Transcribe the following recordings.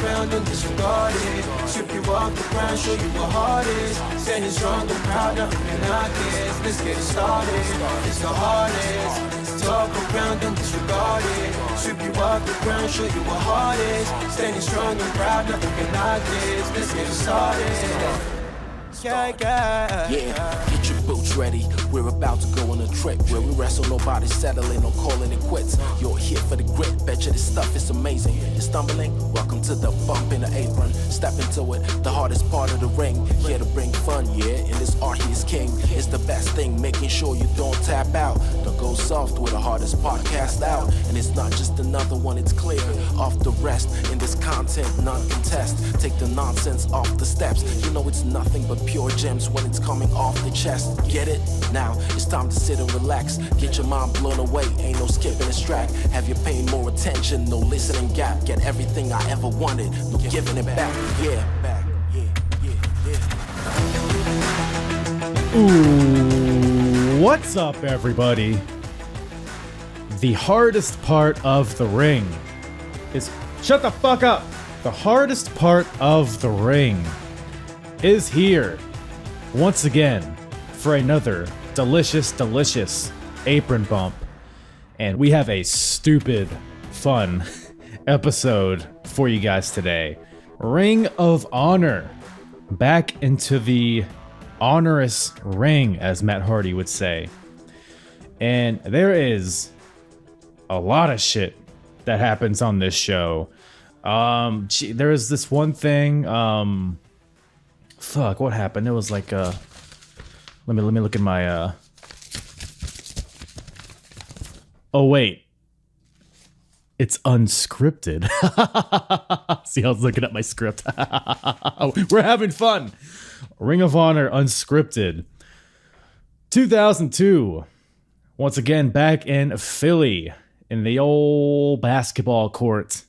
around and disregard it. Strip you off the ground, show you what heart is. Standing strong and proud, nothing can knock it. Let's get it started. It's the hardest. Talk around and disregard it. Strip you off the ground, show you what heart is. Standing strong and proud, nothing can knock this. Let's get it started. Yeah, get your boots ready. We're about to go on a trip where we wrestle nobody, settling on calling it quits. You're here for the grit, betcha this stuff is amazing. You're stumbling? Welcome to the bump in the apron. Step into it, the hardest part of the ring. Here to bring fun, yeah, in this art he's king. It's the best thing, making sure you don't tap out. Don't go soft with the hardest podcast out. And it's not just another one, it's clear. Off the rest, in this content, none contest. Take the nonsense off the steps. You know it's nothing but pure gems when it's coming off the chest. Get it? Now it's time to sit and relax. Get your mind blown away, ain't no skipping this track. Have you paying more attention, no listening gap. Get everything I ever wanted, no giving it back. Ooh, what's up, everybody? The hardest part of the ring is... Shut the fuck up! The hardest part of the ring is here once again for another delicious apron bump, and we have a stupid fun episode for you guys today. Ring of Honor, back into the honorous ring, as Matt Hardy would say, and there is a lot of shit that happens on this show. There is this one thing. Fuck, what happened? It was like let me look at my Oh wait. It's unscripted. See, I was looking at my script. We're having fun. Ring of Honor Unscripted. 2002. Once again, back in Philly, in the old basketball court.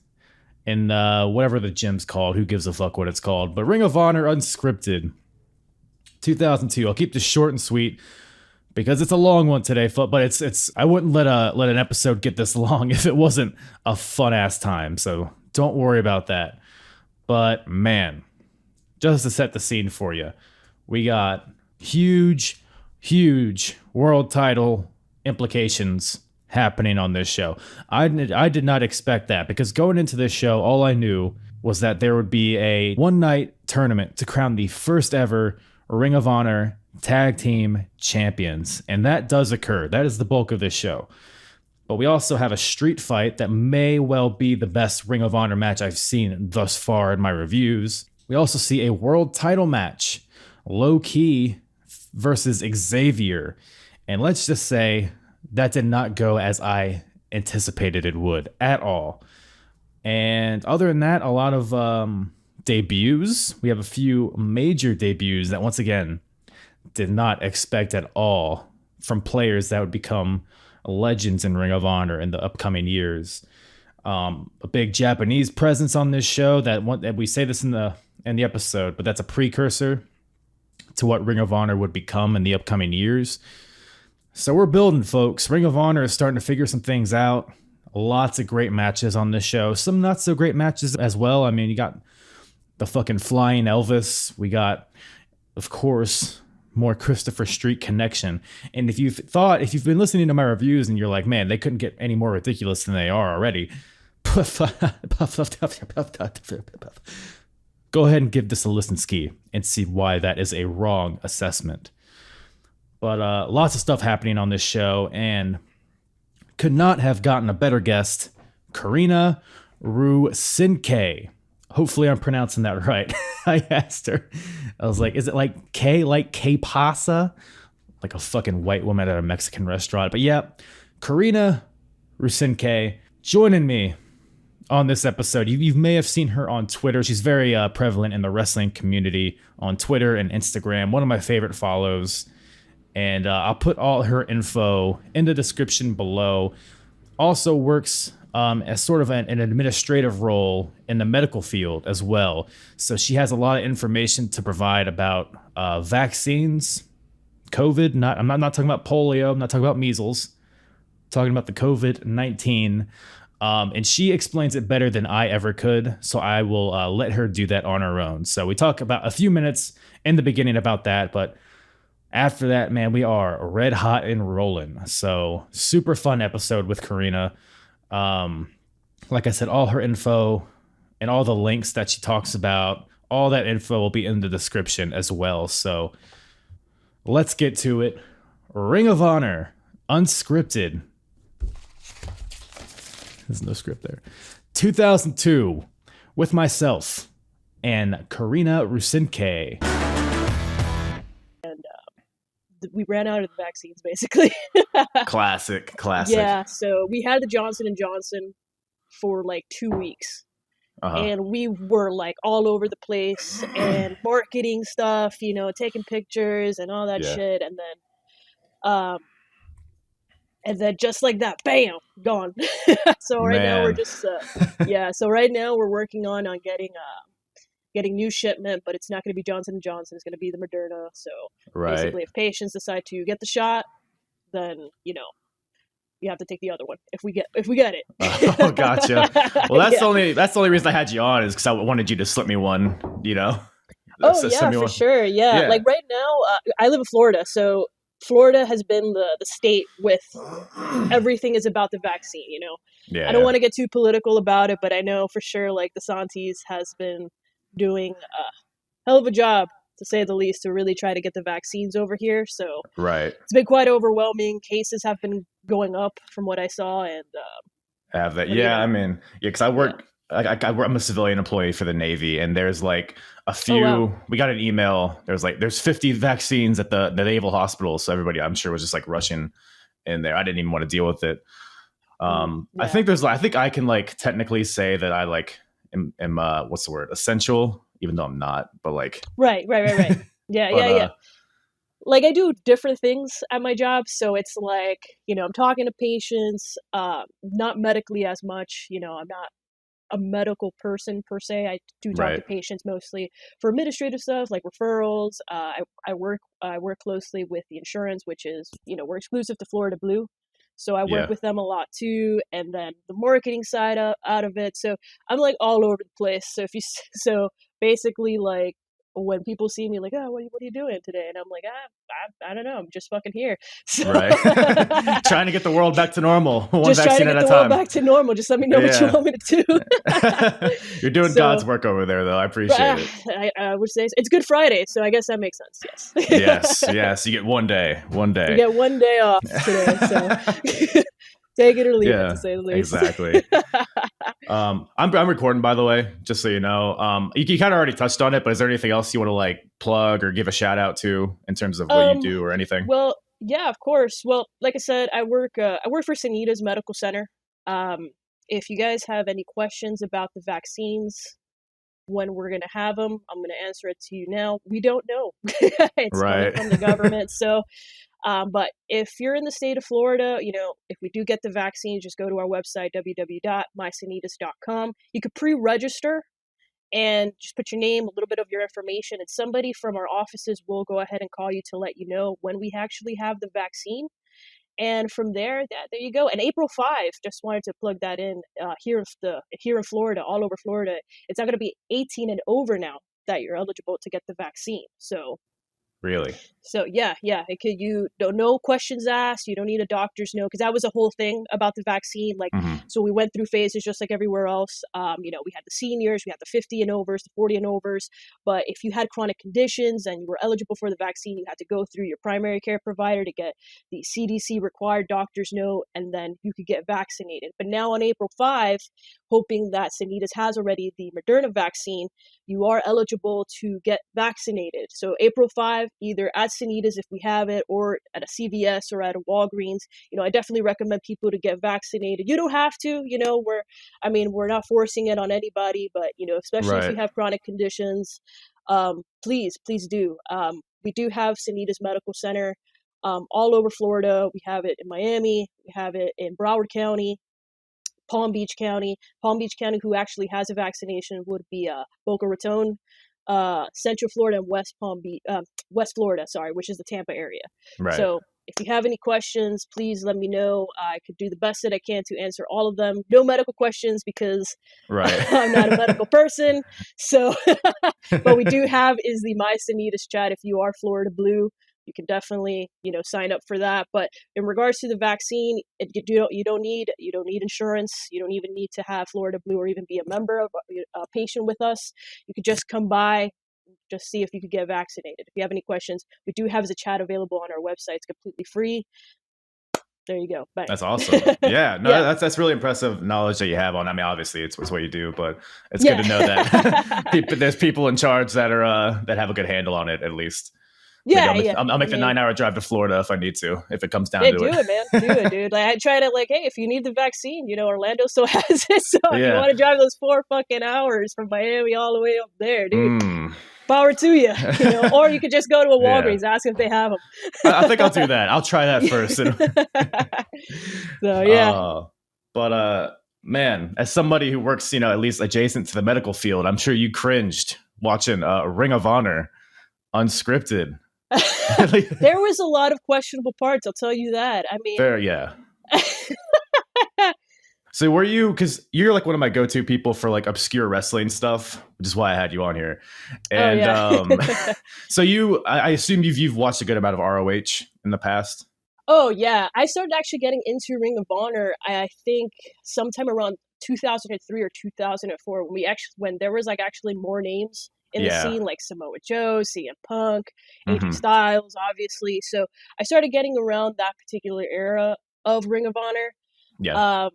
In whatever the gym's called. Who gives a fuck what it's called? But Ring of Honor Unscripted. 2002. I'll keep this short and sweet because it's a long one today. But it's I wouldn't let an episode get this long if it wasn't a fun ass time. So don't worry about that. But man, just to set the scene for you, we got huge world title implications happening on this show. I did not expect that, because going into this show, all I knew was that there would be a one-night tournament to crown the first ever Ring of Honor Tag Team Champions, and that does occur. That is the bulk of this show. But we also have a street fight that may well be the best Ring of Honor match I've seen thus far in my reviews. We also see a world title match, Low Key versus Xavier, and let's just say that did not go as I anticipated it would at all. And other than that, a lot of debuts. We have a few major debuts that, once again, did not expect at all from players that would become legends in Ring of Honor in the upcoming years. A big Japanese presence on this show that we say this in the episode, but that's a precursor to what Ring of Honor would become in the upcoming years. So we're building, folks. Ring of Honor is starting to figure some things out. Lots of great matches on this show. Some not so great matches as well. I mean, you got the fucking Flying Elvis. We got, of course, more Christopher Street connection. And if you've been listening to my reviews and you're like, man, they couldn't get any more ridiculous than they are already, go ahead and give this a listen ski and see why that is a wrong assessment. But lots of stuff happening on this show, and could not have gotten a better guest, Karina Runcinque. Hopefully I'm pronouncing that right. I asked her. I was like, is it like K pasa? Like a fucking white woman at a Mexican restaurant. But yeah, Karina Runcinque joining me on this episode. You may have seen her on Twitter. She's very prevalent in the wrestling community on Twitter and Instagram. One of my favorite follows. And I'll put all her info in the description below. Also works as sort of an administrative role in the medical field as well. So she has a lot of information to provide about vaccines, COVID. I'm not talking about polio. I'm not talking about measles. I'm talking about the COVID-19 And she explains it better than I ever could. So I will let her do that on her own. So we talk about a few minutes in the beginning about that. But after that, man, we are red hot and rolling. So super fun episode with Karina. Like I said, all her info and all the links that she talks about, all that info will be in the description as well. So let's get to it. Ring of Honor, Unscripted. There's no script there. 2002, with myself and Karina Runcinque. And we ran out of the vaccines, basically. Classic. Yeah, so we had the Johnson & Johnson for like 2 weeks. And we were like all over the place and marketing stuff, you know, taking pictures and all that shit. And then just like that, bam, gone. So right now we're just, so right now we're working on getting new shipment, but it's not going to be Johnson & Johnson. It's going to be the Moderna. So basically if patients decide to get the shot, then, you know, you have to take the other one if we get it. Oh, gotcha. Well, that's the only reason I had you on is because I wanted you to slip me one, you know? Oh, yeah, for sure. Yeah. Like right now, I live in Florida. So Florida has been the state with everything is about the vaccine, you know? Yeah. I don't want to get too political about it, but I know for sure, like, DeSantis has been doing a hell of a job, to say the least, to really try to get the vaccines over here. So it's been quite overwhelming. Cases have been going up from what I saw. And have that. Yeah, I mean, because I work, I'm a civilian employee for the Navy, and there's like a few, we got an email, there's 50 vaccines at the naval hospital. So everybody, I'm sure, was just like rushing in there. I didn't even want to deal with it. I think I can like technically say that I like am what's the word? Essential, even though I'm not, but like. Right. Yeah. Like I do different things at my job. So it's like, you know, I'm talking to patients, not medically as much, you know, I'm not a medical person per se. I do talk to patients mostly for administrative stuff like referrals. I work closely with the insurance, which is, you know, we're exclusive to Florida Blue. So I work with them a lot too. And then the marketing side out of it. So I'm like all over the place. So basically like, when people see me like, oh, what are you doing today? And I'm like, I don't know. I'm just fucking here. So, trying to get the world back to normal. One just vaccine trying to at get a the world time. back to normal. Just let me know what you want me to do. You're doing God's work over there, though. I appreciate it. I would say it's Good Friday, so I guess that makes sense. Yes. You get one day. You get one day off today. So take it or leave it, to say the least. Exactly. I'm recording, by the way, just so you know. You kind of already touched on it, but is there anything else you want to like plug or give a shout out to in terms of what you do or anything? Well, yeah, of course. Well, like I said, I work for Sanita's Medical Center. If you guys have any questions about the vaccines, when we're going to have them, I'm going to answer it to you now. We don't know. It's coming from the government. So, but if you're in the state of Florida, you know, if we do get the vaccine, just go to our website, www.mysanitas.com. You could pre-register and just put your name, a little bit of your information, and somebody from our offices will go ahead and call you to let you know when we actually have the vaccine. And from there you go. And April 5, just wanted to plug that in, here in Florida, all over Florida, it's not going to be 18 and over now that you're eligible to get the vaccine. So really? So yeah. You don't, no questions asked. You don't need a doctor's note, because that was a whole thing about the vaccine. Like, so we went through phases just like everywhere else. You know, we had the seniors, we had the 50 and overs, the 40 and overs. But if you had chronic conditions and you were eligible for the vaccine, you had to go through your primary care provider to get the CDC required doctor's note, and then you could get vaccinated. But now on April 5, hoping that Sanitas has already the Moderna vaccine, you are eligible to get vaccinated. So April 5, either at Sanitas if we have it, or at a CVS or at a Walgreens, you know, I definitely recommend people to get vaccinated. You don't have to, you know, we're not forcing it on anybody, but, you know, especially if you have chronic conditions, please do. We do have Sanitas Medical Center all over Florida. We have it in Miami. We have it in Broward County, Palm Beach County. Palm Beach County, who actually has a vaccination, would be Boca Raton, Central Florida, and West Florida, which is the Tampa area. So if you have any questions, please let me know. I could do the best that I can to answer all of them. No medical questions because I'm not a medical person. So, but we do have is the myasthenitis chat. If you are Florida Blue, you can definitely, sign up for that. But in regards to the vaccine, you don't need insurance. You don't even need to have Florida Blue or even be a member of a patient with us. You could just come by, just see if you could get vaccinated. If you have any questions, we do have the chat available on our website. It's completely free. There you go. Bye. That's awesome. Yeah, no, yeah. That's really impressive knowledge that you have on. I mean, obviously, it's what you do, but it's good to know that there's people in charge that are that have a good handle on it, at least. Yeah, I'll make the 9-hour drive to Florida if I need to, if it comes down to it. Do it, man. Do it, dude. Like, I try to hey, if you need the vaccine, Orlando still has it. So if you want to drive those 4 fucking hours from Miami all the way up there, dude. Power to you, or you could just go to a Walgreens, ask if they have them. I think I'll do that. I'll try that first. So yeah. But man, as somebody who works, at least adjacent to the medical field, I'm sure you cringed watching Ring of Honor Unscripted. There was a lot of questionable parts, I'll tell you that. I mean, fair, yeah. So were you, because you're one of my go-to people for obscure wrestling stuff, which is why I had you on here. And so I assume you've watched a good amount of ROH in the past. Oh yeah, I started actually getting into Ring of Honor, I think sometime around 2003 or 2004 when there was actually more names in the scene, like Samoa Joe, CM Punk, AJ Styles, obviously. So I started getting around that particular era of Ring of Honor. Yeah.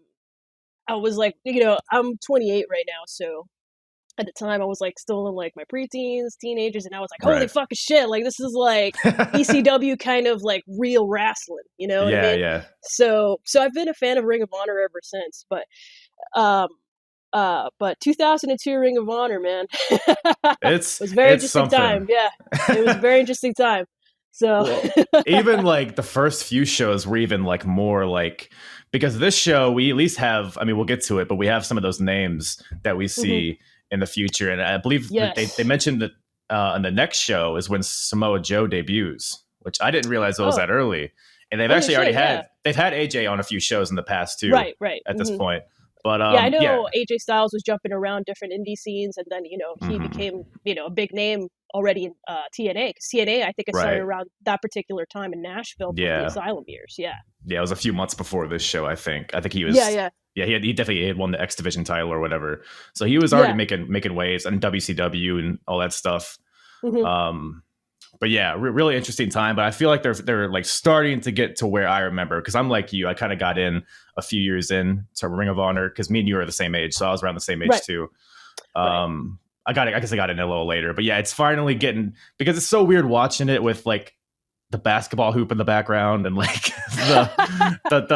I was I'm 28 right now, so at the time I was still in my preteens, teenagers, and I was holy fucking shit, this is ECW kind of real wrestling, what I mean? Yeah. So I've been a fan of Ring of Honor ever since, but 2002 Ring of Honor, man. It was a very interesting time. Yeah, it was a very interesting time. So even the first few shows were even more because this show we at least have. I mean, we'll get to it, but we have some of those names that we see in the future, and I believe they mentioned that on the next show is when Samoa Joe debuts, which I didn't realize it was that early. And they've actually already had AJ on a few shows in the past too. Right. At this point. But I know AJ Styles was jumping around different indie scenes, and then he became a big name already in TNA. Because TNA, I think, it started around that particular time in Nashville for the Asylum years. Yeah, it was a few months before this show. I think he was. He definitely had won the X Division title or whatever. So he was already making waves and WCW and all that stuff. But yeah, really interesting time. But I feel like they're starting to get to where I remember, because I'm like you. I kind of got in a few years in to Ring of Honor because me and you are the same age, so I was around the same age too. I guess I got in a little later, but yeah, it's finally getting, because it's so weird watching it with the basketball hoop in the background and the the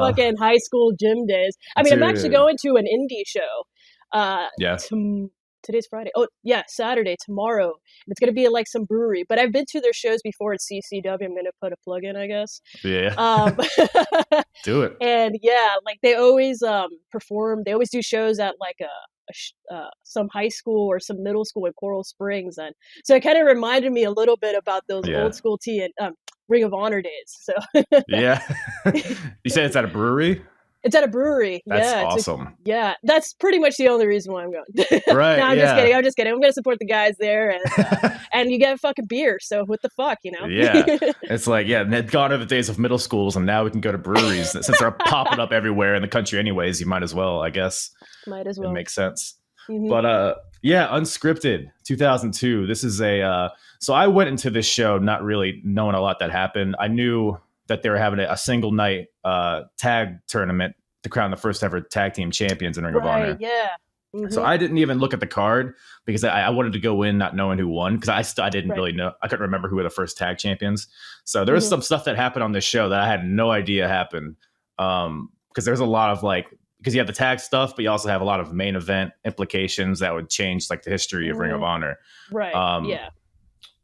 fucking high school gym days. I mean, I'm actually going to an indie show. Today's Friday. Oh, yeah, Saturday, tomorrow. And it's going to be at some brewery. But I've been to their shows before at CCW. I'm going to put a plug in, I guess. Yeah. Do it. And yeah, they always perform. They always do shows at some high school or some middle school in Coral Springs. And so it kind of reminded me a little bit about those old school Ring of Honor days. So yeah. You said it's at a brewery? It's at a brewery. That's awesome. That's pretty much the only reason why I'm going. Right. No, I'm just kidding. I'm going to support the guys there, and you get a fucking beer. So what the fuck, Yeah. It's gone are the days of middle schools, and now we can go to breweries since they're popping up everywhere in the country. Anyways, you might as well, I guess. Might as well. It makes sense. But Unscripted 2002. This is so I went into this show not really knowing a lot that happened. I knew that they were having a single night tag tournament to crown the first ever tag team champions in Ring of Honor. Yeah. So I didn't even look at the card because I wanted to go in not knowing who won, because I didn't really know. I couldn't remember who were the first tag champions. So there was some stuff that happened on this show that I had no idea happened. Because there's a lot of because you have the tag stuff, but you also have a lot of main event implications that would change the history of Ring of Honor. Right.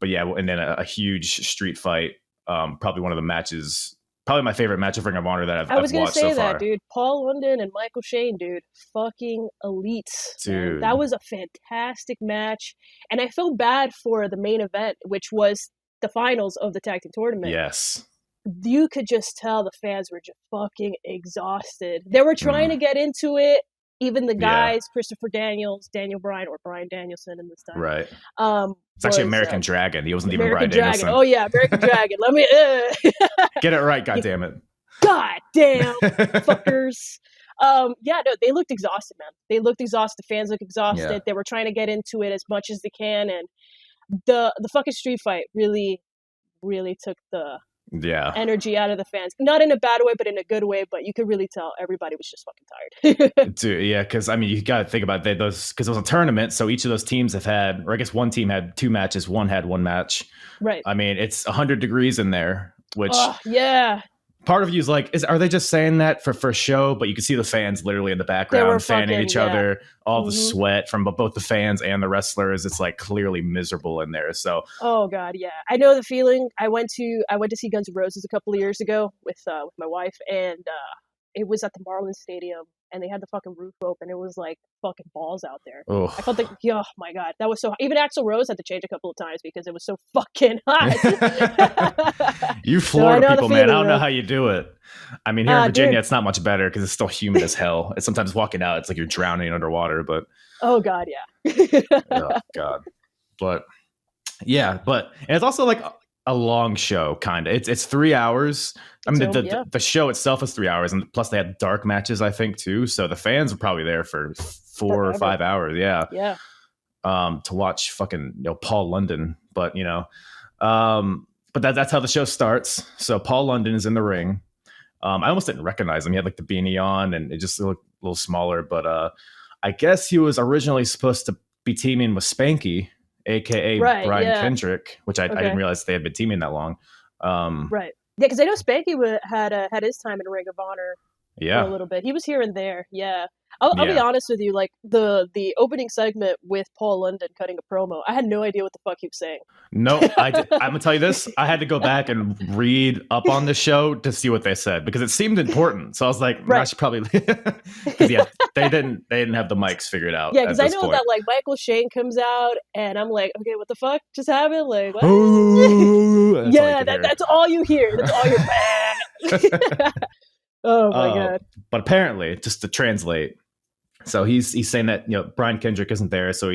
But yeah, and then a huge street fight. Probably one of the matches, probably my favorite match of Ring of Honor that I've watched so far. I was going to say that, dude. Paul London and Michael Shane, dude. Fucking elite. Dude. Man. That was a fantastic match. And I felt bad for the main event, which was the finals of the tag team tournament. Yes. you could just tell the fans were just fucking exhausted. They were trying to get into it. Even the guys, Christopher Daniels, Daniel Bryan, or Bryan Danielson in this time. Right. It's actually American Dragon. He wasn't even Bryan Danielson. Oh yeah, American Dragon. Let me get it right, goddammit. God damn, fuckers. Yeah, no, they looked exhausted, man. They looked exhausted. The fans looked exhausted. Yeah. They were trying to get into it as much as they can, and the fucking street fight really took the energy out of the fans. Not in a bad way, but in a good way. But you could really tell everybody was just fucking tired. Dude, yeah, because I mean, you got to think about those, because it was a tournament, so each of those teams have had, or I guess one team had 2 matches, one had 1 match. Right. I mean, it's 100 degrees in there, which yeah. Part of you is like, are they just saying that for show? But you can see the fans literally in the background fanning each other, all the sweat from both the fans and the wrestlers. It's like clearly miserable in there. So, oh god, yeah, I know the feeling. I went to see Guns N' Roses a couple of years ago with my wife, and it was at the Marlins Stadium, and they had the fucking roof open. It was like fucking balls out there. Oh. I felt like, oh my god, that was so. Even Axl Rose had to change a couple of times because it was so fucking hot. You Florida people, man, I don't know right? how you do it. I mean, here in Virginia, it's not much better because it's still humid as hell. It's sometimes walking out, it's like you're drowning underwater. But oh god, yeah. Oh god, but yeah, and it's also like a long show, kind of. It's 3 hours. I mean, the show itself is 3 hours, and plus they had dark matches, I think, too. So the fans were probably there for 4 or 5 hours. Yeah. To watch fucking Paul London, but but that's how the show starts. So Paul London is in the ring. I almost didn't recognize him. He had like the beanie on, and it just looked a little smaller. But I guess he was originally supposed to be teaming with Spanky, aka Brian Kendrick, which I didn't realize they had been teaming that long. Right. Yeah, because I know Spanky had his time in Ring of Honor for a little bit. He was here and there. Yeah. I'll be honest with you. Like the opening segment with Paul London cutting a promo, I had no idea what the fuck he was saying. No, I'm gonna tell you this. I had to go back and read up on the show to see what they said because it seemed important. So I was like, I should probably because they didn't have the mics figured out. Yeah, because I know that like Michael Shane comes out and I'm like, okay, what the fuck just happened? Like, what? That's all you hear. That's all you're. Oh my god! But apparently, just to translate, so he's saying that Brian Kendrick isn't there, so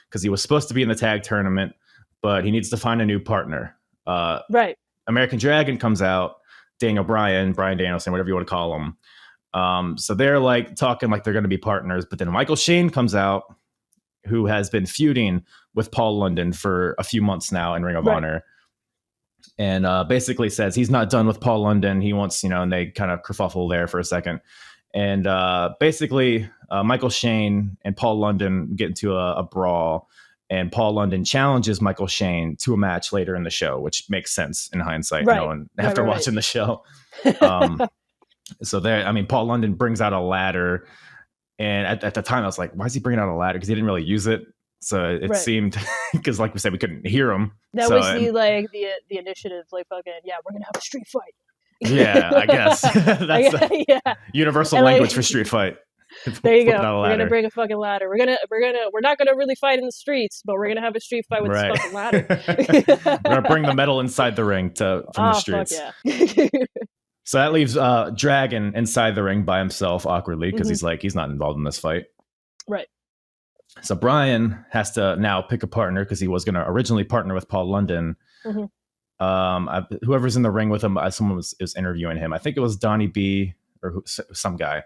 because he was supposed to be in the tag tournament, but he needs to find a new partner. Right. American Dragon comes out, Daniel Bryan Danielson, whatever you want to call him. So they're like talking like they're going to be partners, but then Michael Shane comes out, who has been feuding with Paul London for a few months now in Ring of Honor. And basically says he's not done with Paul London. He wants, and they kind of kerfuffle there for a second. And basically, Michael Shane and Paul London get into a brawl. And Paul London challenges Michael Shane to a match later in the show, which makes sense in hindsight, after watching the show. So Paul London brings out a ladder. And at the time, I was like, why is he bringing out a ladder? Because he didn't really use it. So it seemed, because like we said, we couldn't hear him. That was the initiative, like fucking, we're gonna have a street fight. Yeah, I guess that's the universal language for street fight. There you go. We're gonna bring a fucking ladder. We're not gonna really fight in the streets, but we're gonna have a street fight with this fucking ladder. We're gonna bring the metal inside the ring from the streets. Fuck yeah. So that leaves Dragon inside the ring by himself awkwardly because he's not involved in this fight. Right. So Brian has to now pick a partner because he was going to originally partner with Paul London. Whoever's in the ring with him, someone was interviewing him. I think it was Donnie B or some guy.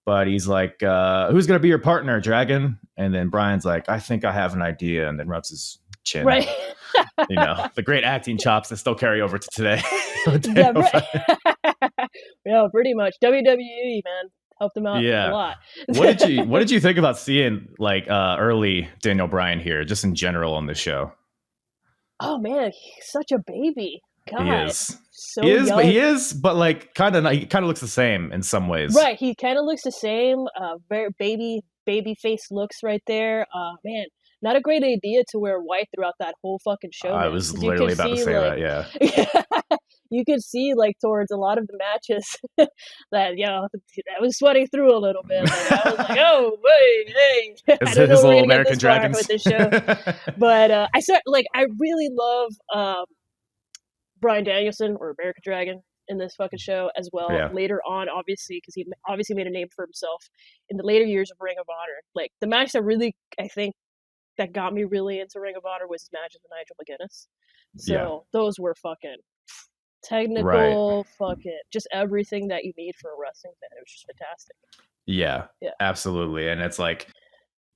But he's like, who's going to be your partner, Dragon? And then Brian's like, I think I have an idea. And then rubs his chin. Right. The great acting chops that still carry over to today. Yeah, pretty much. WWE, man. Helped him out a lot. What did you think about seeing like early Daniel Bryan here, just in general on the show? Oh man, he's such a baby. God, he is. So he is, young. But he is, but like he kind of looks the same in some ways. Right, he kind of looks the same. Very baby face looks right there. Man, not a great idea to wear white throughout that whole fucking show. I was literally about to say that. Yeah. You could see like towards a lot of the matches that I was sweating through a little bit. Like, I was like, oh wait, hey, I don't know we're gonna get this far with this show. But I really love Bryan Danielson or American Dragon. in this fucking show as well. Yeah. Later on, obviously, because he obviously made a name for himself in the later years of Ring of Honor. Like the match that really, I think, that got me really into Ring of Honor was his match with Nigel McGuinness. So those were fucking technical, fucking just everything that you need for a wrestling fan. It was just fantastic. Yeah, absolutely. And it's like,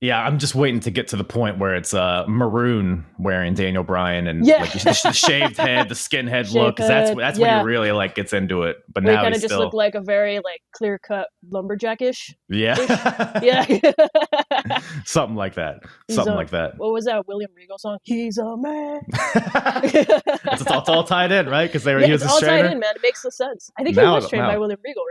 I'm just waiting to get to the point where it's maroon wearing Daniel Bryan and like the shaved head, the skinhead look. Cause that's when he really like gets into it. But now kind he's of just look like a very like clear cut lumberjackish. Yeah. Something like that. Like that. What was that William Regal song? He's a man. it's all tied in, right? Because he was all tied in, man. It makes no sense. I think he was trained by William Regal,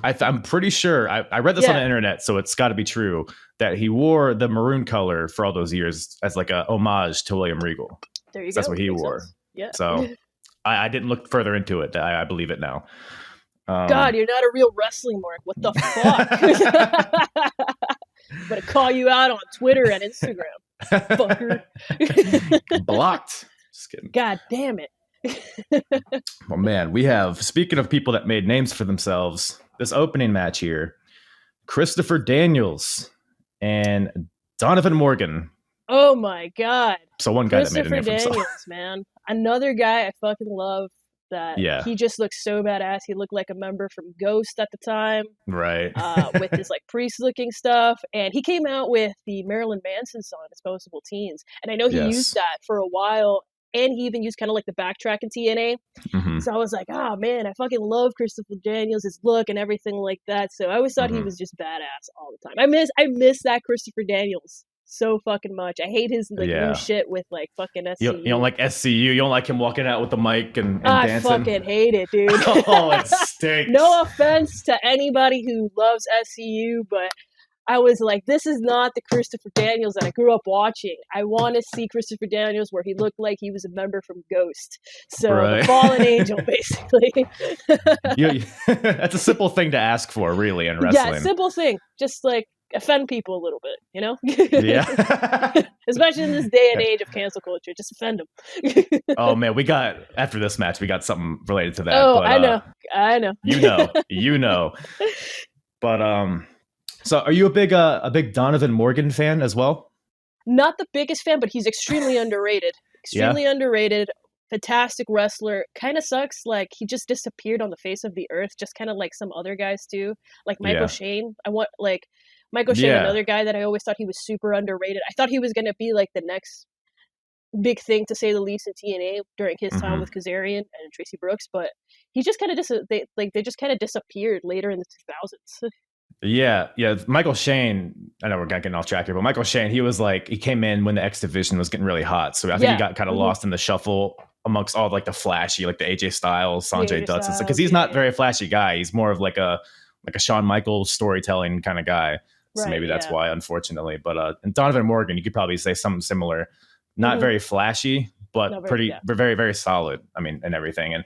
right? I'm pretty sure. I read this on the internet, so it's got to be true that he wore the maroon color for all those years as like a homage to William Regal. There you go. That's what he wore. Sense. Yeah. So I didn't look further into it. I believe it now. God, you're not a real wrestling mark. What the fuck? I'm gonna call you out on Twitter and Instagram, fucker. Blocked. Just kidding. God damn it. Well, man, we have, speaking of people that made names for themselves, this opening match here, Christopher Daniels and Donovan Morgan. Oh my God. So one guy that made a name for himself. Daniels, man. Another guy I fucking love that. He just looks so badass. He looked like a member from Ghost at the time. Right. With his like priest looking stuff. And he came out with the Marilyn Manson song, Disposable Teens. And I know he used that for a while. And he even used kind of like the backtrack in TNA. Mm-hmm. So I was like, oh man, I fucking love Christopher Daniels, his look and everything like that. So I always thought he was just badass all the time. I miss that Christopher Daniels so fucking much. I hate his like new shit with like fucking SCU. You don't like SCU? You don't like him walking out with the mic and dancing? I fucking hate it, dude. Oh, it stinks. No offense to anybody who loves SCU, but I was like, this is not the Christopher Daniels that I grew up watching. I want to see Christopher Daniels where he looked like he was a member from Ghost. So the fallen angel, basically. That's a simple thing to ask for, really, in wrestling. Yeah, simple thing. Just like offend people a little bit, you know? Yeah. Especially in this day and age of cancel culture. Just offend them. Oh, man, after this match, we got something related to that. Oh, but, I know. You know. But, so are you a big Donovan Morgan fan as well? Not the biggest fan, but he's extremely underrated. Underrated. Fantastic wrestler. Kind of sucks. Like he just disappeared on the face of the earth, just kind of like some other guys do. Like Michael Shane. Michael Shane, another guy that I always thought he was super underrated. I thought he was going to be like the next big thing, to say the least, in TNA during his time with Kazarian and Tracy Brooks, but he just kind of they just kind of disappeared later in the 2000s. Yeah. Michael Shane, I know we're getting off track here, but Michael Shane, he came in when the X Division was getting really hot. So I think he got kind of lost in the shuffle amongst all like the flashy, like the AJ Styles, Sanjay Dutt, because he's not a very flashy guy. He's more of like a Shawn Michaels storytelling kind of guy. So maybe that's why, unfortunately. But and Donovan Morgan, you could probably say something similar. Not very flashy, but very, very solid. I mean, and everything. And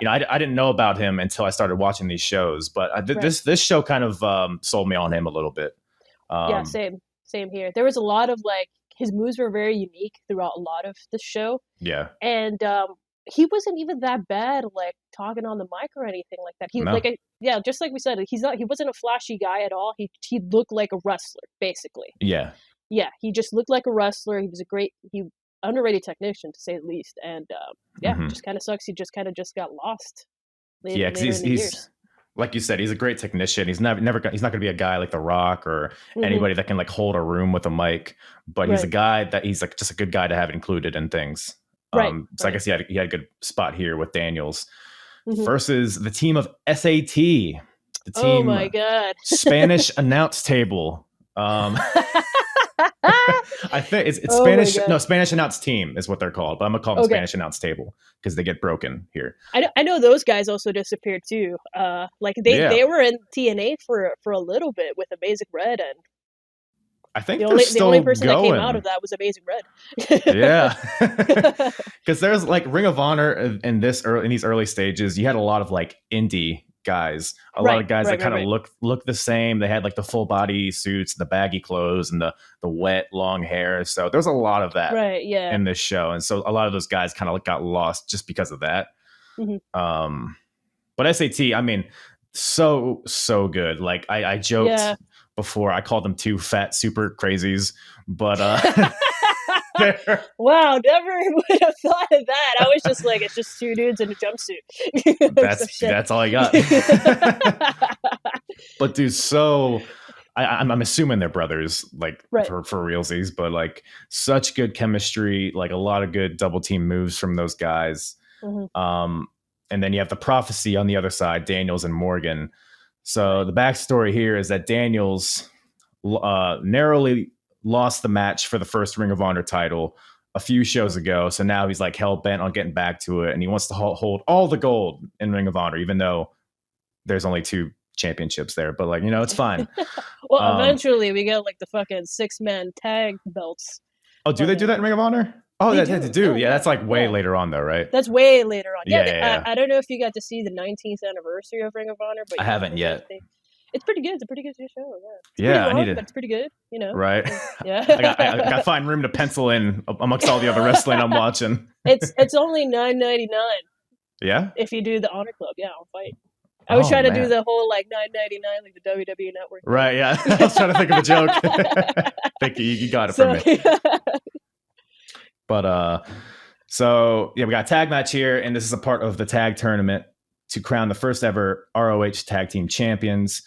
I didn't know about him until I started watching these shows. But this show kind of sold me on him a little bit. Same here. There was a lot of like his moves were very unique throughout a lot of the show. Yeah, and he wasn't even that bad, like talking on the mic or anything like that. Just like we said, he wasn't a flashy guy at all. He looked like a wrestler, basically. Yeah, he just looked like a wrestler. He was underrated technician, to say the least. And it just kind of sucks. He just got lost. Because he's like you said, he's a great technician. He's he's not going to be a guy like The Rock or anybody that can like hold a room with a mic. But he's a guy that he's like just a good guy to have included in things. So I guess he had a good spot here with Daniels versus the team of SAT, the team. Oh my God, Spanish announce table. I think it's Spanish. No, Spanish announce team is what they're called, but I'm gonna call them Spanish announce table because they get broken here. I know those guys also disappeared too. They were in TNA for a little bit with Amazing Red, and I think the only person that came out of that was Amazing Red. Yeah, because there's like Ring of Honor in these early stages. You had a lot of like indie guys, a lot of guys that kind of look the same. They had like the full body suits, the baggy clothes, and the wet long hair. So there's a lot of that in this show, and so a lot of those guys kind of got lost just because of that. But SAT, I mean, so good. Like I joked before, I called them two fat super crazies, but wow, never would have thought of that. I was just like, it's just two dudes in a jumpsuit. That's all I got. But dude, I'm assuming they're brothers, like for realsies, but like such good chemistry, like a lot of good double team moves from those guys. Mm-hmm. And then you have the Prophecy on the other side, Daniels and Morgan. So the backstory here is that Daniels narrowly lost the match for the first Ring of Honor title a few shows ago. So now he's like hell bent on getting back to it. And he wants to hold all the gold in Ring of Honor, even though there's only 2 championships there. But like, you know, it's fine. Well, eventually we get like the fucking 6-man tag belts. Oh, do they do that in Ring of Honor? Oh, they do. Yeah, that's like way later on though, right? That's way later on. Yeah. I don't know if you got to see the 19th anniversary of Ring of Honor, but I haven't yet. It's pretty good. It's a pretty good show. Yeah, I need it. But it's pretty good, you know. Right. Yeah. I got to find room to pencil in amongst all the other wrestling I'm watching. It's only $9.99. Yeah. If you do the Honor Club, I'll fight. I was trying to do the whole like $9.99 like the WWE Network. Right. Yeah. I was trying to think of a joke. Thank you. You got it from me. But so yeah, we got a tag match here, and this is a part of the tag tournament to crown the first ever ROH Tag Team Champions.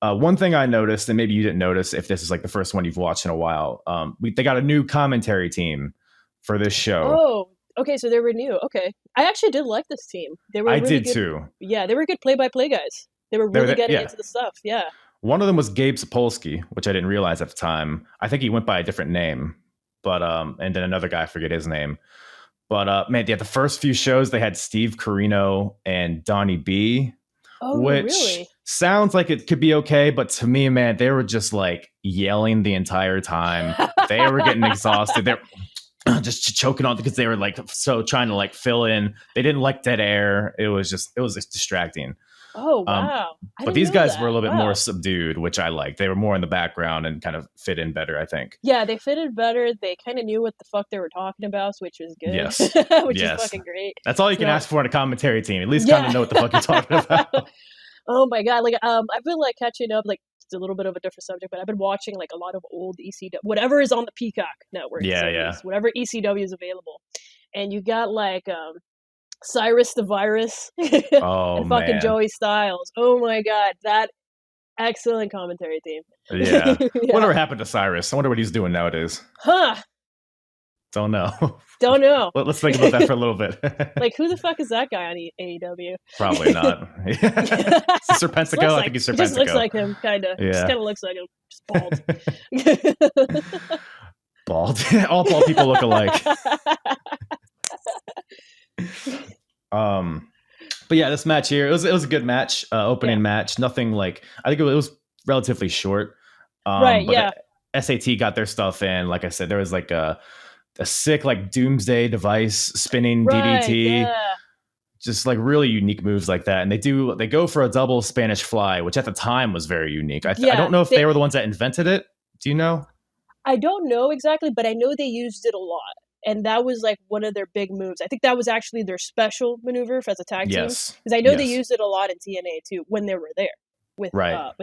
One thing I noticed, and maybe you didn't notice if this is like the first one you've watched in a while, they got a new commentary team for this show. Oh, okay, so they were new. Okay, I actually did like this team. They were. I really did good, too. Yeah, they were good play-by-play guys. They were really getting into the stuff. Yeah. One of them was Gabe Sapolsky, which I didn't realize at the time. I think he went by a different name, but and then another guy, I forget his name. But man, the first few shows they had Steve Carino and Donnie B, which really? Sounds like it could be okay, but to me, man, they were just like yelling the entire time. They were getting exhausted. They're just choking on because they were like so trying to like fill in. They didn't like dead air. It was just distracting. Oh wow! But these guys were a little bit more subdued, which I liked. They were more in the background and kind of fit in better, I think. Yeah, they fitted better. They kind of knew what the fuck they were talking about, which was good. Yes, which is fucking great. That's all you can ask for in a commentary team. At least kind of know what the fuck you're talking about. Oh my god! Like I've been like catching up. Like it's a little bit of a different subject, but I've been watching like a lot of old ECW, whatever is on the Peacock network. Yeah. Whatever ECW is available, and you got like Cyrus the Virus and fucking Joey Styles. Oh my god, that excellent commentary team. Yeah. Whatever happened to Cyrus? I wonder what he's doing nowadays. Huh. Don't know. Let's think about that for a little bit. Like, who the fuck is that guy on AEW? Probably not. Serpentico? I think he's Serpentico. He just looks like him, kind of. Yeah. Just kind of looks like him. Just bald. Bald. All bald people look alike. But yeah, this match here, it was a good match, opening match. Nothing like, I think it was relatively short. Right, but SAT got their stuff in. Like I said, there was like a sick like doomsday device spinning DDT. Just like really unique moves like that. And they go for a double Spanish fly, which at the time was very unique. I don't know if they were the ones that invented it. Do you know? I don't know exactly, but I know they used it a lot. And that was like one of their big moves. I think that was actually their special maneuver as a tag team. Because I know they used it a lot in TNA too when they were there with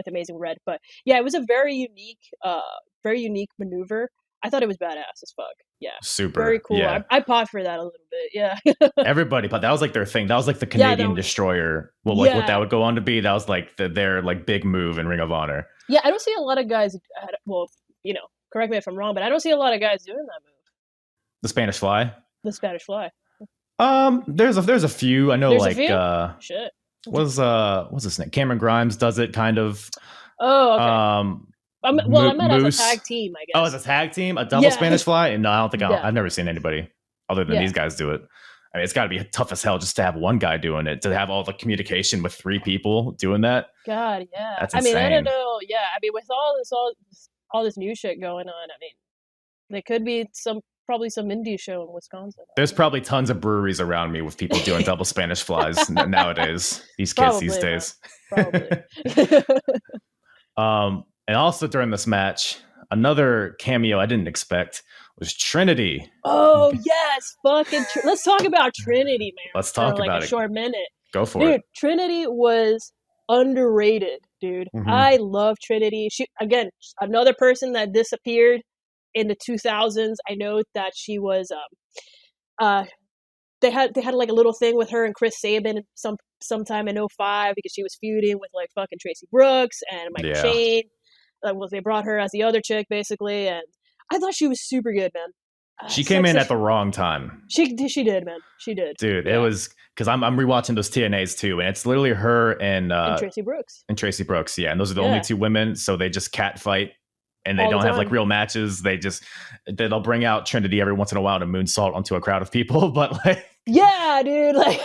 Amazing Red. But yeah, it was a very unique maneuver. I thought it was badass as fuck. Yeah. Super. Very cool. Yeah. I popped for that a little bit. Yeah. Everybody, but that was like their thing. That was like the Canadian Destroyer. Well, like what that would go on to be. That was like their like big move in Ring of Honor. Yeah, I don't see a lot of guys. Well, correct me if I'm wrong, but I don't see a lot of guys doing that move. The Spanish Fly. The Spanish Fly. There's a few. I know, there's like shit. What's his name? Cameron Grimes does it kind of. Oh, okay. I meant as a tag team, I guess. Oh, as a tag team, a double Spanish Fly? No, I don't think I've never seen anybody other than these guys do it. I mean, it's got to be tough as hell just to have one guy doing it, to have all the communication with 3 people doing that. God, yeah. That's insane. I mean, I don't know. Yeah, I mean, with all this new shit going on, I mean, there could be probably some indie show in Wisconsin. There's probably tons of breweries around me with people doing double Spanish Flies nowadays. These kids these days. Probably. And also during this match, another cameo I didn't expect was Trinity. Oh yes, fucking! Let's talk about Trinity, man. Let's talk about a short minute. Go for Dude, it. Trinity was underrated, dude. I love Trinity. She, again, another person that disappeared in the 2000s. I know that she was they had like a little thing with her and Chris Sabin sometime in 05 because she was feuding with like fucking Tracy Brooks and Michael Shane. Well, they brought her as the other chick basically, and I thought she was super good, man. She came in at the wrong time. She did, man. She did. Dude, it was because I'm rewatching those TNAs too, and it's literally her and Tracy Brooks. And Tracy Brooks, yeah. And those are the only two women, so they just cat fight and they don't have like real matches. They'll bring out Trinity every once in a while to moonsault onto a crowd of people, but like yeah, dude, like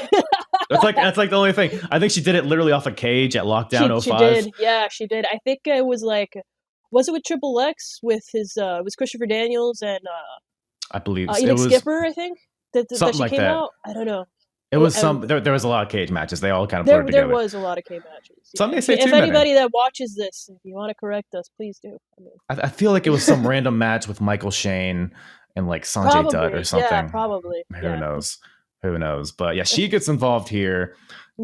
that's like the only thing. I think she did it literally off a cage at Lockdown 05. She did. Yeah, she did. I think it was like, was it with Triple X with his it was Christopher Daniels and I believe it was Skipper, I think. That she like came that. Out. I don't know. It was there was a lot of cage matches. They all kind of blurred together. There was a lot of cage matches. Yeah. Some may say if anybody that watches this, if you want to correct us, please do. I feel like it was some random match with Michael Shane and like Sanjay Dutt or something. Yeah, probably. Who knows? Who knows? But yeah, she gets involved here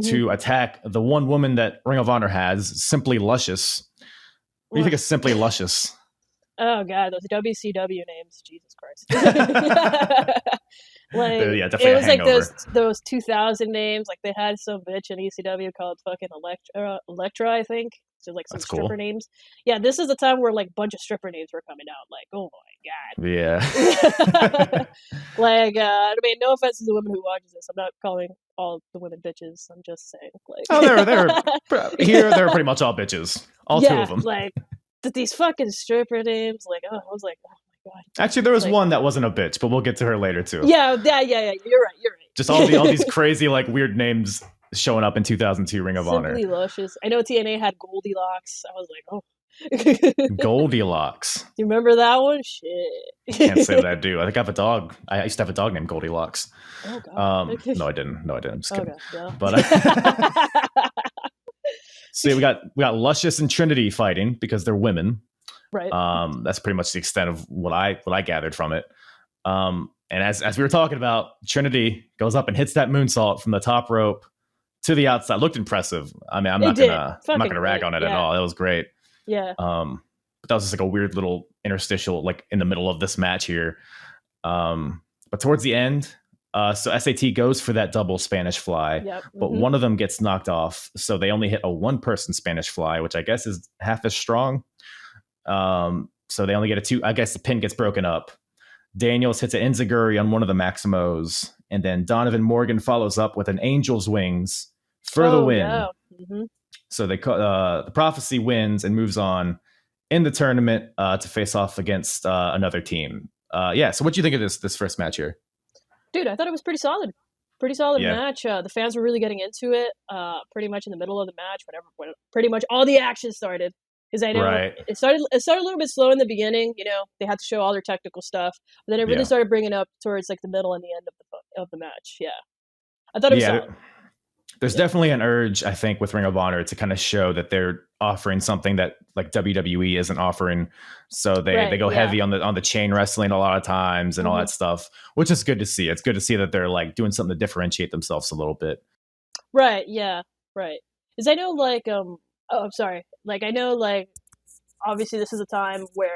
to attack the one woman that Ring of Honor has, Simply Luscious. What do you think of Simply Luscious? Oh god, those WCW names, Jesus Christ! Like yeah, it was like those 2000 names. Like they had some bitch in ECW called fucking Electra, I think. So like some stripper names. Yeah, this is the time where like a bunch of stripper names were coming out. Like, oh my god. Yeah. Like, I mean, no offense to the women who watches this. I'm not calling all the women bitches. I'm just saying, like, they're pretty much all bitches. All two of them. Like these fucking stripper names. Like, I was like, oh my god. Actually, there was one that wasn't a bitch, but we'll get to her later too. Yeah. You're right. Just all these crazy like weird names showing up in 2002 Ring of Honor. Simply Luscious. I know TNA had Goldilocks. I was like, oh. Goldilocks. You remember that one? Shit. Can't say that I do. I think I have a dog. I used to have a dog named Goldilocks. Oh god. No, I didn't. I'm just kidding. Okay, yeah. But see, we got Luscious and Trinity fighting because they're women. Right. That's pretty much the extent of what I gathered from it. And as we were talking about, Trinity goes up and hits that moonsault from the top rope to the outside. Looked impressive. I mean, I'm not gonna rag on it at all. It was great. Yeah. But that was just like a weird little interstitial, like in the middle of this match here. But towards the end, so SAT goes for that double Spanish fly, but one of them gets knocked off, so they only hit a one-person Spanish fly, which I guess is half as strong. So they only get a two. I guess the pin gets broken up. Daniels hits an enziguri on one of the Maximos, and then Donovan Morgan follows up with an Angel's Wings for the win. Yeah. So the Prophecy wins and moves on in the tournament to face off against another team. So what do you think of this first match here? Dude, I thought it was pretty solid. Match. The fans were really getting into it. Pretty much in the middle of the match, when pretty much all the action started. Because I know it started a little bit slow in the beginning. You know, they had to show all their technical stuff, but then it really started bringing up towards like the middle and the end of the match. Yeah, I thought it was solid. There's definitely an urge, I think, with Ring of Honor to kind of show that they're offering something that like WWE isn't offering. So they go heavy on the chain wrestling a lot of times and all that stuff, which is good to see. It's good to see that they're like doing something to differentiate themselves a little bit. Right. Yeah. Right. Because I know like I'm sorry. Like I know like obviously this is a time where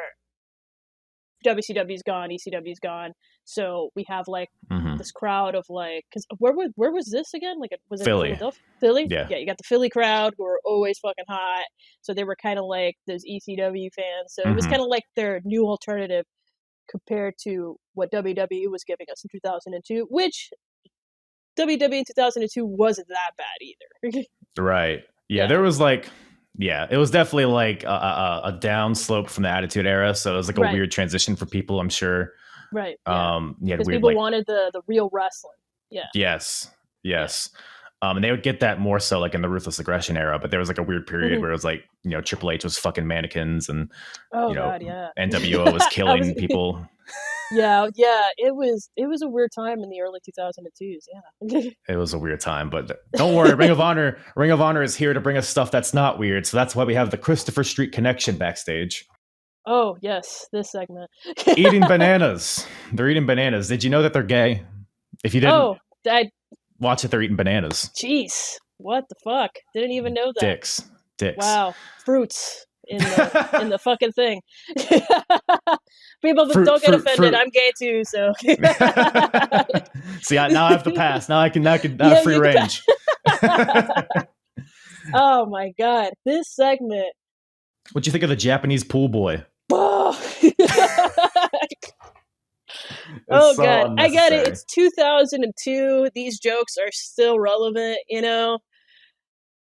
WCW's gone, ECW's gone. So we have like this crowd of like, because where was this again? Like, was it Philly? Philly? Yeah. You got the Philly crowd who are always fucking hot. So they were kind of like those ECW fans. So it was kind of like their new alternative compared to what WWE was giving us in 2002, which WWE in 2002 wasn't that bad either. Right. Yeah, there was like, it was definitely like a down slope from the Attitude Era. So it was like a weird transition for people, I'm sure. Right. Because people wanted the real wrestling. Yeah. Yes. And they would get that more so like in the Ruthless Aggression era, but there was like a weird period where it was like, you know, Triple H was fucking mannequins and NWO was killing people. Yeah, it was a weird time in the early 2002s. Yeah. It was a weird time, but don't worry, Ring of Honor is here to bring us stuff that's not weird. So that's why we have the Christopher Street Connection backstage. Oh, yes, this segment. Eating bananas. They're eating bananas. Did you know that they're gay? If you didn't. Oh, Watch it, they're eating bananas. Jeez, what the fuck? Didn't even know that. Dicks. Wow, fruits in the fucking thing. People don't get offended. I'm gay too, so. See, now I have to pass. Now I can free range. Oh my god, this segment. What'd you think of the Japanese pool boy? Oh, So god, I get it. It's 2002. These jokes are still relevant, you know.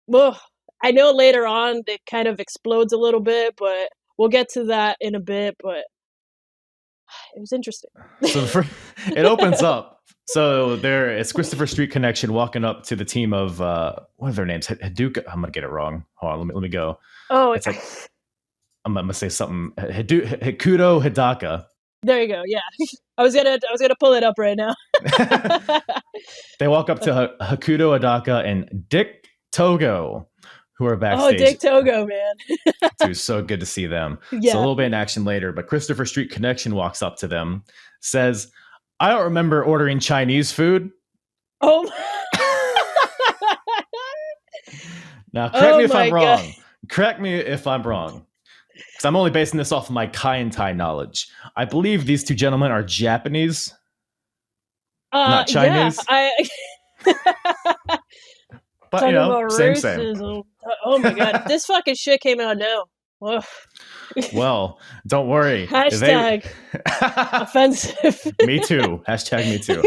Well, I know later on it kind of explodes a little bit, but we'll get to that in a bit. But it was interesting. So it opens up. So it's Christopher Street Connection walking up to the team of what are their names? Haduka. I'm gonna get it wrong. Hold on, let me go. Oh, it's like I'm gonna say something. Hikudo Hidaka. There you go. Yeah, I was gonna pull it up right now. They walk up to Hakudo Hidaka and Dick Togo, who are backstage. Oh, Dick Togo, man. Dude, so good to see them. Yeah. So a little bit in action later, but Christopher Street Connection walks up to them, says, "I don't remember ordering Chinese food." Oh. Now, correct me if I'm wrong. Correct me if I'm wrong. Because I'm only basing this off of my Kai-en-Tai knowledge. I believe these two gentlemen are Japanese, not Chinese. Yeah, but, you know, same. Oh my god, this fucking shit came out now. Ugh. Well, don't worry. Hashtag offensive. Me too. Hashtag me too.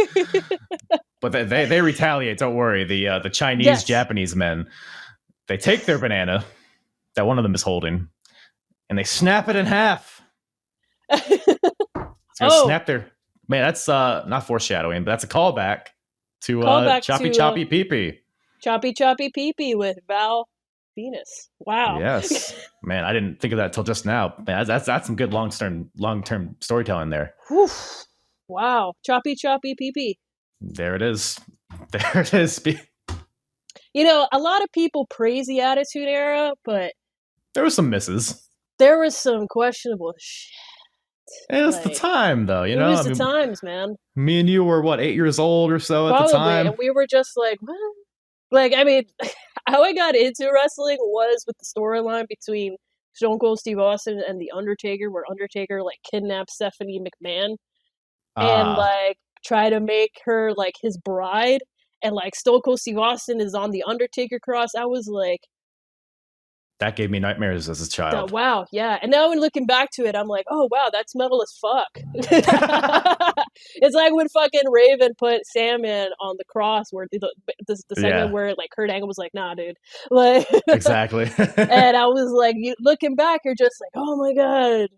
But they retaliate. Don't worry. The Chinese Japanese men, they take their banana that one of them is holding, and they snap it in half. Snap their man. That's not foreshadowing, but that's a callback to Choppy Choppy Pee Pee. Choppy Choppy Pee Pee with Val Venus. Wow. Yes, man. I didn't think of that till just now. Man, that's some good long term storytelling there. Whew. Wow. Choppy Choppy Pee Pee. There it is. There it is. You know, a lot of people praise the Attitude Era, but there was some misses. There was some questionable shit. It was the time, though. You know, it was the times, man. Me and you were 8 years old or so at the time, and we were just like, what? Like, I mean, how I got into wrestling was with the storyline between Stone Cold Steve Austin and The Undertaker, where Undertaker like kidnapped Stephanie McMahon and like try to make her like his bride, and like Stone Cold Steve Austin is on the Undertaker cross. I was like, that gave me nightmares as a child. Wow, yeah. And now when looking back to it, I'm like, oh wow, that's metal as fuck. It's like when fucking Raven put Sandman on the cross, where the segment where like Kurt Angle was like, nah, dude. Like exactly. And I was like, looking back, you're just like, oh my god.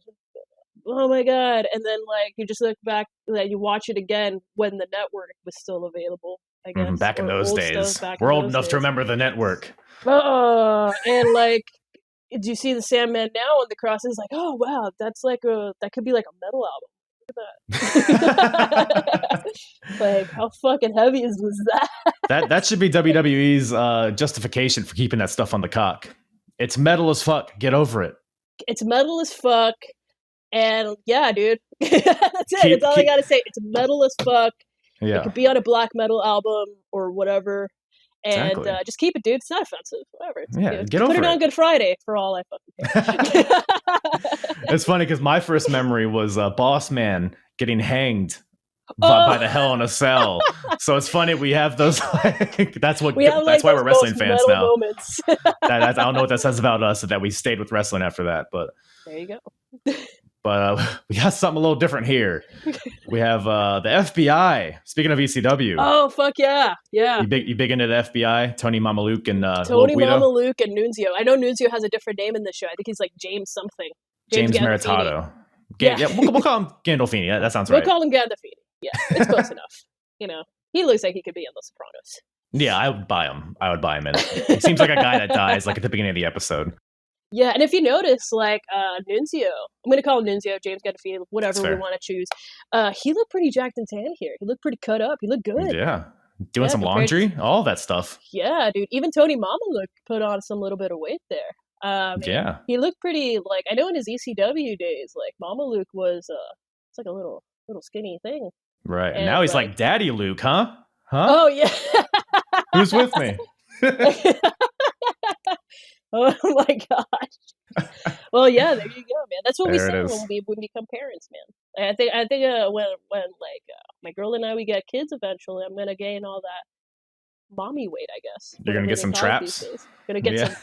And then like you just look back, like you watch it again when the network was still available. I guess back in those days, we're old enough to remember the network. And like, do you see the Sandman now on the cross? Is like, oh wow, that's like that could be like a metal album. Look at that. Like, how fucking heavy was that? That should be WWE's justification for keeping that stuff on the cock. It's metal as fuck. Get over it. It's metal as fuck, and yeah, dude, that's it. That's all I gotta say. It's metal as fuck. Yeah. It could be on a black metal album or whatever. And just keep it, dude. It's not offensive. Whatever. It's get over it. Put it on Good Friday for all I fucking care. It's funny because my first memory was Boss Man getting hanged by the Hell in a Cell. So it's funny we have those. That's why we're wrestling fans now. I don't know what that says about us that we stayed with wrestling after that, but there you go. But we got something a little different here. We have the FBI. Speaking of ECW. Oh, fuck yeah. Yeah. You big into the FBI? Tony Mamaluke and Tony Mamaluke and Nunzio. I know Nunzio has a different name in this show. I think he's like James something. James Maritato. We'll call him Gandolfini. That sounds right. We'll call him Gandolfini. Yeah, it's close enough. You know, he looks like he could be on The Sopranos. Yeah, I would buy him in it. He seems like a guy that dies like at the beginning of the episode. Yeah, and if you notice, like, Nunzio, I'm going to call him Nunzio, James Gandolfini, whatever we want to choose. He looked pretty jacked and tan here. He looked pretty cut up. He looked good. Yeah. Doing some laundry, all that stuff. Yeah, dude. Even Tony Mamaluke put on some little bit of weight there. Yeah. He looked pretty, like, I know in his ECW days, like, Mamaluke was, it's like a little skinny thing. Right. And now he's like Daddy Luke, huh? Oh, yeah. Who's with me? Oh my gosh. Well, yeah, there you go, man. That's what we There it say is. when we become parents, man. I think when like my girl and I we get kids eventually, I'm gonna gain all that mommy weight, I guess. You're gonna whatever get they some call it these traps? days. Gonna get Yeah. some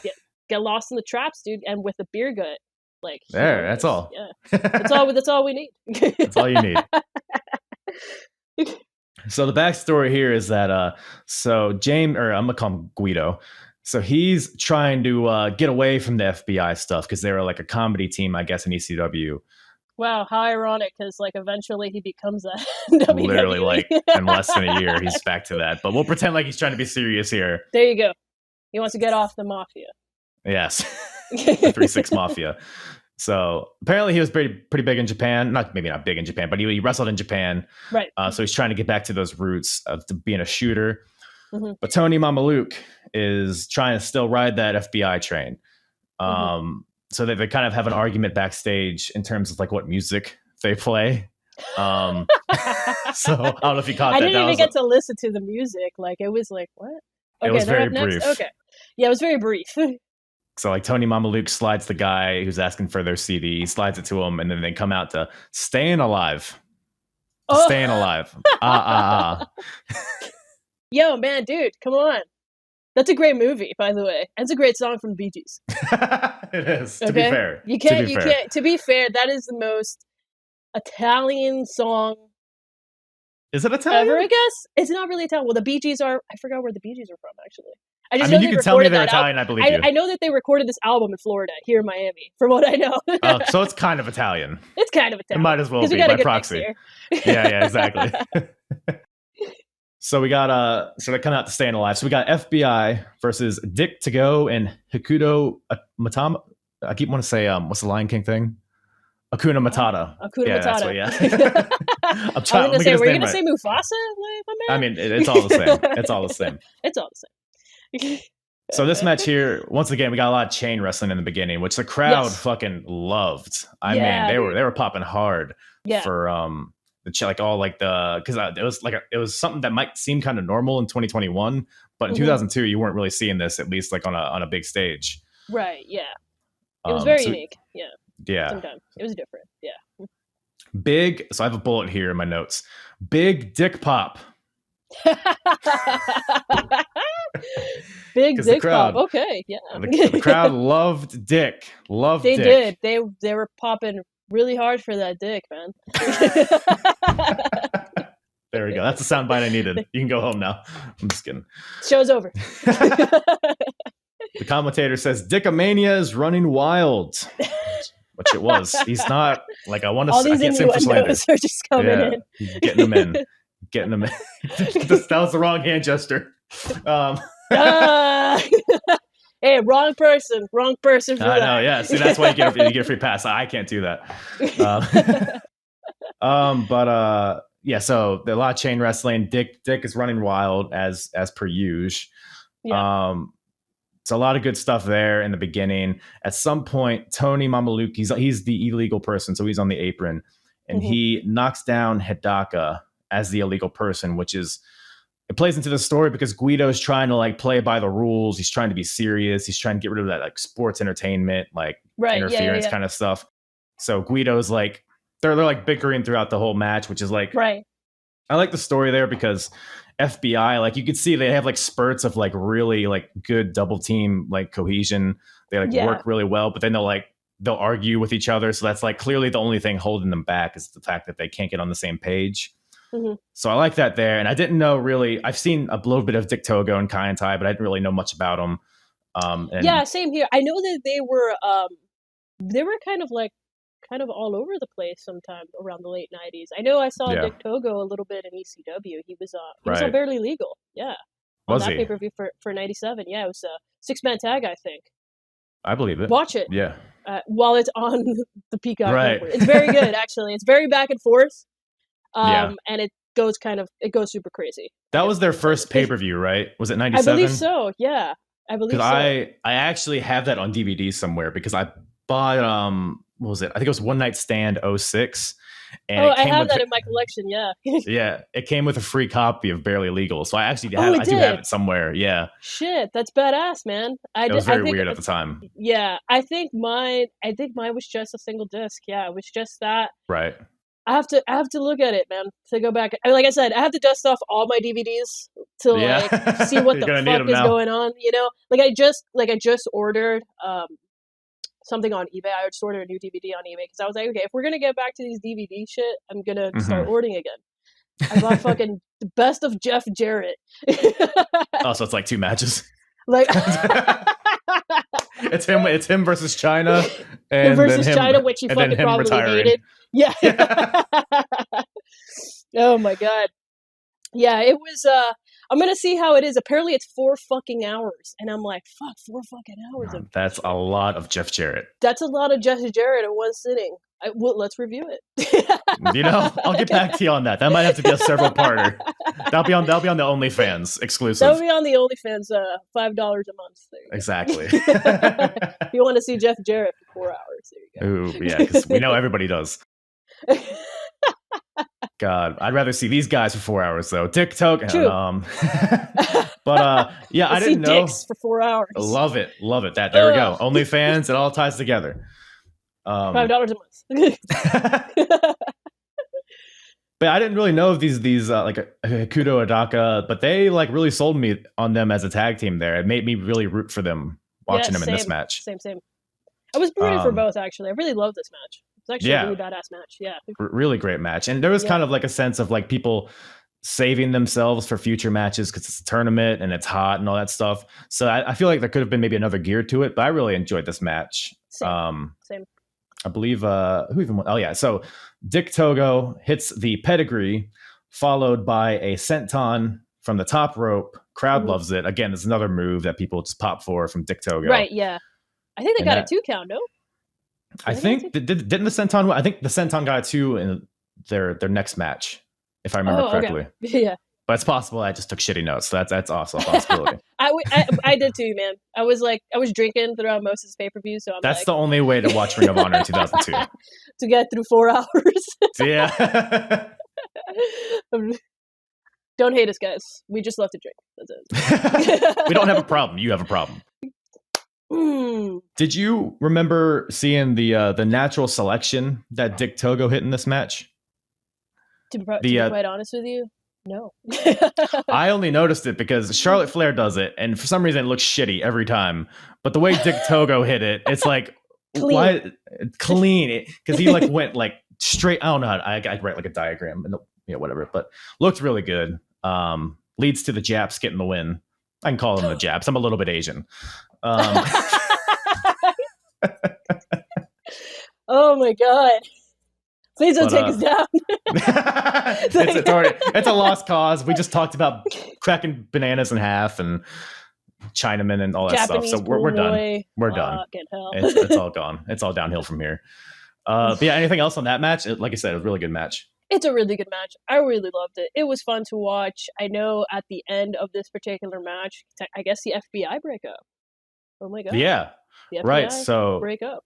get lost in the traps, dude, and with a beer gut. Like There, that's humongous. all. Yeah. That's all we need. That's all you need. So the backstory here is that so James, or I'm gonna call him Guido. So he's trying to get away from the FBI stuff because they were like a comedy team, I guess, in ECW. Wow, how ironic, because like eventually he becomes a WWE. Literally, like in less than a year, he's back to that. But we'll pretend like he's trying to be serious here. There you go. He wants to get off the mafia. Yes, the 3-6 Mafia. So apparently he was pretty big in Japan. Maybe not big in Japan, but he wrestled in Japan. Right. So he's trying to get back to those roots of being a shooter. Mm-hmm. But Tony Mamaluke is trying to still ride that FBI train. So they kind of have an argument backstage in terms of like what music they play. So I don't know if you caught that. I didn't even get to listen to the music. Like it was like, what? Okay, it was they're very up next? brief. Okay. Yeah, it was very brief. So like Tony Mamaluke slides the guy who's asking for their CD, he slides it to him, and then they come out to Staying Alive. Oh. Staying Alive. Yo, man, dude, come on. That's a great movie, by the way. And it's a great song from the Bee Gees. It is, Okay? to be fair. You can't. To be fair, that is the most Italian song Is it Italian? ever, I guess. It's not really Italian. Well, the Bee Gees are, I forgot where the Bee Gees are from, actually. I mean, you can tell me they're Italian, I believe you. I know that they recorded this album in Florida, here in Miami, from what I know. So it's kind of Italian. It's kind of Italian. It might as well be by proxy. Yeah, exactly. So we got so they come out to Staying Alive. So we got FBI versus Dick To Go and Hakuto Matama. I keep wanting to say what's the Lion King thing? Hakuna Matata. Hakuna Matata. That's what, yeah. I'm trying to say, were you going to say Mufasa, like, my man? I mean, it's all the same. It's all the same. It's all the same. So this match here, once again, we got a lot of chain wrestling in the beginning, which the crowd fucking loved. I mean, they were popping hard for like all like the, because it was something that might seem kind of normal in 2021, but in 2002 you weren't really seeing this, at least like on a big stage. Right. Yeah. It was very unique. Yeah. Yeah. Sometimes it was different. Yeah. Big. So I have a bullet here in my notes. Big dick pop. Big dick pop. Okay. Yeah. The crowd loved Dick. They did. They were popping really hard for that dick, man. There we go. That's the soundbite I needed. You can go home now. I'm just kidding. Show's over. The commentator says Dickomania is running wild, which it was. He's not like I want to. All these innuendos are just coming in. Getting them in. That was the wrong hand gesture. Hey, wrong person for that. I know, yeah. See, that's why you get a free pass. I can't do that. Yeah. So a lot of chain wrestling. Dick is running wild as per usual. Yeah. So a lot of good stuff there in the beginning. At some point, Tony Mamaluke, he's the illegal person, so he's on the apron, and he knocks down Hidaka as the illegal person, which is. It plays into the story because Guido's trying to like play by the rules. He's trying to be serious. He's trying to get rid of that like sports entertainment, like interference kind of stuff. So Guido's like, they're like bickering throughout the whole match, which is like, right. I like the story there because FBI, like you could see they have like spurts of like really like good double team, like cohesion. They like work really well, but then they'll argue with each other. So that's like clearly the only thing holding them back is the fact that they can't get on the same page. So I like that there. And I didn't know really, I've seen a little bit of Dick Togo and Kai and Tai, but I didn't really know much about them. Yeah, same here. I know that they were kind of all over the place sometime around the late 90s. I know I saw Dick Togo a little bit in ECW. He was on Barely Legal. Yeah. On that pay-per-view for 97. Yeah, it was a 6-man tag, I think. I believe it. Watch it. Yeah. While it's on the Peacock right. Network. It's very good, actually. It's very back and forth. And it goes super crazy. That was their first pay-per-view, right? Was it 97? I believe so. Yeah. I believe so. I actually have that on DVD somewhere because I bought what was it? I think it was One Night Stand 06. And I have that in my collection. Yeah. Yeah, it came with a free copy of Barely Legal, so I actually I do have it somewhere. Yeah, shit, that's badass, man. it was very weird at the time. Yeah, I think mine was just a single disc. Yeah, it was just that. Right. I have to look at it, man, to go back. Like I said, I have to dust off all my DVDs to like see what the fuck is going on. You know, like I just ordered something on eBay. I just ordered a new DVD on eBay because I was like, okay, if we're gonna get back to these DVD shit, I'm gonna start ordering again. I bought fucking the best of Jeff Jarrett. Oh, so it's like 2 matches. Like it's him versus China, and versus then China, which he fucking probably hated. Yeah. Oh my god. Yeah, it was. I'm gonna see how it is. Apparently, it's 4 fucking hours, and I'm like, fuck, 4 fucking hours. That's a lot of Jeff Jarrett. That's a lot of Jeff Jarrett in one sitting. Well, let's review it. You know, I'll get back to you on that. That might have to be a several parter. That'll be on the OnlyFans exclusive. That'll be on the OnlyFans, $5 a month. Exactly. If you want to see Jeff Jarrett for 4 hours, there you go. Ooh, yeah, because we know everybody does. God, I'd rather see these guys for 4 hours though. Dick Token. But yeah, I didn't know. Dicks for 4 hours. Love it. There we go. OnlyFans. It all ties together. $5 a month. But I didn't really know of these like Kudo Adaka, but they like really sold me on them as a tag team there. It made me really root for them watching them in this match. Same. I was rooting for both, actually. I really loved this match. It's actually a really badass match. Yeah. Really great match. And there was kind of like a sense of like people saving themselves for future matches because it's a tournament and it's hot and all that stuff. So I feel like there could have been maybe another gear to it, but I really enjoyed this match. Same. I believe who even won? Oh yeah, so Dick Togo hits the pedigree, followed by a senton from the top rope. Crowd loves it. Again, it's another move that people just pop for from Dick Togo. Right? Yeah, I think they got a 2 count. No, I think didn't the senton? I think the senton got a 2 in their next match, if I remember correctly. Okay. Yeah. But it's possible I just took shitty notes. So that's also a possibility. I did too, man. I was drinking throughout most of his pay-per-view, so that's the only way to watch Ring of Honor in 2002. To get through 4 hours. Yeah. Don't hate us, guys. We just love to drink. That's it. We don't have a problem. You have a problem. Did you remember seeing the natural selection that Dick Togo hit in this match? To be quite honest with you, no. I only noticed it because Charlotte Flair does it, and for some reason it looks shitty every time. But the way Dick Togo hit it, it's like clean. Because he like went like straight. I don't know how I write like a diagram and whatever. But looked really good. Leads to the Japs getting the win. I can call them the Japs. I'm a little bit Asian. Oh my god. Please don't take us down. It's a lost cause. We just talked about cracking bananas in half and Chinamen and all that Japanese stuff. So we're done. We're done. It's all gone. It's all downhill from here. But yeah, anything else on that match? Like I said, it was a really good match. It's a really good match. I really loved it. It was fun to watch. I know at the end of this particular match, I guess the FBI break up. Oh my god. Yeah. The FBI right. So break up.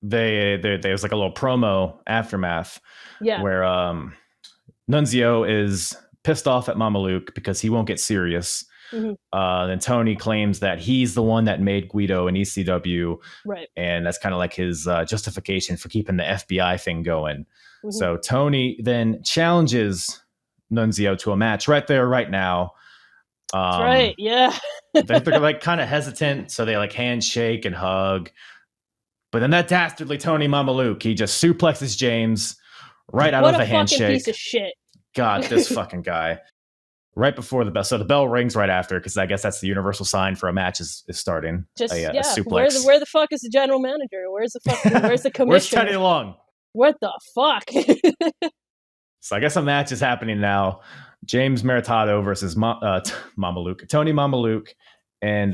There was like a little promo aftermath. Yeah. Where Nunzio is pissed off at Mama Luke because he won't get serious. Mm-hmm. Then Tony claims that he's the one that made Guido in ECW. Right. And that's kind of like his justification for keeping the FBI thing going. Mm-hmm. So Tony then challenges Nunzio to a match right there, right now. That's right. Yeah. They're like kind of hesitant. So they like handshake and hug. But then that dastardly Tony Mama Luke, he just suplexes James right out of the handshake. What a fucking piece of shit. God, this fucking guy. Right before the bell. So the bell rings right after, because I guess that's the universal sign for a match is starting. Just, a suplex. Where the fuck is the general manager? Where's the commissioner? Where's Teddy Long? What the fuck? So I guess a match is happening now. James Maritato versus Mama Luke. Tony Mama Luke. And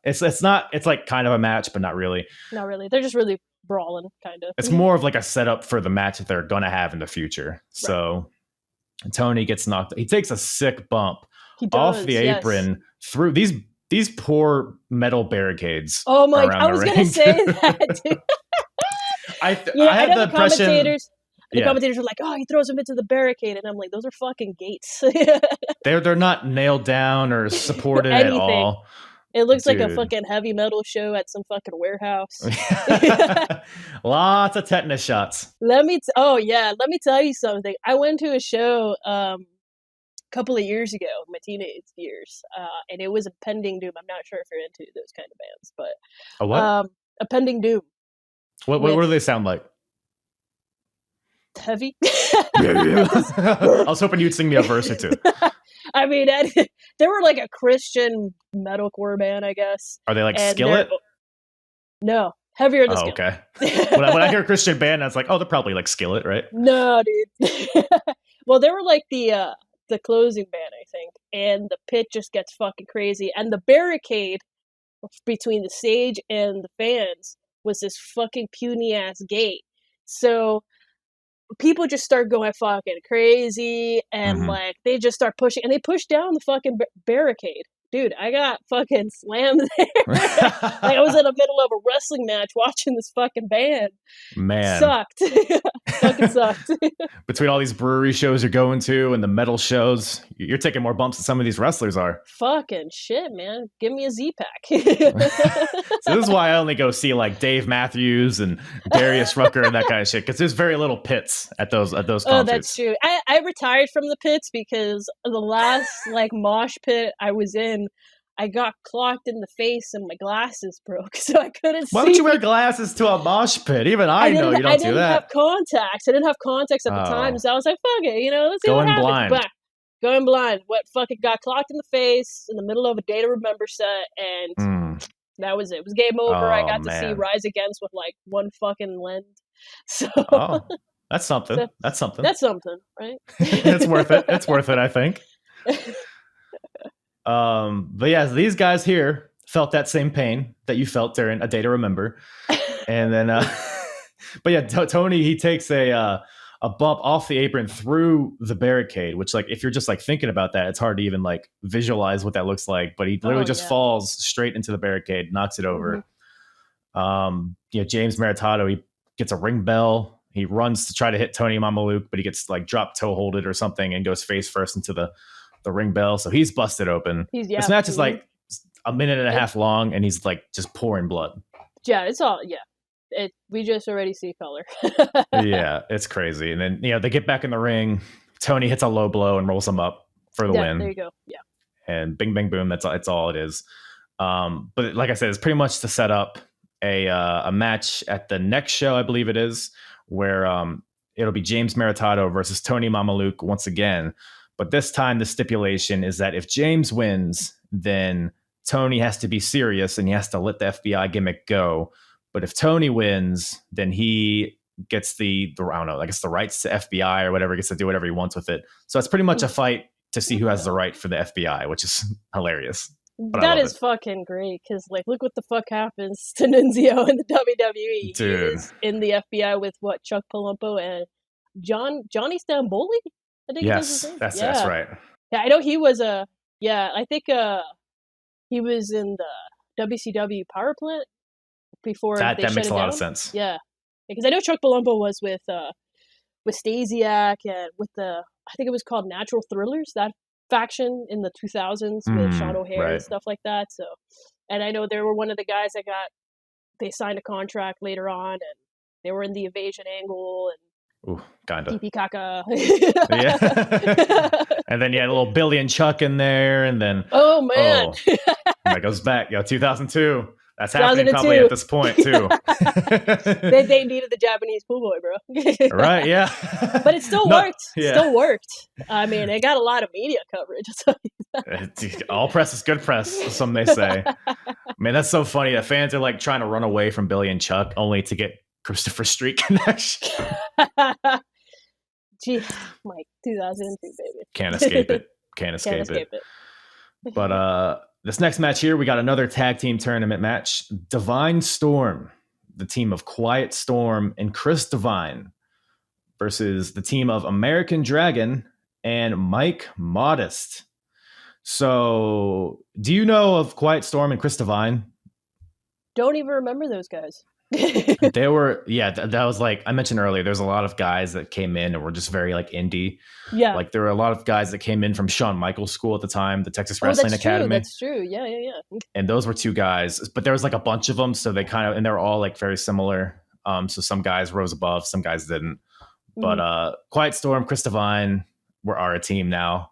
it's like kind of a match, but not really. Not really. They're just really brawling, kind of. It's more of like a setup for the match that they're going to have in the future. Right. So Tony gets knocked. He takes a sick bump off the apron through these poor metal barricades. Oh my! I was going to say that. Dude. I I had know the the impression. commentators. The Yeah, commentators were like, "Oh, he throws him into the barricade," and I'm like, "Those are fucking gates." they're not nailed down or supported at Anything. all. It looks like a Dude. fucking heavy metal show at some fucking warehouse. Lots of tetanus shots. Let me tell you something. I went to a show a couple of years ago, my teenage years, and it was Impending Doom. I'm not sure if you're into those kind of bands, but A what? Impending Doom. What do they sound like? Heavy. I was hoping you'd sing me a verse or two. I mean, they were like a Christian metalcore band, I guess. Are they like Skillet? No, heavier than Skillet. Okay. when I hear Christian band, I was like, oh, they're probably like Skillet, right? No, dude. Well, they were like the closing band, I think, and the pit just gets fucking crazy, and the barricade between the stage and the fans was this fucking puny ass gate. So people just start going fucking crazy, and like they just start pushing, and they push down the fucking barricade. Dude, I got fucking slammed there. Like I was in the middle of a wrestling match watching this fucking band. Man. Sucked. Fucking sucked. Between all these brewery shows you're going to and the metal shows, you're taking more bumps than some of these wrestlers are. Fucking shit, man. Give me a Z-Pack. So this is why I only go see like Dave Matthews and Darius Rucker and that kind of shit, because there's very little pits at those concerts. Oh, that's true. I retired from the pits because the last like mosh pit I was in, I got clocked in the face and my glasses broke, so I couldn't see. Why don't you wear glasses to a mosh pit? Even I know you don't do that. I didn't have contacts. I didn't have contacts at the time, so I was like, fuck it, let's see what happens. Blind. But going blind. What fucking got clocked in the face in the middle of a Day to Remember set, and that was it. It was game over. I got to see Rise Against with like one fucking lens. So that's something. That's something. That's something, right? It's worth it. It's worth it, I think. But yeah, these guys here felt that same pain that you felt during A Day to Remember. And then but yeah, Tony, he takes a bump off the apron through the barricade, which like if you're just like thinking about that, it's hard to even like visualize what that looks like, but he literally just falls straight into the barricade, knocks it over. James Maritato, he gets a ring bell. He runs to try to hit Tony Mamaluke, but he gets like drop toe holded or something and goes face first into the ring bell. So he's busted open. This match is like a minute and a half long, and he's like just pouring blood. Yeah, it's all we just already see color. Yeah, it's crazy. And then they get back in the ring. Tony hits a low blow and rolls him up for the win. There you go. Yeah. And bing bang boom. That's all it is. But like I said, it's pretty much to set up a match at the next show, I believe it is, where it'll be James Maritato versus Tony Mamaluke once again. But this time the stipulation is that if James wins, then Tony has to be serious and he has to let the FBI gimmick go. But if Tony wins, then he gets the I don't know, I guess the rights to FBI or whatever, gets to do whatever he wants with it. So it's pretty much a fight to see who has the right for the FBI, which is hilarious. But that is fucking great, because like look what the fuck happens to Nunzio in the WWE. Dude. He is in the FBI with Chuck Palumbo and Johnny Stamboli? I think that's right. Yeah, I know he was I think he was in the WCW power plant before that makes a lot of down. sense. Yeah, because I know Chuck Palumbo was with Stasiak and with I think it was called Natural Thrillers, that faction in the 2000s with Sean O'Hare and stuff like that. So, and I know they were one of the guys that they signed a contract later on, and they were in the Evasion Angle and kinda. DP Kaka. Yeah. And then a little Billy and Chuck in there, and then that goes back 2002. That's happening probably at this point too. they needed the Japanese pool boy, bro. Right? Yeah. But it still worked. Yeah. Still worked. I mean, it got a lot of media coverage. All press is good press, some may say. Man, that's so funny. The fans are like trying to run away from Billy and Chuck only to get Christopher Street connection. Gee, Mike, 2002, baby. Can't escape it. Can't escape it. But this next match here, we got another tag team tournament match. Divine Storm, the team of Quiet Storm and Chris Divine, versus the team of American Dragon and Mike Modest. So, do you know of Quiet Storm and Chris Divine? Don't even remember those guys. They were, that was like I mentioned earlier. There's a lot of guys that came in and were just very like indie. Yeah. Like there were a lot of guys that came in from Shawn Michaels School at the time, the Texas Wrestling Academy. That's true. Yeah. And those were 2 guys, but there was like a bunch of them, so they kind of, and they were all like very similar. So some guys rose above, some guys didn't. But Quiet Storm, Chris Devine are a team now.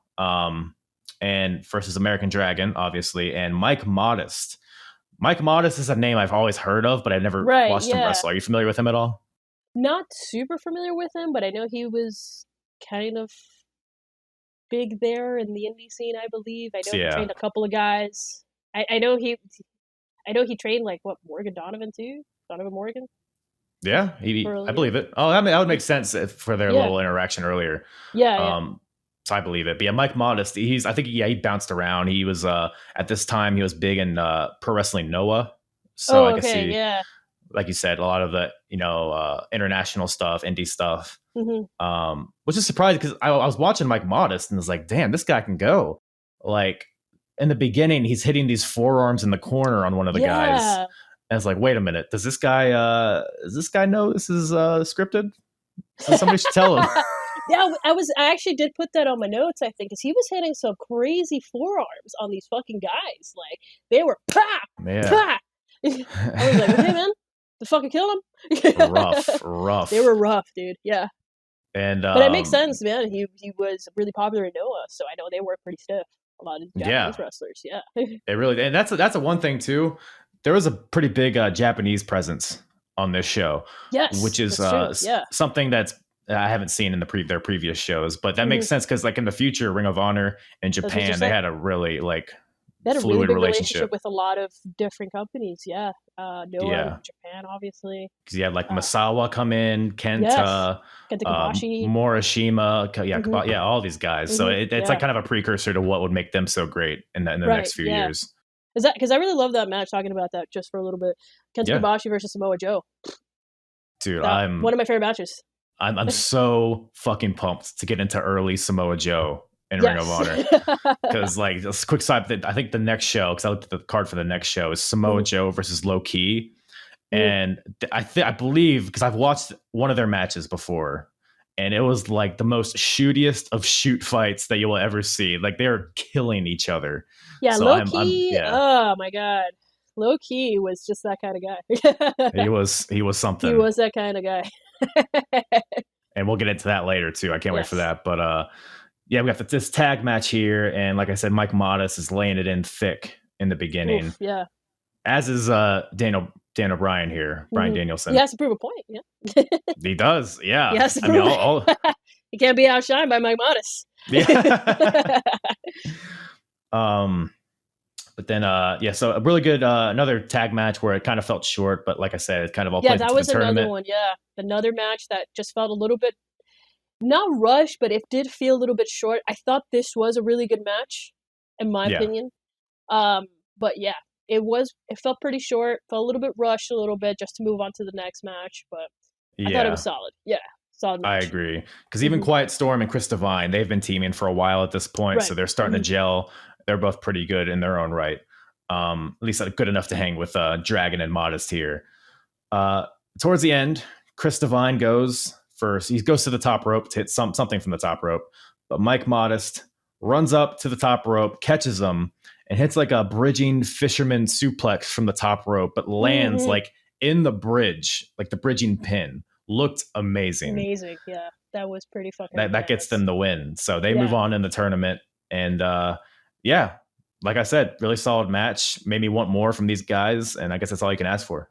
And versus American Dragon, obviously, and Mike Modest. Mike Modest is a name I've always heard of, but I've never watched him wrestle. Are you familiar with him at all? Not super familiar with him, but I know he was kind of big there in the indie scene, I believe. I know he trained a couple of guys. I know he trained like Morgan Donovan too? Donovan Morgan? Yeah, I believe it. Oh, I mean, that would make sense for their little interaction earlier. Yeah. So I believe it. But yeah, Mike Modest, he bounced around. He was at this time he was big in Pro Wrestling Noah. So I guess like you said, a lot of the international stuff, indie stuff. Which is surprising because I was watching Mike Modest and was like, damn, this guy can go. Like in the beginning, he's hitting these forearms in the corner on one of the guys. And it's like, wait a minute, does this guy know this is scripted? So somebody should tell him. Yeah, I actually did put that on my notes, I think, because he was hitting some crazy forearms on these fucking guys. Like, they were pah! I was like, okay, man, the fucking kill him. rough. They were rough, dude. Yeah. And but it makes sense, man. He was really popular in Noah, so I know they were pretty stiff. A lot of Japanese wrestlers, yeah. They really, and that's a one thing too. There was a pretty big Japanese presence on this show. Yes, which is something that's I haven't seen in their previous shows, but that makes sense because like in the future, Ring of Honor in Japan, they had a really fluid big relationship with a lot of different companies. Yeah, Noah, Japan, obviously. Because you had like Masawa come in, Kenta Kobashi, Morishima, all these guys. So it's like kind of a precursor to what would make them so great in the next few years. Is that because I really love that match? Talking about that just for a little bit, Kenta Kobashi versus Samoa Joe. Dude, one of my favorite matches. I'm so fucking pumped to get into early Samoa Joe in Ring of Honor. Because like just quick side, I think the next show, because I looked at the card for the next show, is Samoa Joe versus Low Key. And I believe, because I've watched one of their matches before, and it was like the most shootiest of shoot fights that you will ever see. Like they're killing each other. Yeah, so Low Key. Oh my god. Low Key was just that kind of guy. He was something. He was that kind of guy. And we'll get into that later too. I can't wait for that. But we got this tag match here, and like I said, Mike Modest is laying it in thick in the beginning. Oof, yeah. As is Dan O'Brien here, Brian Danielson. He has to prove a point. Yeah. He does. Yeah. He has to prove it. He can't be outshined by Mike Modest. Yeah. But then, so a really good another tag match where it kind of felt short, but like I said, it kind of all played into the tournament. Yeah, that was another one. Yeah, another match that just felt a little bit not rushed, but it did feel a little bit short. I thought this was a really good match, in my opinion. But yeah, it felt pretty short, felt a little bit rushed, a little bit just to move on to the next match. But I thought it was solid. Yeah. Solid match. I agree, because even Quiet Storm and Chris Devine, they've been teaming for a while at this point, so they're starting to gel. They're both pretty good in their own right. At least good enough to hang with Dragon and Modest here. Towards the end, Chris Devine goes first. He goes to the top rope to hit something from the top rope. But Mike Modest runs up to the top rope, catches him, and hits like a bridging fisherman suplex from the top rope, but lands like in the bridge, like the bridging pin. Looked amazing. Amazing, yeah. That was pretty fucking that gets them the win. So they move on in the tournament. And like I said, really solid match. Made me want more from these guys, and I guess that's all you can ask for.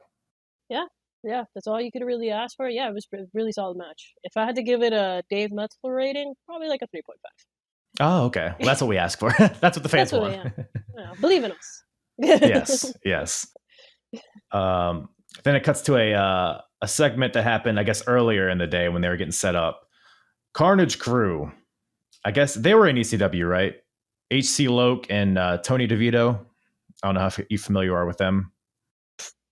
Yeah, that's all you could really ask for. Yeah, it was a really solid match. If I had to give it a Dave Metzler rating, probably like a 3.5. Oh, okay. Well, that's what we ask for. That's what the fans want. Believe in us. Yes. Then it cuts to a segment that happened, I guess, earlier in the day when they were getting set up. Carnage Crew. I guess they were in ECW, right? HC Loke and Tony DeVito. I don't know how you familiar are with them.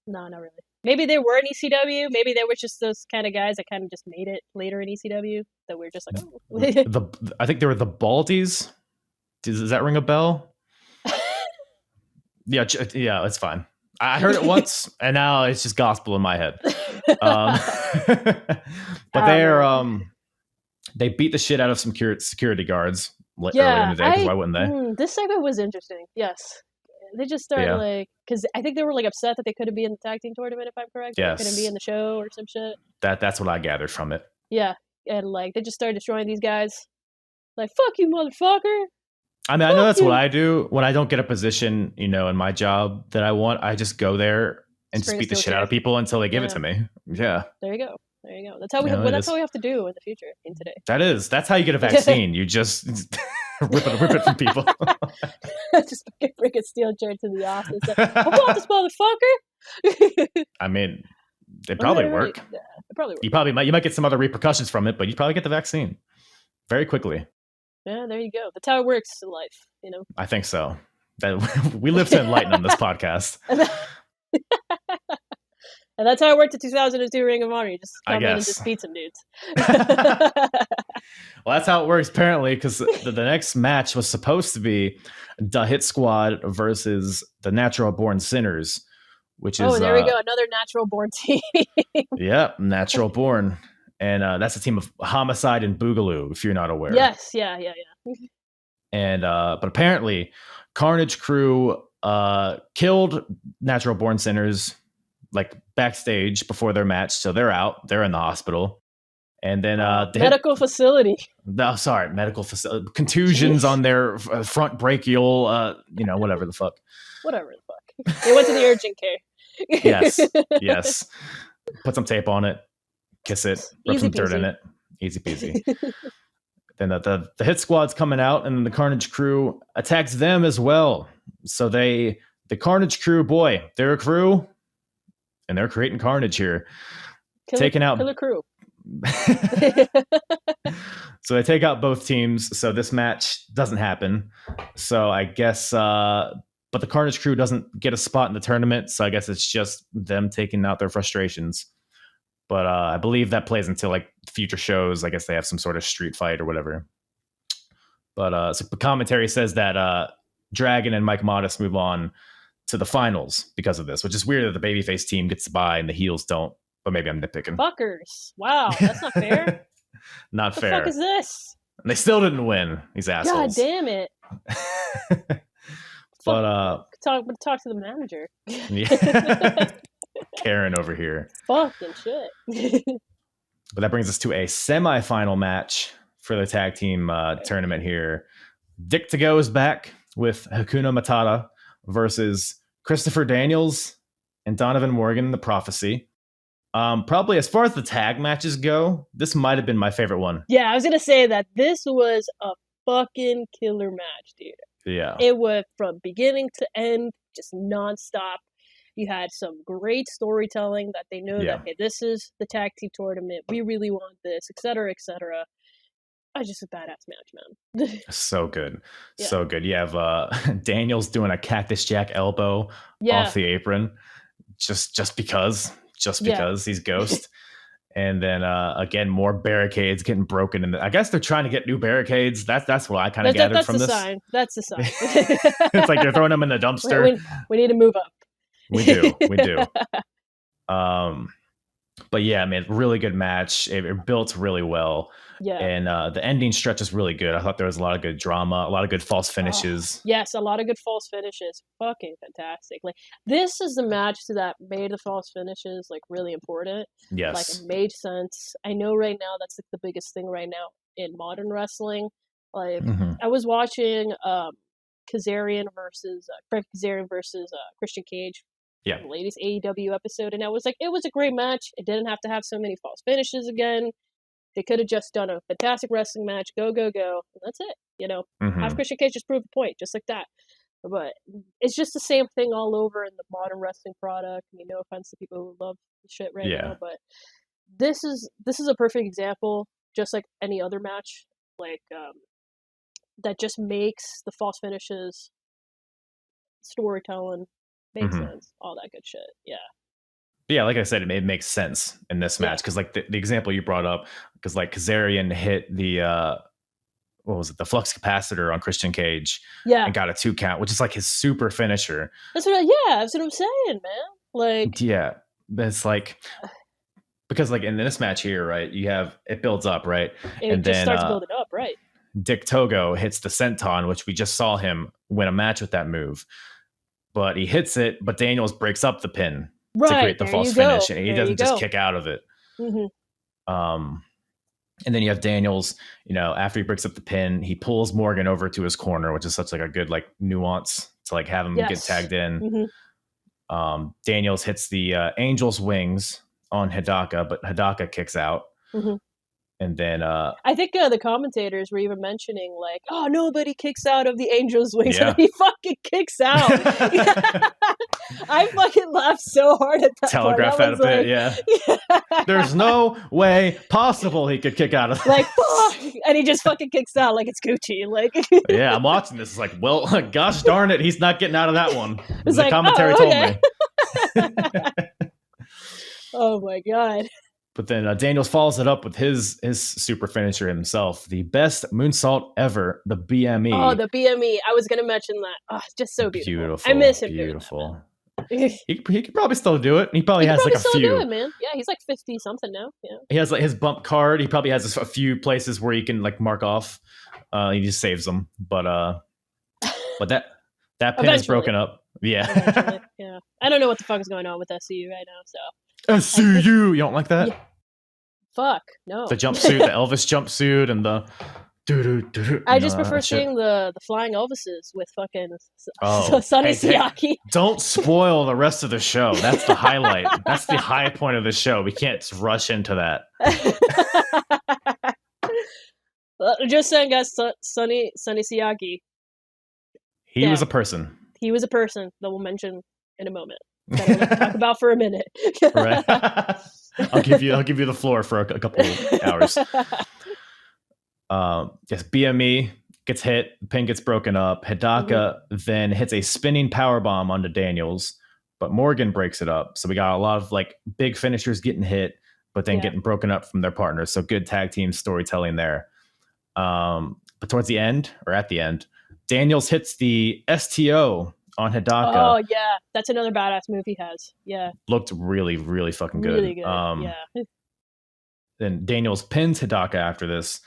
No, not really. Maybe they were in ECW. Maybe they were just those kind of guys that kind of just made it later in ECW. That we're just like, oh. I think they were the Baldies. Does that ring a bell? Yeah, it's fine. I heard it once, and now it's just gospel in my head. But they beat the shit out of some security guards earlier in the day, because why wouldn't they? This segment was interesting. Yes. They just started because I think they were upset that they couldn't be in the tag team tournament, if I'm correct. Yes. They couldn't be in the show or some shit. That's what I gathered from it. Yeah. And they just started destroying these guys. Like, fuck you, motherfucker. I mean, I know that's what I do when I don't get a position, in my job that I want. I just go there and just beat the shit out of people until they give it to me. Yeah. There you go. That's how we that's how we have to do in the future in today. That's how you get a vaccine. You just rip it from people. Just bring a steel chair to the office. I want this motherfucker. I mean, it probably work. Yeah, it probably work. You might get some other repercussions from it, but you probably get the vaccine very quickly. Yeah, there you go. That's how it works in life, I think so. We live to enlighten on this podcast. And that's how it worked in 2002 Ring of Honor. You just come in and just beat some dudes. Well, that's how it works, apparently, because the next match was supposed to be the Hit Squad versus the Natural Born Sinners, which is... there we go. Another Natural Born team. Yep, Natural Born. And that's a team of Homicide and Boogaloo, if you're not aware. Yes, yeah. And but apparently, Carnage Crew killed Natural Born Sinners backstage before their match, so they're out. They're in the hospital, and then medical facility. Medical facility. Contusions on their front brachial. Whatever the fuck. Whatever the fuck. They went to the urgent care. Yes. Put some tape on it. Kiss it. Rub some dirt in it. Easy peasy. Then the Hit Squad's coming out, and the Carnage Crew attacks them as well. So the Carnage Crew, boy, they're a crew. And they're creating carnage here. Taking out Killer Crew. So they take out both teams. So this match doesn't happen. So I guess but the Carnage Crew doesn't get a spot in the tournament. So I guess it's just them taking out their frustrations. But I believe that plays until future shows. I guess they have some sort of street fight or whatever. But so the commentary says that Dragon and Mike Modest move on to the finals because of this, which is weird that the babyface team gets to buy and the heels don't. But maybe I'm nitpicking. Fuckers! Wow, that's not fair. Not fair. What the fuck is this? And they still didn't win. These assholes. God damn it! But talk to the manager. Yeah. Karen over here. Fucking shit. But that brings us to a semifinal match for the tag team tournament here. Dick to Go is back with Hakuna Matata versus Christopher Daniels and Donovan Morgan, the Prophecy. Probably as far as the tag matches go, this might have been my favorite one. Yeah, I was gonna say that this was a fucking killer match, dude. Yeah. It went from beginning to end, just nonstop. You had some great storytelling that they know that, hey, this is the tag team tournament. We really want this, et cetera, et cetera. Just a badass match, man. So good. Yeah. So good. You have Daniels doing a Cactus Jack elbow off the apron. Just because he's Ghost. And then again, more barricades getting broken. And I guess they're trying to get new barricades. That's what I kind of gathered from this. Sign. That's the sign. It's like they're throwing them in the dumpster. We need to move up. We do. But yeah, I mean, really good match. It built really well. Yeah. And the ending stretch is really good. I thought there was a lot of good drama, a lot of good false finishes. Yes, a lot of good false finishes. Fucking fantastic. This is the match that made the false finishes really important. Yes. It made sense. I know right now that's the biggest thing right now in modern wrestling. I was watching Kazarian versus Christian Cage. Yeah. The latest AEW episode, and I was it was a great match. It didn't have to have so many false finishes again. They could have just done a fantastic wrestling match, go, and that's it. Have Christian Cage just prove a point, just like that. But it's just the same thing all over in the modern wrestling product. I mean, no offense to people who love the shit right now, but this is a perfect example, just like any other match, that just makes the false finishes, storytelling, makes sense, all that good shit. Yeah, like I said, it makes sense in this match because the example you brought up, because Kazarian hit the what was it? The flux capacitor on Christian Cage. Yeah. And got a 2 count, which is like his super finisher. That's what I'm saying, man. Like, yeah, it's like, because like in this match here, right, you have, it builds up, right? It just starts building up, right? Dick Togo hits the senton, which we just saw him win a match with that move. But he hits it, but Daniels breaks up the pin to create the false finish, and he doesn't just kick out of it. And then you have Daniels, you know, after he breaks up the pin, he pulls Morgan over to his corner, which is such like a good like nuance to like have him get tagged in. Daniels hits the Angel's wings on Hidaka, but Hidaka kicks out. And then I think the commentators were even mentioning like, oh, nobody kicks out of the Angel's wings, and he fucking kicks out. I fucking laughed so hard at that. Telegraph that a bit, yeah. There's no way possible he could kick out of like, and he just fucking kicks out like it's Gucci. Like, yeah, I'm watching this. It's like, well, gosh darn it, he's not getting out of that one. It's the like, commentary told me. Oh my god. But then Daniels follows it up with his super finisher himself, the best moonsault ever, the BME. Oh, the BME. I was going to mention that. Oh, it's just so beautiful. I miss him. Beautiful. He could probably still do it. He probably has like a few. Do it, man. Yeah, he's like 50 something now. Yeah. He has like his bump card. He probably has a few places where he can like mark off. He just saves them. But that pin is broken up. Yeah. Yeah. I don't know what the fuck is going on with SCU right now. So. SCU, you don't like that? Yeah. Fuck no. The jumpsuit, the Elvis jumpsuit, and the. I just prefer seeing the flying Elvises with fucking Sonny Siaki. Don't spoil the rest of the show. That's the highlight. That's the high point of the show. We can't just rush into that. Just saying, guys, Sonny Siaki. He was a person. He was a person that we'll mention in a moment. That we'll talk about for a minute. Right. I'll give you the floor for a couple of hours. Yes, BME gets hit, the pin gets broken up. Hidaka then hits a spinning power bomb onto Daniels, but Morgan breaks it up. So we got a lot of like big finishers getting hit, but then getting broken up from their partners. So good tag team storytelling there. But towards the end, or at the end, Daniels hits the STO on Hidaka. Oh yeah, that's another badass move he has. Yeah, looked really, really fucking good. Really good. Yeah. Then Daniels pins Hidaka after this.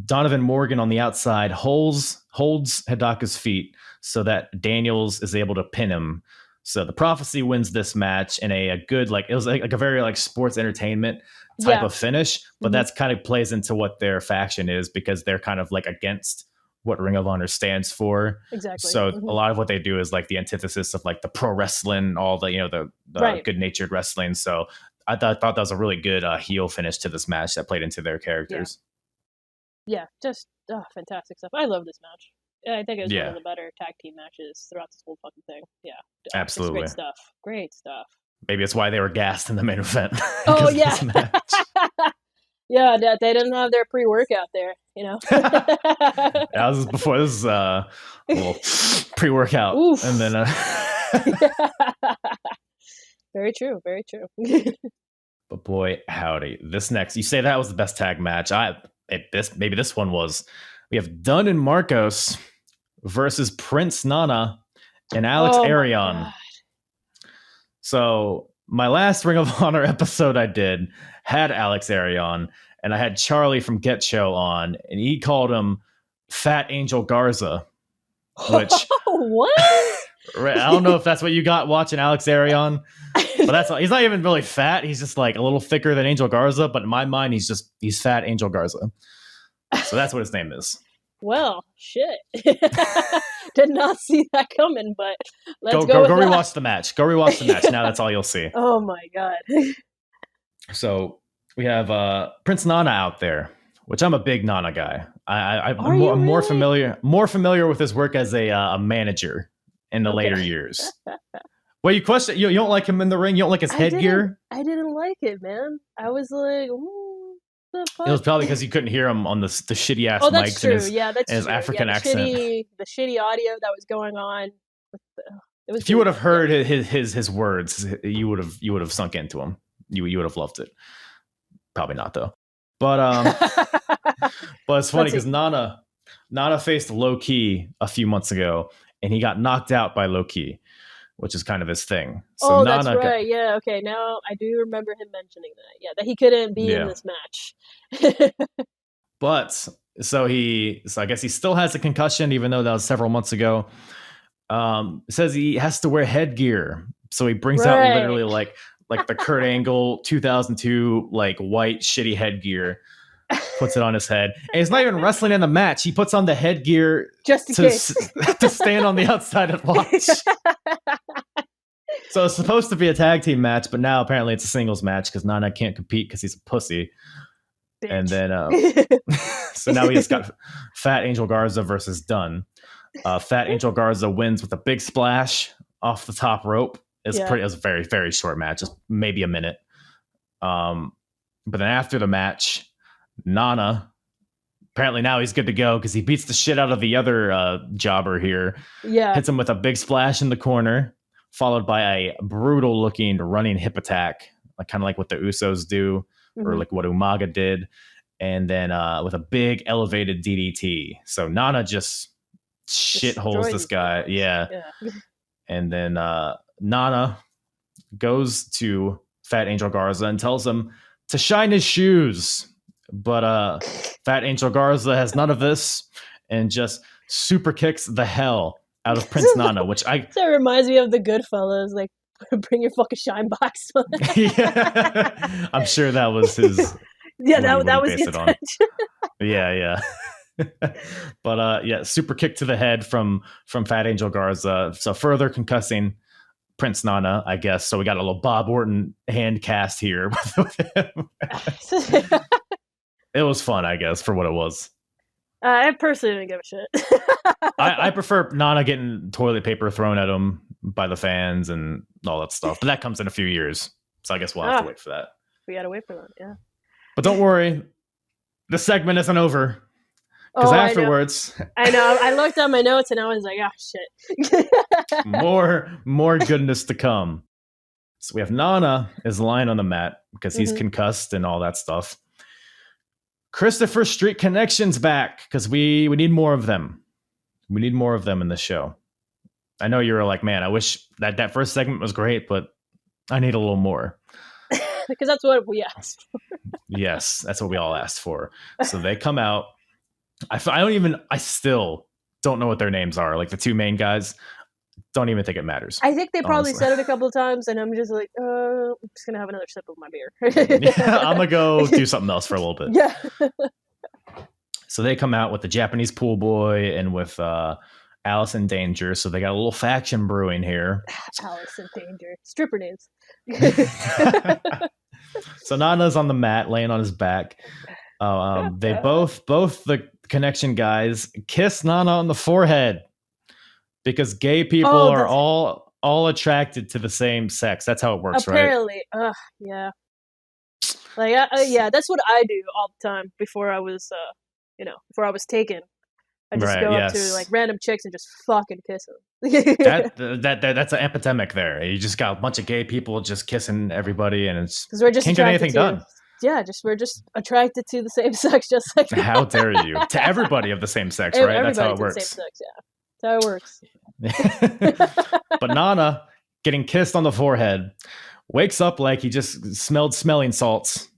Donovan Morgan on the outside holds Hidaka's feet so that Daniels is able to pin him. So the Prophecy wins this match in a good, like, it was like a very like sports entertainment type of finish, but that's kind of plays into what their faction is, because they're kind of like against what Ring of Honor stands for. Exactly. So a lot of what they do is like the antithesis of like the pro wrestling, all the, you know, the good natured wrestling. So I thought that was a really good heel finish to this match that played into their characters. Yeah, just fantastic stuff. I love this match. I think it was one of the better tag team matches throughout this whole fucking thing. Yeah, absolutely. Great stuff. Great stuff. Maybe it's why they were gassed in the main event. Oh yeah. Yeah, they didn't have their pre-workout there, you know. This is before. This is a little pre-workout. Oof. And then very true, very true. But boy, howdy. This next, you say that was the best tag match. Maybe this one was. We have Dunn and Marcos versus Prince Nana and Alex Arion. So my last Ring of Honor episode I did had Alex Arion, and I had Charlie from Get Show on, and he called him Fat Angel Garza, which what? I don't know if that's what you got watching Alex Arion, but he's not even really fat. He's just like a little thicker than Angel Garza, but in my mind, he's Fat Angel Garza. So that's what his name is. Well, shit. Did not see that coming, but let's go with rewatch the match. Go rewatch the match. Now that's all you'll see. Oh my god. So we have Prince Nana out there, which I'm a big Nana guy. I'm more familiar with his work as a manager in the later years. Well, you question you don't like him in the ring. You don't like his headgear. I didn't like it, man. I was like, the fuck? It was probably because you couldn't hear him on the shitty ass mics true. And his African accent. The shitty audio that was going on. If you would have heard his words, you would have sunk into him. You would have loved it. Probably not though. But but it's funny because Nana Nana faced Low Key a few months ago, and he got knocked out by Low Key, which is kind of his thing. So that's right. Yeah, okay. Now I do remember him mentioning that. Yeah, that he couldn't be in this match. But so I guess he still has a concussion, even though that was several months ago. It says he has to wear headgear, so he brings out literally like the Kurt Angle 2002 like white shitty headgear, puts it on his head, and he's not even wrestling in the match. He puts on the headgear just in case to stand on the outside and watch. So it's supposed to be a tag team match, but now apparently it's a singles match because Nana can't compete because he's a pussy. Bitch. And then so now he just got Fat Angel Garza versus Dunn. Fat Angel Garza wins with a big splash off the top rope. It was a very, very short match, just maybe a minute. But then after the match, Nana, apparently now he's good to go because he beats the shit out of the other jobber here. Yeah. Hits him with a big splash in the corner, followed by a brutal looking running hip attack, like kind of like what the Usos do, or like what Umaga did. And then with a big elevated DDT. So Nana just shitholes this guy. Yeah. And then Nana goes to Fat Angel Garza and tells him to shine his shoes. But Fat Angel Garza has none of this and just super kicks the hell out of Prince Nana, which that reminds me of the Goodfellas, like bring your fucking shine box. Yeah, I'm sure that was his. Yeah, that was the intention. Yeah. But super kick to the head from Fat Angel Garza, so further concussing Prince Nana, I guess. So we got a little Bob Orton hand cast here with him. It was fun, I guess, for what it was. I personally didn't give a shit. I prefer Nana getting toilet paper thrown at him by the fans and all that stuff. But that comes in a few years. So I guess we'll have to wait for that. We gotta wait for that, yeah. But don't worry. The segment isn't over. Because afterwards... I know. I looked at my notes and I was like, oh, shit. more goodness to come. So we have Nana is lying on the mat because he's concussed and all that stuff. Christopher Street Connection's back because we need more of them. We need more of them in the show. I know you were like, man, I wish that first segment was great, but I need a little more. Because that's what we asked for. Yes, that's what we all asked for. So they come out. I still don't know what their names are. Like the two main guys, don't even think it matters. I think they probably said it a couple of times, and I'm just like, I'm just gonna have another sip of my beer. Yeah, I'm gonna go do something else for a little bit. Yeah. So they come out with the Japanese pool boy and with Alice in Danger. So they got a little faction brewing here. Alice in Danger, stripper names. So Nana's on the mat, laying on his back. They both the Connection guys kiss Nana on the forehead because gay people are all attracted to the same sex. That's how it works, apparently. Right? Yeah. Like, yeah, that's what I do all the time before I was, before I was taken. I just go up to like random chicks and just fucking kiss them. That's an epidemic there. You just got a bunch of gay people just kissing everybody, and it's because we're just can't get anything done. Yeah, we're just attracted to the same sex, just like how dare you? To everybody of the same sex, right? That's how it works. The same sex, yeah. That's how it works. But Nana getting kissed on the forehead wakes up like he just smelled smelling salts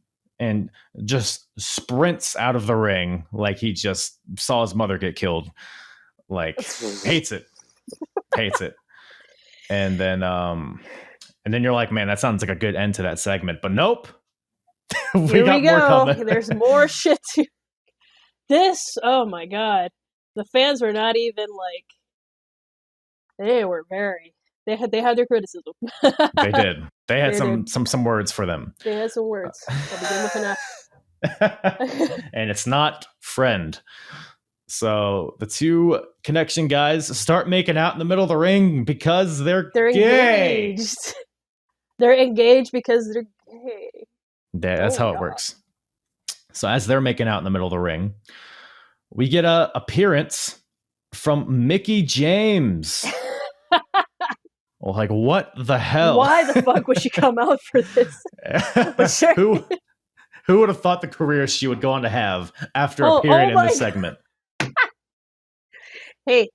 and just sprints out of the ring like he just saw his mother get killed. Like hates it. And then you're like, man, that sounds like a good end to that segment. But nope. Here we go. More coming. There's more shit to this. Oh my god. The fans were not even like they were very they had their criticism. They did. They had some words for them. They had some words. I'll begin with an F. And it's not friend. So the two Connection guys start making out in the middle of the ring because they're gay. Engaged. They're engaged because they're gay. That's how it works. So as they're making out in the middle of the ring, we get a appearance from Mickie James. Well, like, what the hell? Why the fuck would she come out for this? Sure. Who would have thought the career she would go on to have after appearing in this segment? Hey,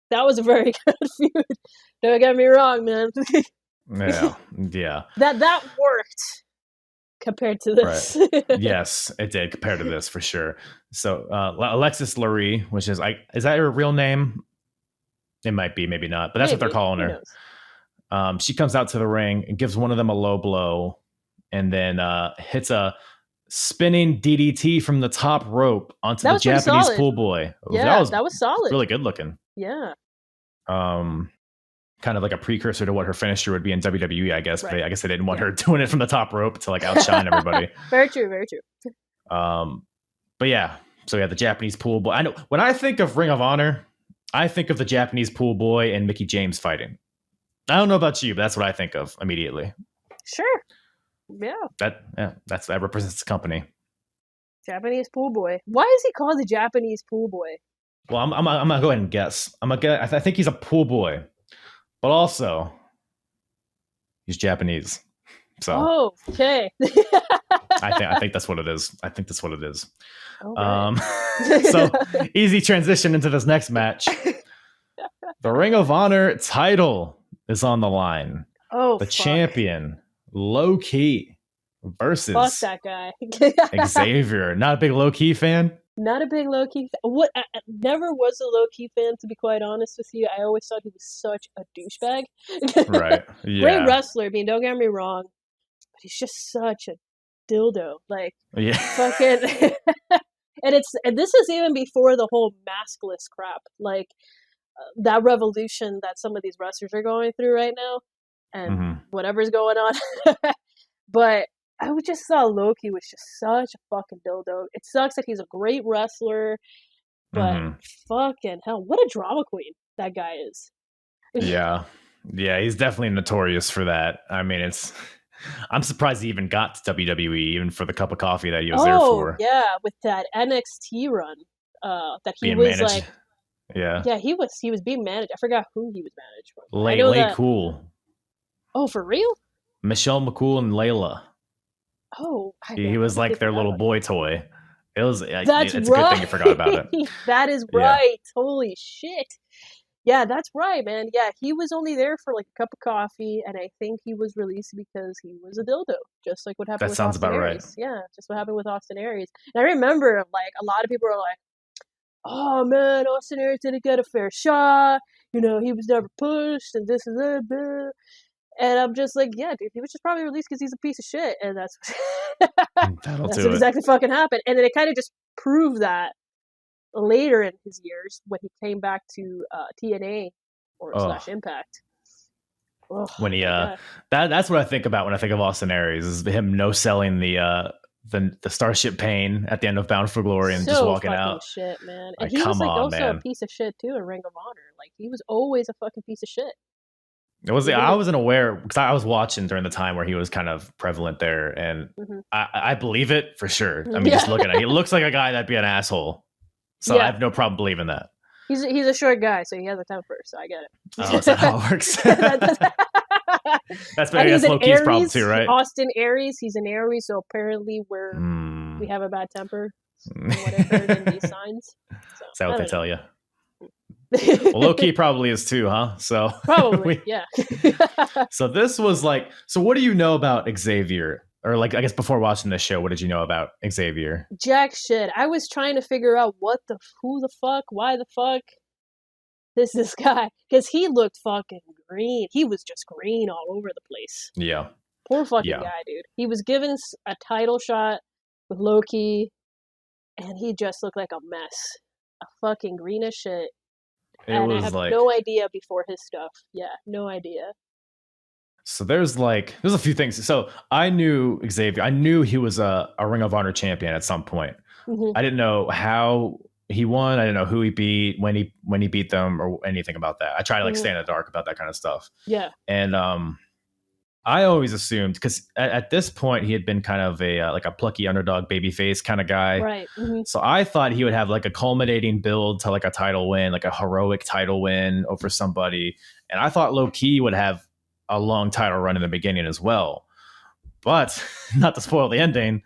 that was a very good feud. Don't get me wrong, man. Yeah. That worked compared to this. Right. Yes, it did compared to this for sure. So Alexis Lurie, which is is that her real name? It might be, maybe not, but that's what they're calling her. She comes out to the ring and gives one of them a low blow, and then hits a spinning DDT from the top rope onto the Japanese pool boy. Yeah, that was solid. Really good looking. Yeah. Kind of like a precursor to what her finisher would be in WWE, I guess. Right. But I guess they didn't want her doing it from the top rope to like outshine everybody. Very true, very true. But yeah, so the Japanese pool boy. I know when I think of Ring of Honor, I think of the Japanese pool boy and Mickie James fighting. I don't know about you, but that's what I think of immediately. Sure. Yeah. That represents the company. Japanese pool boy. Why is he called the Japanese pool boy? Well, I'm gonna go ahead and guess. I think he's a pool boy, but also he's Japanese. So okay. I think that's what it is. Okay. So easy transition into this next match. The Ring of Honor title is on the line. The champion, Low Key, versus fuck that guy. Xavier. Not a big Low Key fan? Not a big Low Key fan. What? I never was a Low Key fan, to be quite honest with you. I always thought he was such a douchebag. Right. Yeah. Great wrestler. I mean, don't get me wrong, but he's just such a dildo. Like, fucking. And this is even before the whole maskless crap. Like, that revolution that some of these wrestlers are going through right now, and whatever's going on. But I just saw Loki was just such a fucking dildo. It sucks that he's a great wrestler, but fucking hell, what a drama queen that guy is. Yeah, he's definitely notorious for that. I mean, I'm surprised he even got to WWE, even for the cup of coffee that he was there for. Yeah, with that NXT run, that he being was managed. like, yeah, he was being managed. I forgot who he was managed for. Lay Cool. Oh, for real? Michelle McCool and Layla. Oh, he was like their little boy toy. It's right. A good thing you forgot about it. That is right. Yeah. Holy shit. Yeah, that's right, man. Yeah, he was only there for like a cup of coffee, and I think he was released because he was a dildo, just like what happened with Austin about Aries. Right. Yeah, just what happened with Austin Aries. And I remember, like, a lot of people were like, "Oh man, Austin Aries didn't get a fair shot. You know, he was never pushed, and this and that." Blah. And I'm just like, yeah, dude, he was just probably released because he's a piece of shit, and that's what exactly fucking happened. And then it kind of just proved that later in his years when he came back to TNA or / Impact. When he that's what I think about when I think of Austin Aries, is him no selling the Starship Pain at the end of Bound for Glory and just walking out. Shit, man. And he was like also a piece of shit too in Ring of Honor. Like, he was always a fucking piece of shit. I wasn't aware, because I was watching during the time where he was kind of prevalent there, and I believe it for sure. I mean, just looking at it, he looks like a guy that'd be an asshole. So I have no problem believing that. He's a short guy, so he has a temper, so I get it. Oh, is that how it works? That's Low Key's problem too, right? Austin Aries, he's an Aries, so apparently we have a bad temper. What I've heard in these signs. So, is that what they tell you? Well, Low Key probably is too, huh? So probably, yeah. So this was like, so what do you know about Xavier? Or like, I guess before watching this show, what did you know about Xavier? Jack shit. I was trying to figure out who the fuck, why the fuck this guy, because he looked fucking green. He was just green all over the place. Yeah. Poor fucking guy, dude. He was given a title shot with Low Key, and he just looked like a mess. A fucking green as shit. And I have no idea before his stuff. Yeah, no idea. So there's a few things. So I knew Xavier. I knew he was a Ring of Honor champion at some point. I didn't know how he won. I didn't know who he beat, when he beat them, or anything about that. I try to stay in the dark about that kind of stuff. Yeah. And I always assumed, because at this point he had been kind of a plucky underdog babyface kind of guy. Right. So I thought he would have like a culminating build to like a title win, like a heroic title win over somebody. And I thought Low Key would have a long title run in the beginning as well. But not to spoil the ending,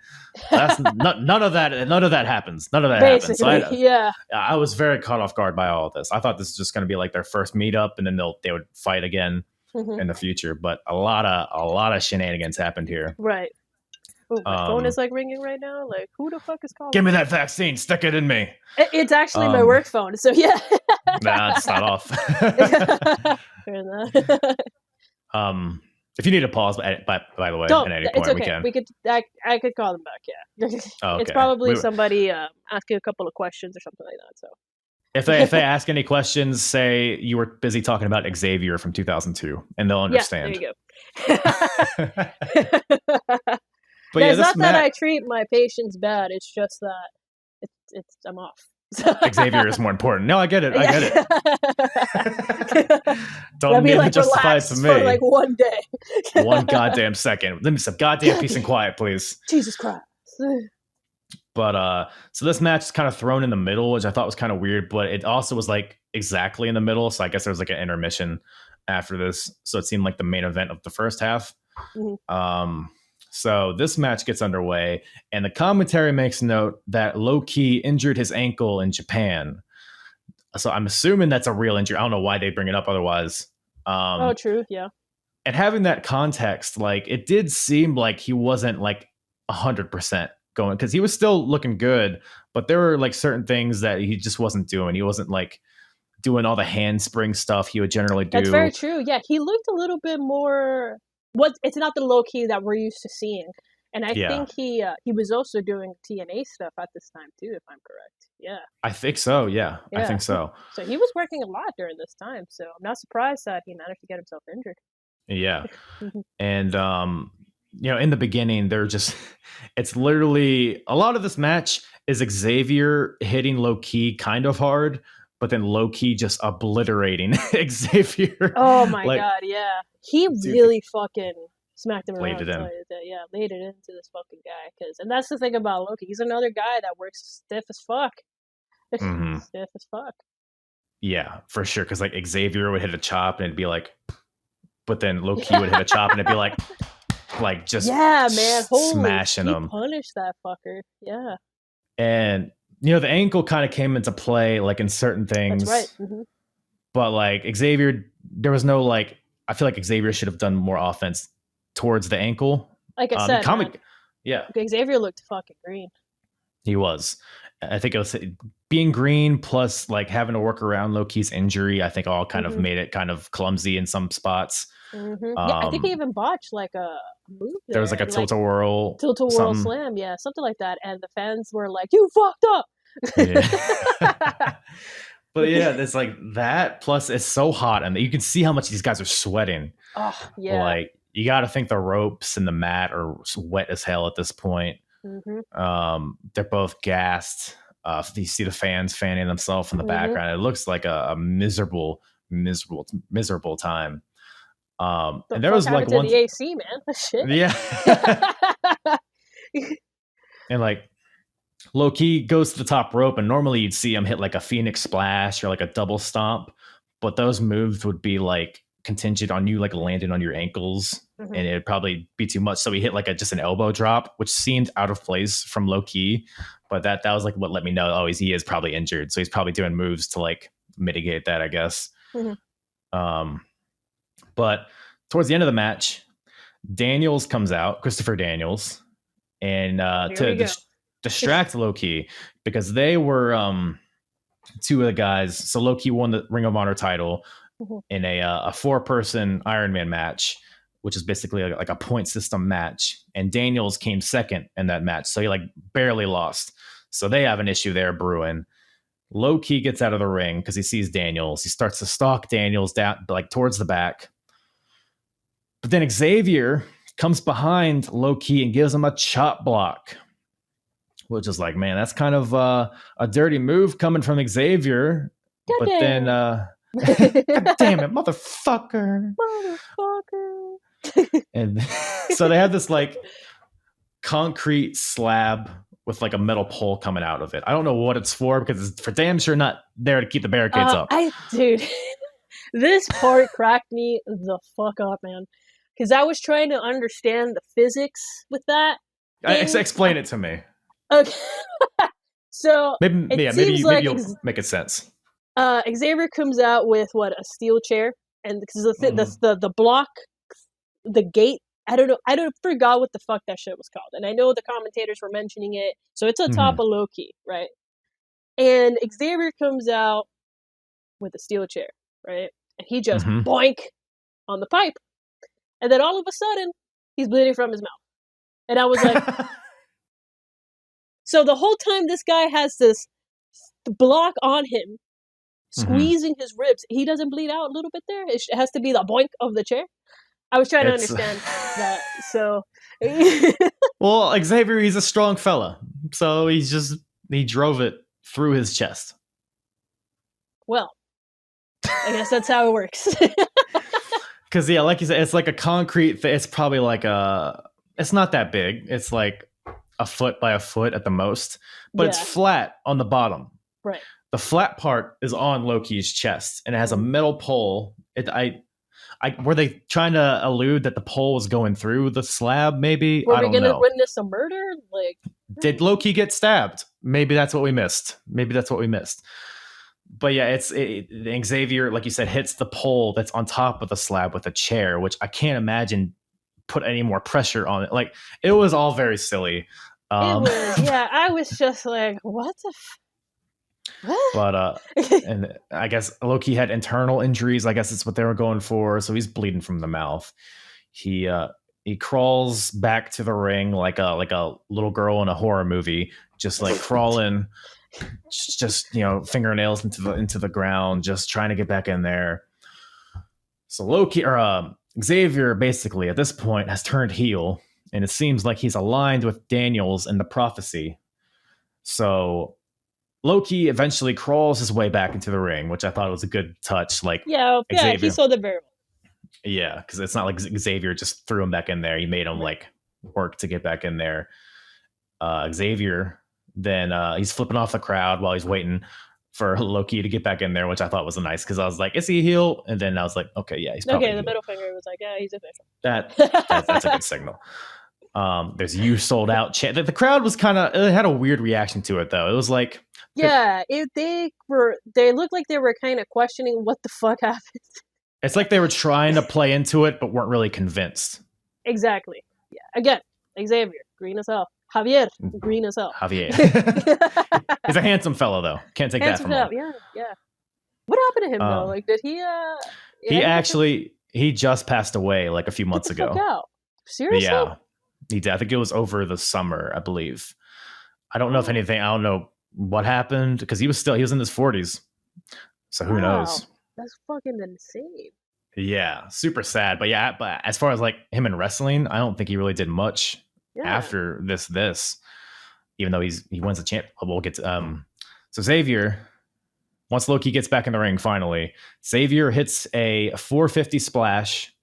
that's none of that happens. None of that happens. So I was very caught off guard by all of this. I thought this was just going to be like their first meetup, and then they would fight again in the future. But a lot of shenanigans happened here. Right. Ooh, my phone is like ringing right now. Like, who the fuck is calling? Give me that vaccine. Stick it in me. It's actually my work phone. So yeah. Nah, it's not off. If you need a pause, by the way, at any point, it's okay. We could. I could call them back. Yeah. Oh, okay. It's probably somebody asking a couple of questions or something like that. So. If they ask any questions, say you were busy talking about Xavier from 2002, and they'll understand. Yeah, there you go. But it's not that I treat my patients bad. It's just that I'm off. Xavier is more important. No, I get it. Don't need to justify it to me. For like one day. One goddamn second. Let me some goddamn peace and quiet, please. Jesus Christ. But so this match is kind of thrown in the middle, which I thought was kind of weird, but it also was like exactly in the middle. So I guess there was like an intermission after this. So it seemed like the main event of the first half. Mm-hmm. So this match gets underway, and the commentary makes note that Low-Ki injured his ankle in Japan. So I'm assuming that's a real injury. I don't know why they bring it up otherwise. True, yeah. And having that context, like, it did seem like he wasn't like 100% going, because he was still looking good, but there were like certain things that he just wasn't doing. He wasn't like doing all the handspring stuff he would generally do. That's very true. Yeah, he looked a little bit more... It's not the Low-Ki that we're used to seeing, and I think he was also doing TNA stuff at this time too, if I'm correct. Yeah, I think so. Yeah, I think so. So he was working a lot during this time. So I'm not surprised that he managed to get himself injured. Yeah, and in the beginning, it's literally a lot of this match is Xavier hitting Low-Ki kind of hard, but then Low-Ki just obliterating Xavier. Oh my god, yeah. He really fucking smacked him around. Laid it in. Laid it into this fucking guy. And that's the thing about Low-Ki. He's another guy that works stiff as fuck. Mm-hmm. Stiff as fuck. Yeah, for sure. Because like Xavier would hit a chop and it'd be like, but then Low-Ki would hit a chop and it'd be like just smashing him. Punished that fucker. Yeah. And the ankle kind of came into play like in certain things. That's right. Mm-hmm. But like Xavier, there was no like. I feel like Xavier should have done more offense towards the ankle. Like I said, Xavier looked fucking green. He was. I think it was being green plus like having to work around Low-Ki's injury. I think all kind of made it kind of clumsy in some spots. Mm-hmm. I think he even botched like a move. There was like a tilt-a-whirl. Tilt-a-whirl slam, yeah, something like that. And the fans were like, "You fucked up." Yeah. But yeah, it's like that. Plus, it's so hot, and you can see how much these guys are sweating. Oh, yeah. Like, you got to think the ropes and the mat are wet as hell at this point. Mm-hmm. They're both gassed. You see the fans fanning themselves in the background. It looks like a miserable time. And there was like one the AC, man. Shit. Yeah. And like. Low-Ki goes to the top rope, and normally you'd see him hit like a Phoenix Splash or like a double stomp, but those moves would be like contingent on you like landing on your ankles, and it'd probably be too much. So he hit like just an elbow drop, which seemed out of place from Low-Ki, but that was like what let me know, he is probably injured, so he's probably doing moves to like mitigate that, I guess. But towards the end of the match, Daniels comes out, Christopher Daniels, and distract Low-Ki, because they were two of the guys. So Low-Ki won the Ring of Honor title in a 4-person Iron Man match, which is basically like a point system match. And Daniels came second in that match, so he like barely lost. So they have an issue there brewing. Low-Ki gets out of the ring because he sees Daniels. He starts to stalk Daniels down like towards the back. But then Xavier comes behind Low-Ki and gives him a chop block, which is like, man, that's kind of a dirty move coming from Xavier. God damn it, motherfucker. And so they have this like concrete slab with like a metal pole coming out of it. I don't know what it's for, because it's for damn sure not there to keep the barricades up. Dude, this part cracked me the fuck up, man. because I was trying to understand the physics with that. Explain it to me. Okay. So maybe you'll make it sense. Xavier comes out with a steel chair, and because the block, the gate. I don't forgot what the fuck that shit was called, and I know the commentators were mentioning it. So it's on top of Loki, right? And Xavier comes out with a steel chair, right? And he just boink on the pipe, and then all of a sudden he's bleeding from his mouth, and I was like. So the whole time this guy has this block on him, squeezing his ribs, he doesn't bleed out a little bit there? It has to be the boink of the chair? I was trying to understand that, so... Well, Xavier, he's a strong fella, so he drove it through his chest. Well, I guess that's how it works. Because, yeah, like you said, it's like a concrete... It's probably like a... It's not that big. It's like... a foot by a foot at the most, but it's flat on the bottom. Right. The flat part is on Loki's chest, and it has a metal pole. Were they trying to allude that the pole was going through the slab? Maybe were we going to witness a murder? Like, did Loki get stabbed? Maybe that's what we missed. But yeah, Xavier, like you said, hits the pole that's on top of the slab with a chair, which I can't imagine put any more pressure on it. Like, it was all very silly. It was, yeah. I was just like, what the what? But and I guess Loki had internal injuries. I guess that's what they were going for. So he's bleeding from the mouth. He crawls back to the ring like a little girl in a horror movie, just like crawling, just fingernails into the ground, just trying to get back in there. So Xavier basically at this point has turned heel, and it seems like he's aligned with Daniels and the prophecy. So Loki eventually crawls his way back into the ring, which I thought was a good touch. Like, Xavier, he sold it very well. Yeah, because it's not like Xavier just threw him back in there. He made him like work to get back in there. Xavier then he's flipping off the crowd while he's waiting for Loki to get back in there, which I thought was nice because I was like, is he a heel? And then I was like, okay, yeah, he's probably the middle finger was like, yeah, he's official. That's a good signal. There's "you sold out" chant. The crowd was it had a weird reaction to it though. It was like, they looked like they were kind of questioning what the fuck happened. It's like they were trying to play into it, but weren't really convinced. Exactly. Yeah. Again, Xavier, green as hell. Javier, green as hell. Javier. He's a handsome fellow, though. Can't take that from him. Yeah. What happened to him, though? Like, did he... He just passed away, like, a few months ago. Get the fuck out. Seriously? Yeah. He did. I think it was over the summer, I believe. I don't know if anything... I don't know what happened, because he was in his 40s. So who knows? That's fucking insane. Yeah. Super sad. But as far as, like, him in wrestling, I don't think he really did much after this, even though he wins the champ. We'll get to, so Xavier, once Loki gets back in the ring, finally, Xavier hits a 450 splash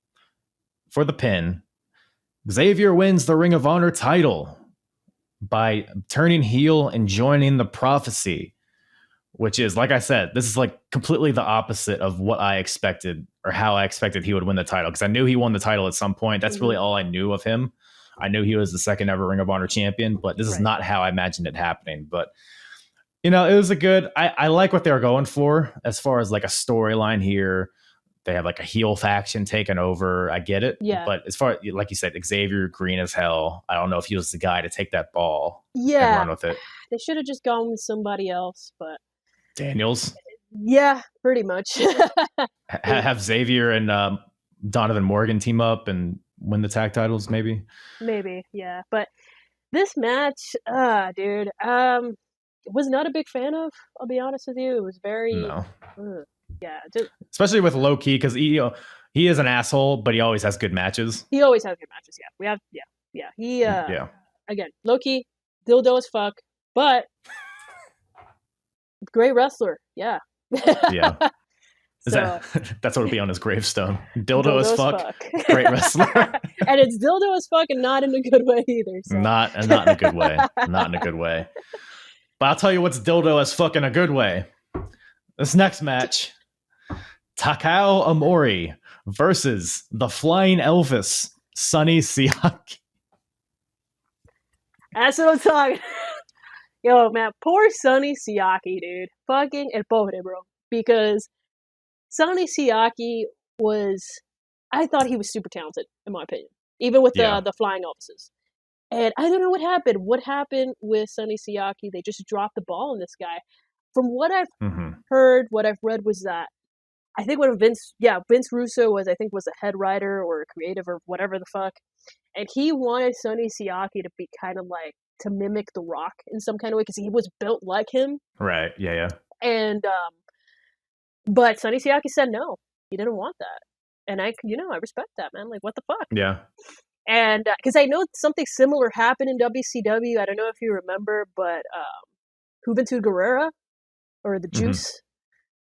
for the pin. Xavier wins the Ring of Honor title by turning heel and joining the prophecy, which is, like I said, this is like completely the opposite of what I expected or how I expected he would win the title, because I knew he won the title at some point. That's really all I knew of him. I knew he was the second ever Ring of Honor champion, but this is not how I imagined it happening. But, it was a good... I like what they were going for as far as like a storyline here. They have like a heel faction taken over. I get it. Yeah. But as far, like you said, Xavier, green as hell. I don't know if he was the guy to take that ball and run with it. They should have just gone with somebody else, but... Daniels? Yeah, pretty much. Have Xavier and Donovan Morgan team up and win the tag titles, maybe? Maybe, yeah. But this match, dude, was not a big fan of, I'll be honest with you. It was very... No. Especially with Loki, because he is an asshole, but he always has good matches. He always has good matches, Again, Loki, dildo as fuck, but great wrestler, yeah. Yeah. That's what would be on his gravestone. Dildo as fuck. Great wrestler. And it's dildo as fuck and not in a good way either. So. Not in a good way. Not in a good way. But I'll tell you what's dildo as fuck in a good way. This next match. Takao Amori versus the Flying Elvis, Sonny Siaki. That's what I'm talking. Yo, man, poor Sonny Siaki, dude. Fucking el pobre, bro. Because Sonny Siaki I thought he was super talented, in my opinion. Even with the Flying Elvises. And I don't know what happened. What happened with Sonny Siaki? They just dropped the ball on this guy. From what I've heard, what I've read was that I think when Vince Russo was a head writer or a creative or whatever the fuck, and he wanted Sonny Siaki to be kind of like to mimic The Rock in some kind of way because he was built like him. Right. Yeah. And but Sonny Siaki said no, he didn't want that, and I respect that, man. Like, what the fuck? Yeah. And because I know something similar happened in WCW. I don't know if you remember, but Juventud Guerrera or the Juice,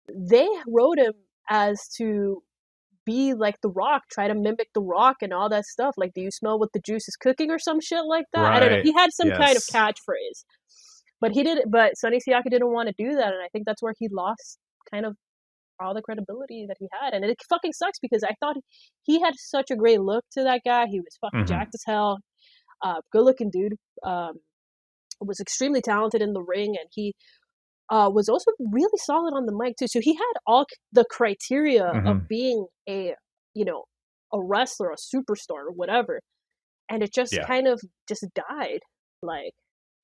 they wrote him as to be like The Rock, try to mimic The Rock and all that stuff. Like, do you smell what the Juice is cooking or some shit like that? Right. I don't know. He had some kind of catchphrase, but Sonny Siaki didn't want to do that, and I think that's where he lost kind of all the credibility that he had. And it fucking sucks because I thought he had such a great look to that guy. He was fucking jacked as hell, good looking dude, was extremely talented in the ring, and he was also really solid on the mic too. So he had all the criteria of being a wrestler, a superstar, or whatever. And it just kind of just died. Like,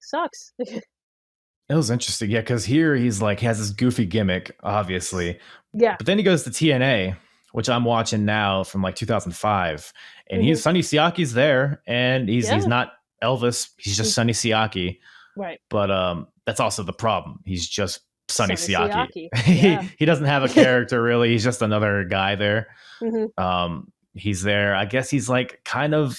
sucks. It was interesting, because here he's like has this goofy gimmick, obviously. Yeah. But then he goes to TNA, which I'm watching now from like 2005, and he's Sonny Siaki's there, and he's not Elvis, he's just Sonny Siaki. Right. But that's also the problem. He's just Sonny Siaki. Yeah. He doesn't have a character really. He's just another guy there. He's there. I guess he's like kind of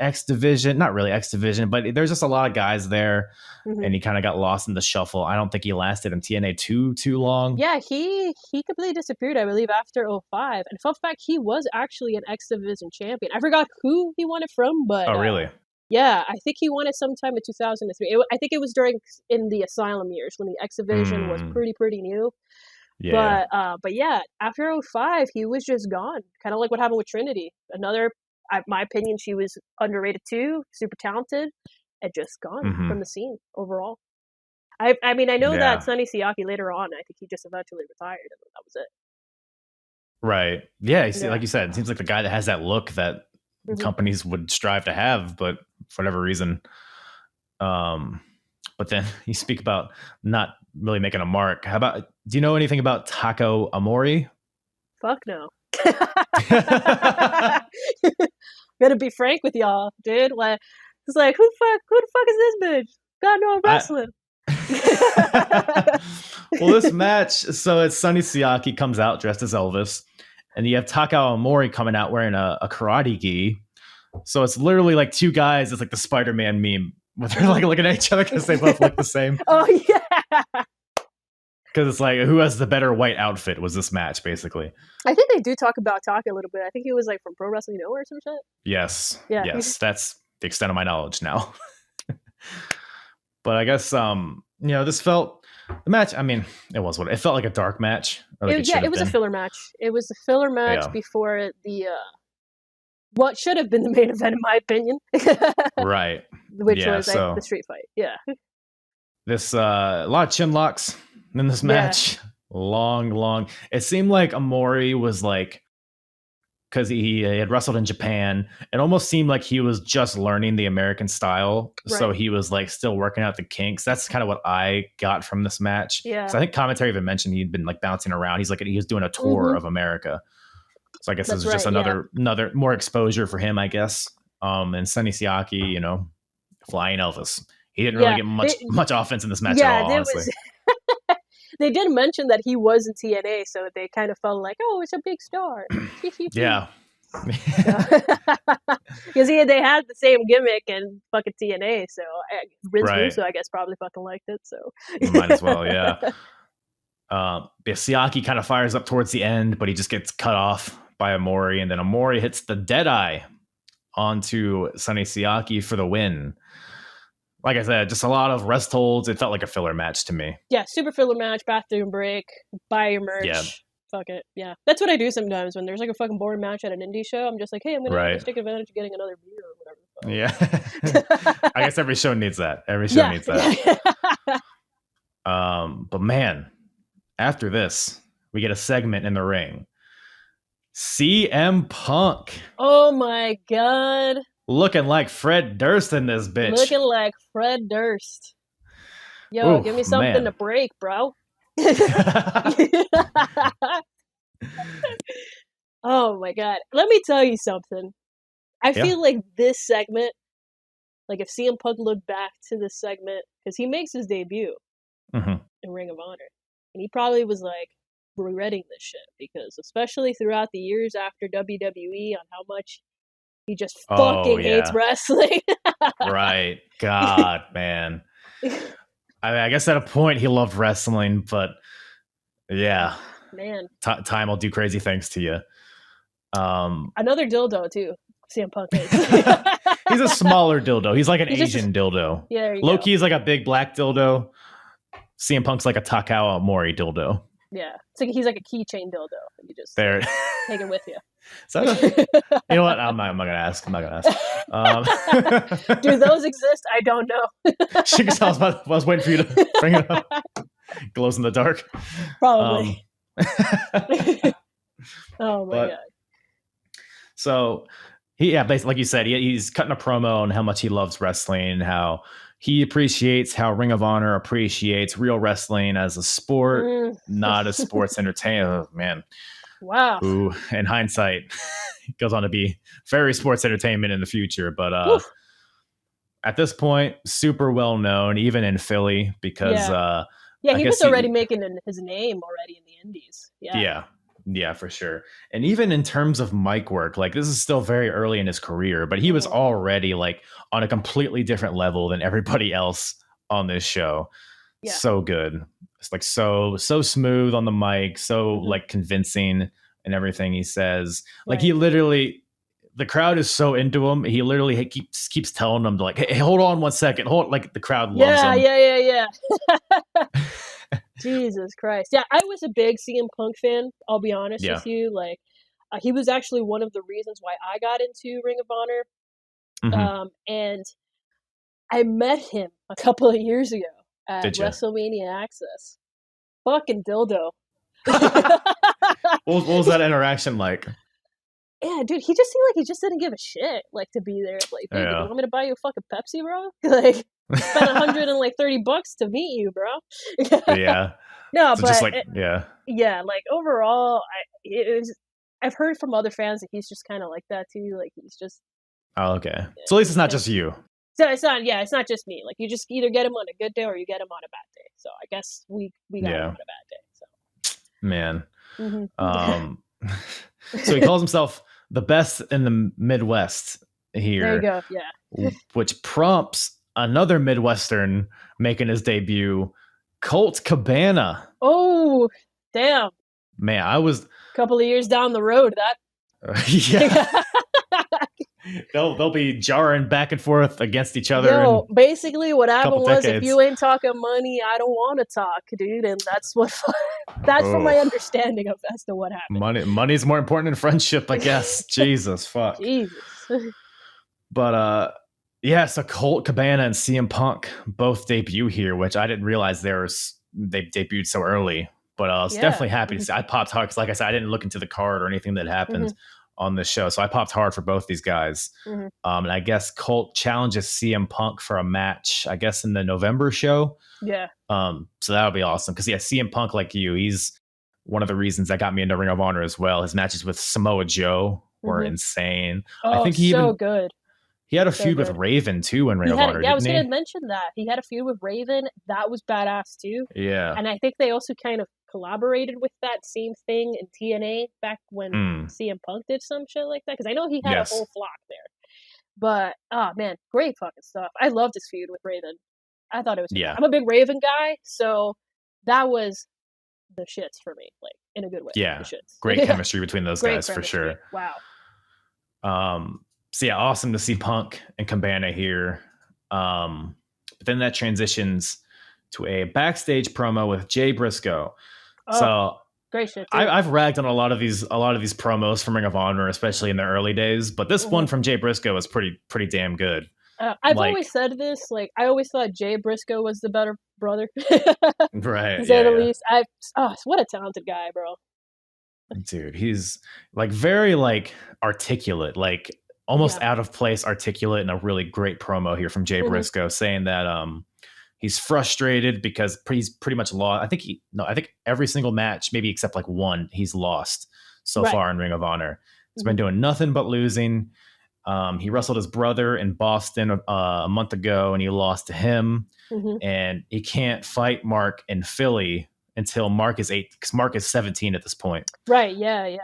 X Division, not really X Division, but there's just a lot of guys there, and he kind of got lost in the shuffle. I don't think he lasted in TNA too long. Yeah, he completely disappeared, I believe, after 05. And fun fact, he was actually an X Division champion. I forgot who he won it from, but oh really? Yeah, I think he won it sometime in 2003. I think it was in the Asylum years when the X Division was pretty new. Yeah. But yeah, after 05, he was just gone. Kind of like what happened with Trinity. Another, my opinion, she was underrated too, super talented, and just gone from the scene overall. I mean, I know that Sonny Siaki later on, I think he just eventually retired, and that was it. Right. Yeah, like you said, it seems like the guy that has that look that companies would strive to have, but for whatever reason. But then you speak about not really making a mark. Do you know anything about Takao Amori? Fuck no. Gotta be frank with y'all, dude. Like, it's like, who the fuck is this bitch? God no, I'm wrestling. Well, this match, so it's Sonny Siaki comes out dressed as Elvis, and you have Takao Amori coming out wearing a karate gi. So it's literally like two guys. It's like the Spider-Man meme where they're like looking at each other because they both look the same. Oh yeah. Because it's like, who has the better white outfit was this match, basically. I think they do talk about Taka a little bit. I think he was like from Pro Wrestling Nowhere or some shit. Yes. Yeah. Yes. That's the extent of my knowledge now. But I guess, this felt, the match, I mean, it felt like a dark match. It was a filler match. It was a filler match before the, what should have been the main event, in my opinion. Right. Which was the street fight. Yeah. This, a lot of chin locks in this match. Long. It seemed like Amori was like, because he had wrestled in Japan, it almost seemed like he was just learning the American style. Right. So he was like still working out the kinks. That's kind of what I got from this match. Yeah. So I think commentary even mentioned he'd been like bouncing around. He was doing a tour of America. So I guess this was just another more exposure for him, I guess. And Sonny Siaki, flying Elvis. He didn't really get much offense in this match at all, honestly. They did mention that he was in TNA, so they kind of felt like, oh, it's a big star. Yeah. Because they had the same gimmick in fucking TNA, so Vince Russo, I guess, probably fucking liked it. So might as well, yeah. Siaki kind of fires up towards the end, but he just gets cut off by Amori, and then Amori hits the Deadeye onto Sonny Siaki for the win. Like I said, just a lot of rest holds. It felt like a filler match to me. Yeah, super filler match, bathroom break, buy your merch. Yeah. fuck it. Yeah. That's what I do sometimes when there's like a fucking boring match at an indie show. I'm just like, hey, I'm going to just take advantage of getting another beer or whatever. Yeah. I guess every show needs that. Every show needs that. But man, after this, we get a segment in the ring. CM Punk. Oh my God. Looking like Fred Durst in this bitch. Looking like Fred Durst. Yo, give me something to break, bro. Oh my God. Let me tell you something. I feel like this segment, like if CM Punk looked back to this segment, because he makes his debut in Ring of Honor, and he probably was like regretting this shit, because especially throughout the years after WWE on how much he just fucking hates wrestling. Right. God, man. I guess at a point he loved wrestling, but yeah. Man. Time will do crazy things to you. Another dildo, too. CM Punk is. He's a smaller dildo. He's like an Asian dildo. Yeah, there you Loki is like a big black dildo. CM Punk's like a Takao Mori dildo. Yeah. It's like he's like a keychain dildo. You just there. Take it with you. You know what? I'm not gonna ask. Do those exist? I don't know. I was waiting for you to bring it up. Glows in the dark. Probably. Oh my God. So basically, like you said, he's cutting a promo on how much he loves wrestling, how he appreciates how Ring of Honor appreciates real wrestling as a sport, not a sports entertainment. Oh, man. Wow. Ooh, in hindsight, it goes on to be very sports entertainment in the future. But at this point, super well known, even in Philly, because he was already making his name already in the Indies. Yeah, for sure. And even in terms of mic work, like this is still very early in his career, but he was already like on a completely different level than everybody else on this show. Yeah. So good. It's like so smooth on the mic, so like convincing in everything he says. Like he literally, the crowd is so into him. He literally keeps telling them to like, hey, hold on 1 second. Like the crowd loves him. Yeah. Jesus Christ. Yeah, I was a big CM Punk fan, I'll be honest with you. Like, he was actually one of the reasons why I got into Ring of Honor. And I met him a couple of years ago at WrestleMania Access. Fucking dildo. What was that interaction like? Yeah, dude, he just seemed like he just didn't give a shit, like, to be there. Like, hey, you want me to buy you a fucking Pepsi, bro? Like, spent $130 to meet you, bro. Yeah. No, so but just like, yeah, like overall, I've heard from other fans that he's just kind of like that too. Like he's just. Oh, okay. So at least it's not just you. So it's not just me. Like you just either get him on a good day or you get him on a bad day. So I guess we got him on a bad day. So. Man. So he calls himself the best in the Midwest here. There you go. Yeah. Which prompts another Midwestern making his debut, Colt Cabana. Oh, damn. Man, I was a couple of years down the road. That they'll be jarring back and forth against each other. Basically what happened was decades. If you ain't talking money, I don't want to talk, dude. And that's from my understanding of as to what happened. Money's more important than friendship, I guess. Jesus, fuck. Jesus. But so Colt Cabana and CM Punk both debut here, which I didn't realize they debuted so early. But I was definitely happy to see. I popped hard because, like I said, I didn't look into the card or anything that happened on this show. So I popped hard for both these guys. And I guess Colt challenges CM Punk for a match, I guess, in the November show. Yeah. So that would be awesome. Because, CM Punk, like you, he's one of the reasons that got me into Ring of Honor as well. His matches with Samoa Joe were insane. Oh, I think he good. He had a feud with Raven, too, in Ring of Honor, I was going to mention that. He had a feud with Raven. That was badass, too. Yeah. And I think they also kind of collaborated with that same thing in TNA back when CM Punk did some shit like that. Because I know he had a whole flock there. But, oh, man, great fucking stuff. I loved his feud with Raven. I thought it was cool. I'm a big Raven guy, so that was the shits for me, like, in a good way. Yeah. Great chemistry between those guys, for sure. Wow. So awesome to see Punk and Cabana here. But then that transitions to a backstage promo with Jay Briscoe. So Great shit. Too. I've ragged on a lot of these promos from Ring of Honor, especially in the early days, but this one from Jay Briscoe was pretty damn good. I've always said this. Like, I always thought Jay Briscoe was the better brother. Right. To say the least. What a talented guy, bro. Dude, he's like very like articulate, like almost out of place articulate, and a really great promo here from Jay Briscoe saying that he's frustrated because he's pretty much lost. I think every single match, maybe except like one, he's lost so far in Ring of Honor. He's been doing nothing but losing. He wrestled his brother in Boston a month ago, and he lost to him. And he can't fight Mark in Philly until Mark is 8, because Mark is 17 at this point. Right, yeah.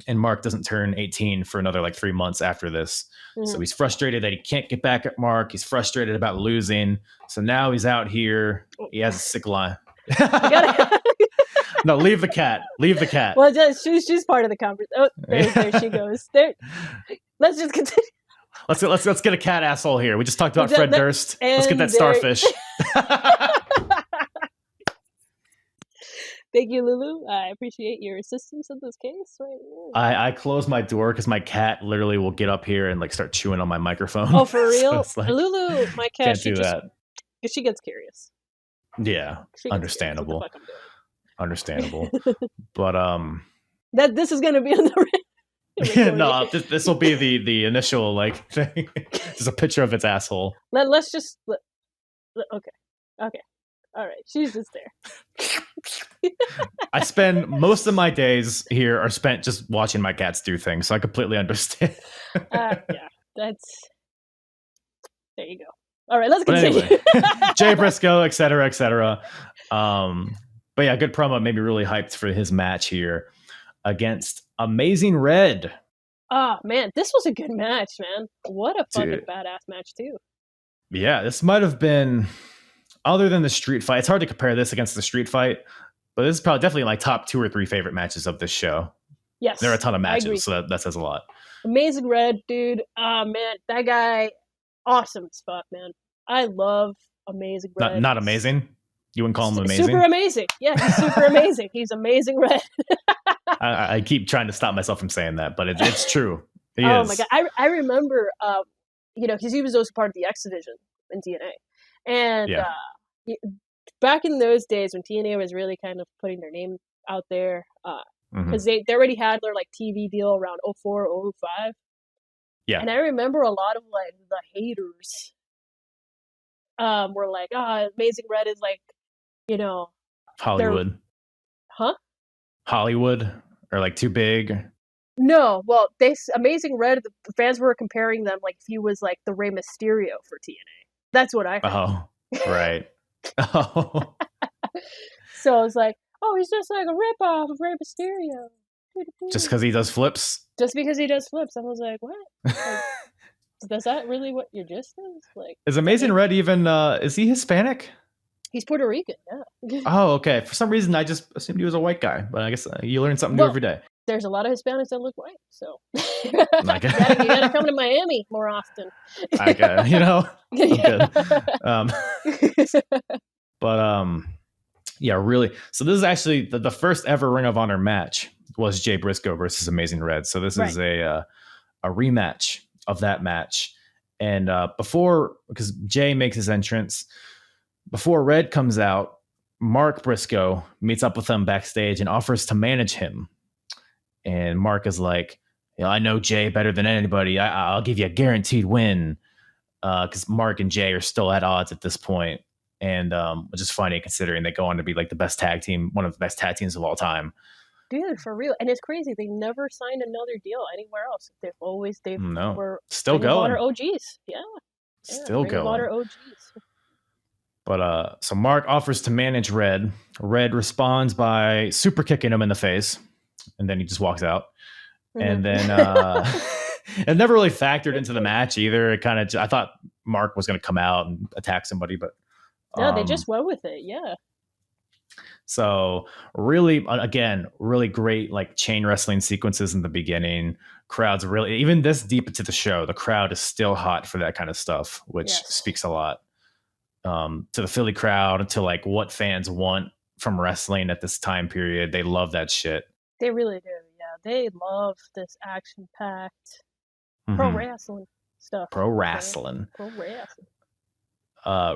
And Mark doesn't turn 18 for another like 3 months after this. So he's frustrated that he can't get back at Mark. He's frustrated about losing. So now he's out here. He has a sick line. No, leave the cat. Leave the cat. Well, she's part of the conversation. Oh, there she goes. There. Let's just continue. Let's get a cat asshole here. We just talked about Fred Durst. Let's get that starfish. Thank you, Lulu. I appreciate your assistance in this case. I close my door because my cat literally will get up here and like start chewing on my microphone. Oh, for real? So like, Lulu, my cat, can't do that. She gets curious. Yeah, understandable. What the fuck I'm doing. Understandable. But this is gonna be on the no, this will be the initial like thing. Just a picture of its asshole. Let's just okay. All right, she's just there. I spend most of my days here are spent just watching my cats do things, so I completely understand. Yeah, that's there you go. All right, let's continue. Anyway, Jay Briscoe, et cetera, et cetera. But yeah, good promo. Made me really hyped for his match here against Amazing Red. Oh man, this was a good match, man. What a fucking badass match too. Yeah, this might have been, other than the street fight, it's hard to compare this against the street fight, but this is probably definitely like top 2 or 3 favorite matches of this show. Yes, there are a ton of matches, so that says a lot. Amazing Red, dude. Oh man, that guy, awesome as fuck, man. I love Amazing Red. Not amazing. You wouldn't call him amazing? Super amazing. Yeah, he's super amazing. He's Amazing Red. I keep trying to stop myself from saying that, but it's true. He is. Oh my god, I remember, because he was also part of the X Division in TNA, and back in those days when TNA was really kind of putting their name out there, because they already had their like TV deal around 04, 05. Yeah, and I remember a lot of like the haters, were like, Amazing Red is like, Hollywood. Hollywood, or like too big. No, well, Amazing Red, the fans were comparing them like if he was like the Rey Mysterio for TNA. That's what I heard. Oh, right. Oh. So I was like, he's just like a ripoff of Rey Mysterio. Just because he does flips? Just because he does flips. I was like, what? Like, is that really what your gist is? Like, is Amazing Red even, is he Hispanic? He's Puerto Rican, yeah. Oh, okay. For some reason, I just assumed he was a white guy, but I guess you learn something new every day. There's a lot of Hispanics that look white, so you gotta come to Miami more often. Yeah, really. So this is actually the first ever Ring of Honor match was Jay Briscoe versus Amazing Red. So this is a rematch of that match. And because Jay makes his entrance, before Red comes out, Mark Briscoe meets up with them backstage and offers to manage him. And Mark is like, I know Jay better than anybody. I'll give you a guaranteed win. Because Mark and Jay are still at odds at this point. And which is funny considering they go on to be like the best tag team, one of the best tag teams of all time. Dude, for real. And it's crazy. They never signed another deal anywhere else. They were still going. Water OGs. Yeah. Still going. Water OGs. But so Mark offers to manage Red. Red responds by super kicking him in the face. And then he just walks out. And then it never really factored into the match either. It kind of, I thought Mark was going to come out and attack somebody, but no, they just went with it. Yeah. So really, again, really great like chain wrestling sequences in the beginning. Crowds really, even this deep into the show, the crowd is still hot for that kind of stuff, which speaks a lot to the Philly crowd, to like what fans want from wrestling at this time period. They love that shit. They really do. Yeah, they love this action-packed pro wrestling stuff. Pro wrestling. Pro wrestling.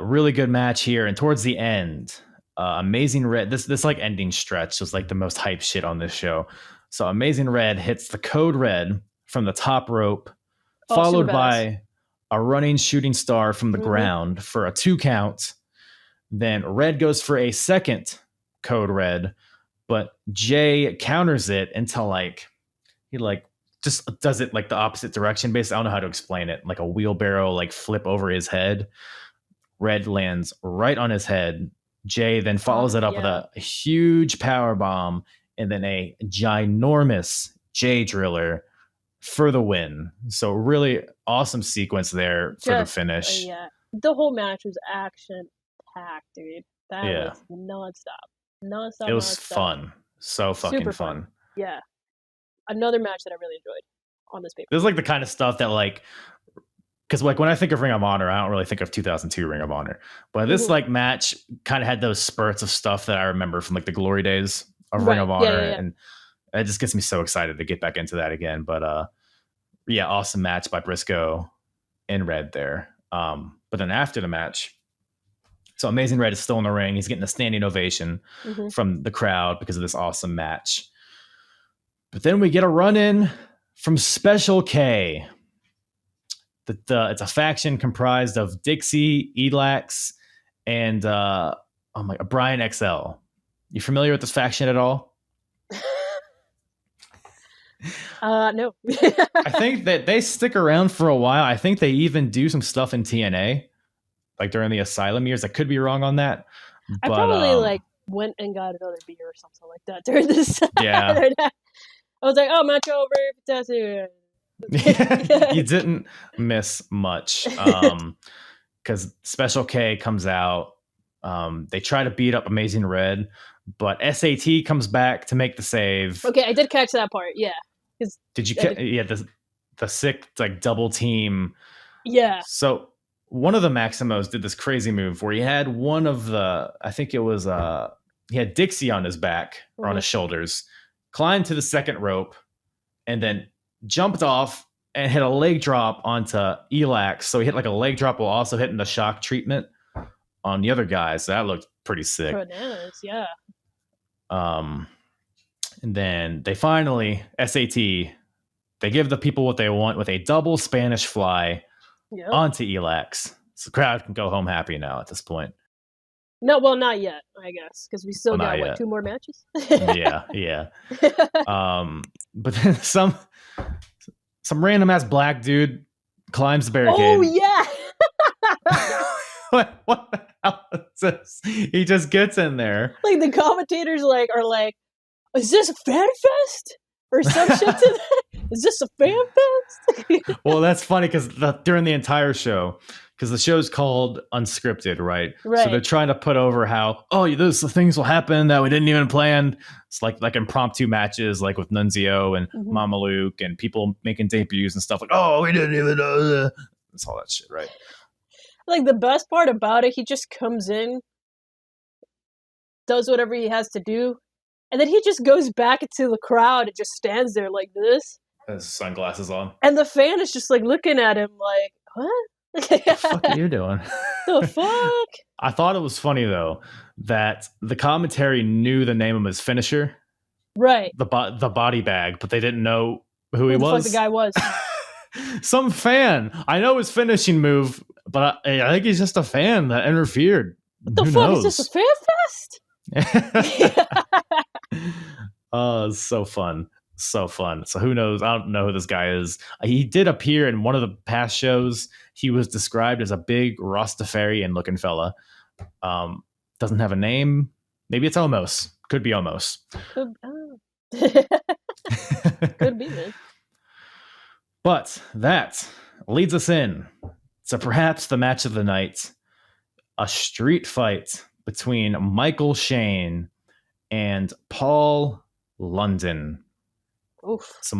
Really good match here, and towards the end, Amazing Red. This like ending stretch was like the most hype shit on this show. So Amazing Red hits the Code Red from the top rope, followed by a running shooting star from the ground for a 2 count. Then Red goes for a second Code Red, but Jay counters it until like he like just does it like the opposite direction. Basically, I don't know how to explain it. Like a wheelbarrow like flip over his head. Red lands right on his head. Jay then follows it up with a huge power bomb and then a ginormous J driller for the win. So really awesome sequence there for the finish. Yeah, the whole match was action packed, dude. That was nonstop. It was fun. So fucking Super fun. Yeah. Another match that I really enjoyed on this paper. This is like the kind of stuff that like, because like when I think of Ring of Honor, I don't really think of 2002 Ring of Honor, but this like match kind of had those spurts of stuff that I remember from like the glory days of Ring of Honor, and it just gets me so excited to get back into that again. But awesome match by Briscoe and Red there. But then after the match, so Amazing Red is still in the ring. He's getting a standing ovation from the crowd because of this awesome match. But then we get a run in from Special K. It's a faction comprised of Dixie, Elax, and Brian XL. You familiar with this faction at all? No. I think that they stick around for a while. I think they even do some stuff in TNA, like during the Asylum years. I could be wrong on that. I probably like went and got another beer or something like that during this. Yeah. I was like, oh, match over. Fantastic. You didn't miss much because Special K comes out. They try to beat up Amazing Red, but SAT comes back to make the save. Okay, I did catch that part. Yeah. Did you? The sick like double team. Yeah. So one of the Maximos did this crazy move where he had one of the, I think it was he had Dixie on his back or on his shoulders, climbed to the second rope, and then jumped off and hit a leg drop onto Elax. So he hit like a leg drop while also hitting the shock treatment on the other guys. So that looked pretty sick. Bananas, yeah. And then they finally, SAT, they give the people what they want with a double Spanish fly onto Elax. So the crowd can go home happy now at this point. No, well, not yet, I guess, because we still got, 2 more matches? Yeah. But then some random-ass black dude climbs the barricade. Oh, yeah! What the hell is this? He just gets in there. Like, the commentators are like, is this a fan fest? Or some shit to that? Is this a fan fest? Well, that's funny because during the entire show, because the show's called Unscripted, right? So they're trying to put over how, those things will happen that we didn't even plan. It's like impromptu matches, like with Nunzio and Mama Luke and people making debuts and stuff like, we didn't even know that. It's all that shit, right? Like the best part about it, he just comes in, does whatever he has to do, and then he just goes back into the crowd and just stands there like this. Has sunglasses on. And the fan is just like looking at him like, what? What the fuck are you doing? The fuck? I thought it was funny though that the commentary knew the name of his finisher, right? The body bag, but they didn't know who he was. Fuck the guy was. Some fan. I know his finishing move, but I think he's just a fan that interfered. What the fuck is this, a fan fest? Oh, it's so fun. So fun. So who knows? I don't know who this guy is. He did appear in one of the past shows. He was described as a big Rastafarian looking fella. Doesn't have a name. Maybe it's Omos. Could be Omos. Could be, man. But that leads us in to perhaps the match of the night. A street fight between Michael Shane and Paul London. Oof. So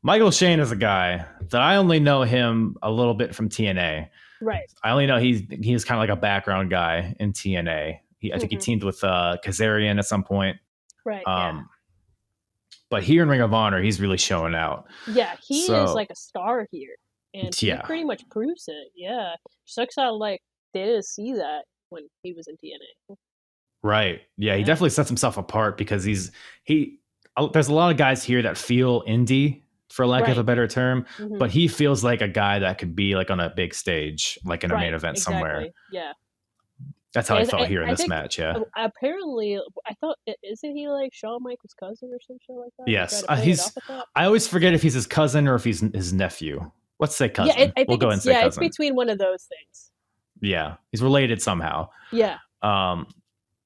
Michael Shane is a guy that I only know him a little bit from TNA. Right. I only know he's kind of like a background guy in TNA. I think he teamed with Kazarian at some point. Right. But here in Ring of Honor, he's really showing out. Yeah, he is like a star here, and he Yeah. pretty much proves it. Yeah, sucks how like they didn't see that when he was in TNA. Right. Yeah, he definitely sets himself apart because there's a lot of guys here that feel indie, for lack of a better term, but he feels like a guy that could be like on a big stage, like in a main event somewhere. Yeah. That's how I felt here in this match, yeah. Apparently, I thought, isn't he like Shawn Michaels' cousin or some shit like that? Yes. I always forget if he's his cousin or if he's his nephew. Let's say cousin. Yeah, I think we'll go and say cousin. It's between one of those things. Yeah, he's related somehow. Yeah. And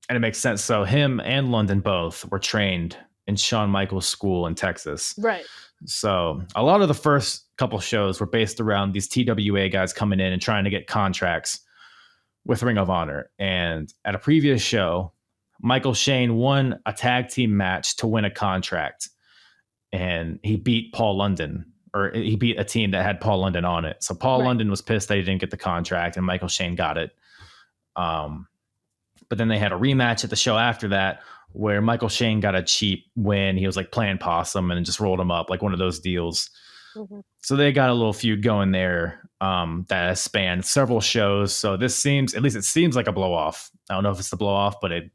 it makes sense. So him and London both were trained in Shawn Michaels' school in Texas. Right. So a lot of the first couple shows were based around these TWA guys coming in and trying to get contracts with Ring of Honor. And at a previous show, Michael Shane won a tag team match to win a contract. And he beat Paul London, or he beat a team that had Paul London on it. So Paul London was pissed that he didn't get the contract, and Michael Shane got it. But then they had a rematch at the show after that where Michael Shane got a cheap win. He was like playing possum and just rolled him up, like one of those deals. So they got a little feud going there that has spanned several shows. So it seems like a blow off. I don't know if it's the blow off, but it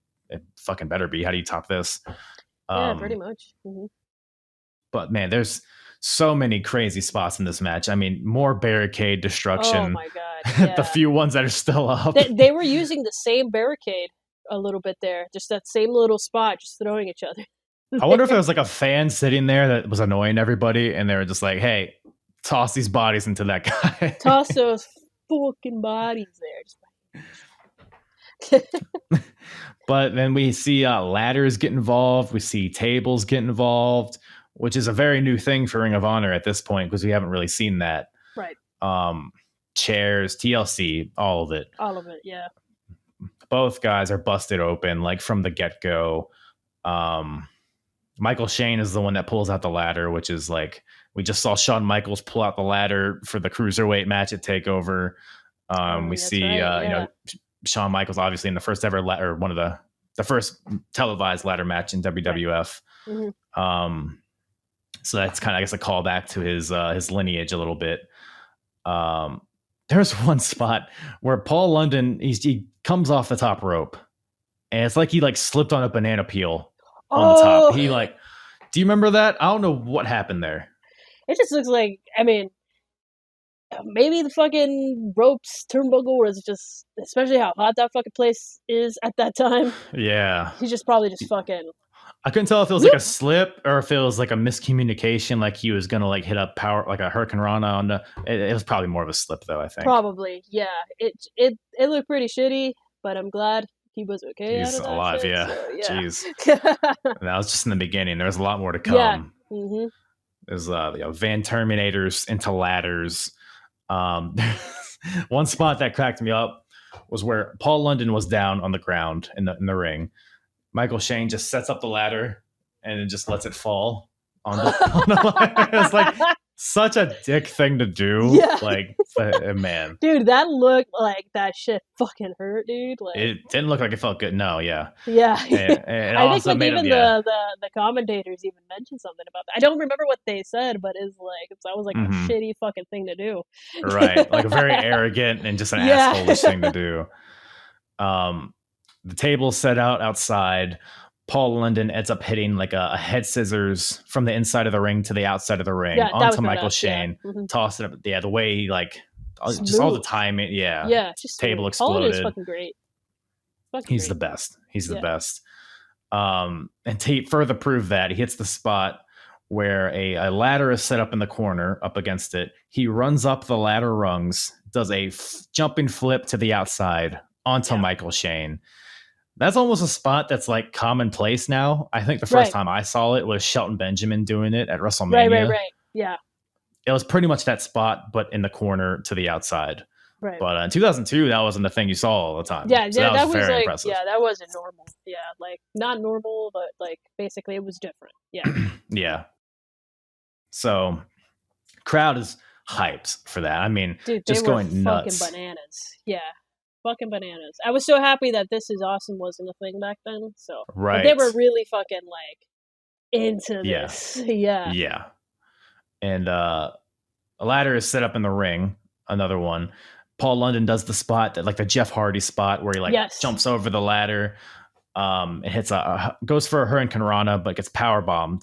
fucking better be. How do you top this? Yeah, pretty much. But man, there's so many crazy spots in this match. I mean, more barricade destruction. Oh my god! Yeah. The few ones that are still up. They were using the same barricade a little bit there, just that same little spot, just throwing each other. I wonder if there was like a fan sitting there that was annoying everybody, and they were just like, "Hey, toss these bodies into that guy. Toss those fucking bodies there." But then we see ladders get involved. We see tables get involved, which is a very new thing for Ring of Honor at this point because we haven't really seen that. Right. Chairs, TLC, all of it. All of it, yeah. Both guys are busted open, like from the get-go. Michael Shane is the one that pulls out the ladder, which is like, we just saw Shawn Michaels pull out the ladder for the Cruiserweight match at TakeOver. We see, Shawn Michaels obviously in the first ever or one of the first televised ladder match in WWF. So that's kind of, I guess, a callback to his lineage a little bit. There's one spot where Paul London, he comes off the top rope, and it's like he like slipped on a banana peel on the top. He like, do you remember that? I don't know what happened there. It just looks like, I mean, maybe the fucking ropes turnbuckle was just, especially how hot that fucking place is at that time. Yeah. He's just probably just fucking. I couldn't tell if it was like a slip or if it was like a miscommunication, like he was gonna like hit up power like a Hurricane Rana on the. It was probably more of a slip though, I think. Probably, yeah. It looked pretty shitty, but I'm glad he was okay. He's alive, shit, yeah. so, yeah. Jeez. That was just in the beginning. There's a lot more to come. Yeah. There's Van Terminators into ladders. One spot that cracked me up was where Paul London was down on the ground in the ring. Michael Shane just sets up the ladder and then just lets it fall on the ladder. It's like such a dick thing to do. Yeah. Like, man. Dude, that looked like that shit fucking hurt, dude. Like, it didn't look like it felt good. No, yeah. Yeah. And I think like even the commentators even mentioned something about that. I don't remember what they said, but it's like that was like a shitty fucking thing to do. Right. Like a very arrogant and just an asshole-ish thing to do. The table's set out outside. Paul London ends up hitting like a head scissors from the inside of the ring to the outside of the ring onto Michael Shane. Yeah. Toss it up. Yeah, the way he like just all the timing. Yeah. Yeah. Just table exploded. Paul is fucking great. He's the best. He's the best. And to further prove that, he hits the spot where a ladder is set up in the corner up against it. He runs up the ladder rungs, does a jumping flip to the outside onto Michael Shane. That's almost a spot that's like commonplace now. I think the first time I saw it was Shelton Benjamin doing it at WrestleMania. Right. Yeah. It was pretty much that spot, but in the corner to the outside. Right. But in 2002, that wasn't the thing you saw all the time. Yeah, so that was very like, impressive. Yeah, that wasn't normal. Yeah, like not normal, but like basically it was different. Yeah. Yeah. So, crowd is hyped for that. I mean, dude, just they were going nuts. fucking bananas. Yeah. fucking bananas. I was so happy that This Is Awesome wasn't a thing back then. So Right. but they were really fucking like into Yeah. this. Yeah. Yeah. And a ladder is set up in the ring. Another one. Paul London does the spot that like the Jeff Hardy spot where he like jumps over the ladder. It hits goes for a Hurricane Rana, but gets power bombed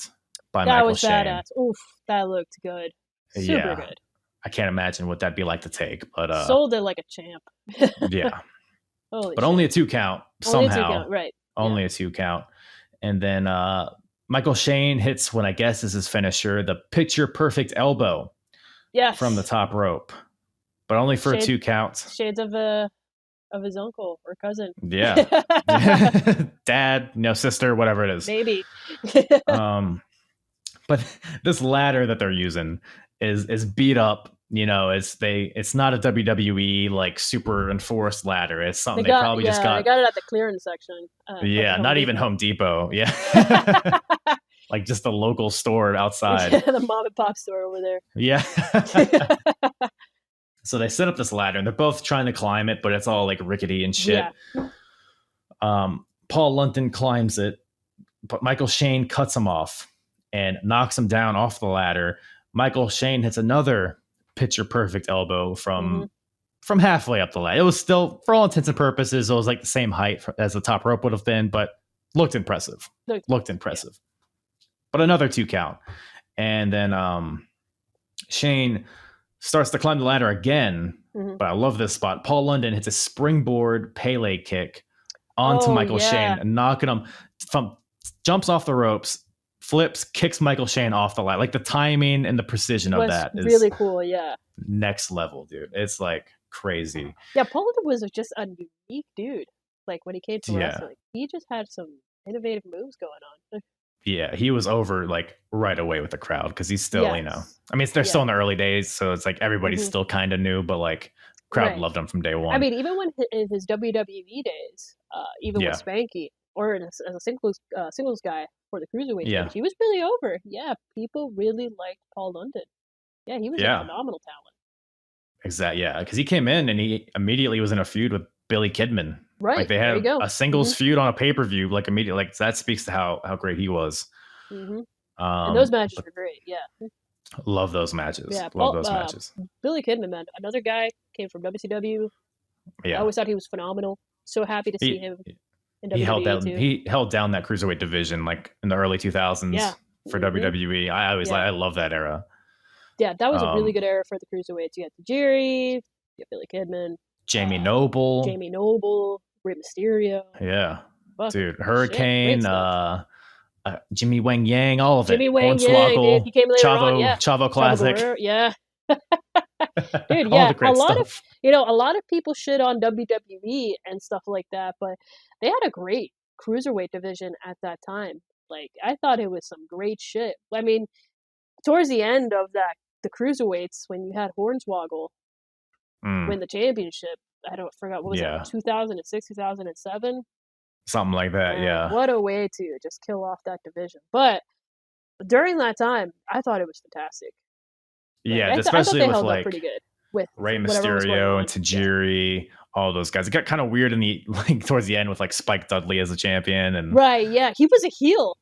by Michael Shane. That was badass. Oof, that looked good. Super good. I can't imagine what that'd be like to take, but sold it like a champ. Yeah. Holy but shit. only a 2 count Only somehow. A 2 count, right. Only a 2 count. And then Michael Shane hits what I guess is his finisher, the picture perfect elbow. Yes. From the top rope. But only for 2 counts. Shades of his uncle or cousin. Yeah. Dad, sister, whatever it is. Maybe. But this ladder that they're using is beat up. It's not a WWE like super enforced ladder. It's something they probably just got. They got it at the clearance section. Not even Home Depot. Yeah. Like just a local store outside. The mom and pop store over there. Yeah. So they set up this ladder and they're both trying to climb it, but it's all like rickety and shit. Yeah. Paul London climbs it, but Michael Shane cuts him off and knocks him down off the ladder. Michael Shane hits another picture perfect elbow from halfway up the ladder. It was still, for all intents and purposes, it was like the same height as the top rope would have been, but looked impressive. Looked impressive. Yeah. But another 2 count. And then Shane starts to climb the ladder again. But I love this spot. Paul London hits a springboard Pele kick onto Michael Shane and knocking him jumps off the ropes, flips, kicks Michael Shane off the ladder. Like the timing and the precision of that is really cool. Yeah. Next level, dude. It's like crazy. Yeah. Paul London was just a unique dude. Like when he came to wrestling, he just had some innovative moves going on. Yeah, he was over like right away with the crowd because he's still, I mean, they're still in the early days, so it's like everybody's still kind of new, but like crowd loved him from day one. I mean, even when in his WWE days, even with Spanky or as a singles guy for the cruiserweight, he was really over. Yeah, people really liked Paul London. Yeah, he was a phenomenal talent. Exactly. Yeah, because he came in and he immediately was in a feud with Billy Kidman. Right. Like they had a singles feud on a pay-per-view, like immediately. Like that speaks to how great he was. And those matches were great. Yeah. Love those matches. Yeah. Love those matches. Billy Kidman, man, another guy came from WCW. Yeah. I always thought he was phenomenal. So happy to see him in WWE he held down that cruiserweight division like in the early 2000s for WWE. I love that era. Yeah, that was a really good era for the cruiserweights. You had Tajiri, you had Billy Kidman, Jamie Noble, Rey Mysterio. Yeah. Dude, Hurricane, Jimmy Wang Yang, all of it. Jimmy Wang Yang, dude, he came later on. Yeah. Chavo Classic. Yeah. Dude, yeah, a lot of people shit on WWE and stuff like that, but they had a great cruiserweight division at that time. Like, I thought it was some great shit. I mean, towards the end of the cruiserweights, when you had Hornswoggle win the championship, forgot what was it, 2006, 2007? Something like that, yeah. What a way to just kill off that division. But during that time, I thought it was fantastic. Yeah, especially with like pretty good with Rey Mysterio and Tajiri, all those guys. It got kind of weird in the towards the end with like Spike Dudley as a champion and he was a heel.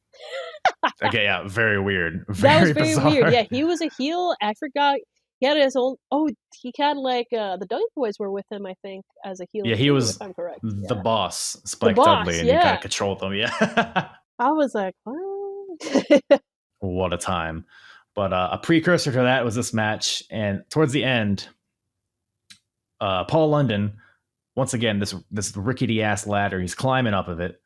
Okay, yeah, very weird. That was very bizarre. weird. Yeah, he was a heel. I forgot. He had his own. Oh, he had like the Dudley Boys were with him, I think, as a heel. Yeah, he was. If I'm correct. The boss, Spike Dudley, and he kind of controlled them. Yeah. I was like, what? What a time! But a precursor to that was this match, and towards the end, Paul London, once again, this rickety ass ladder, he's climbing up it.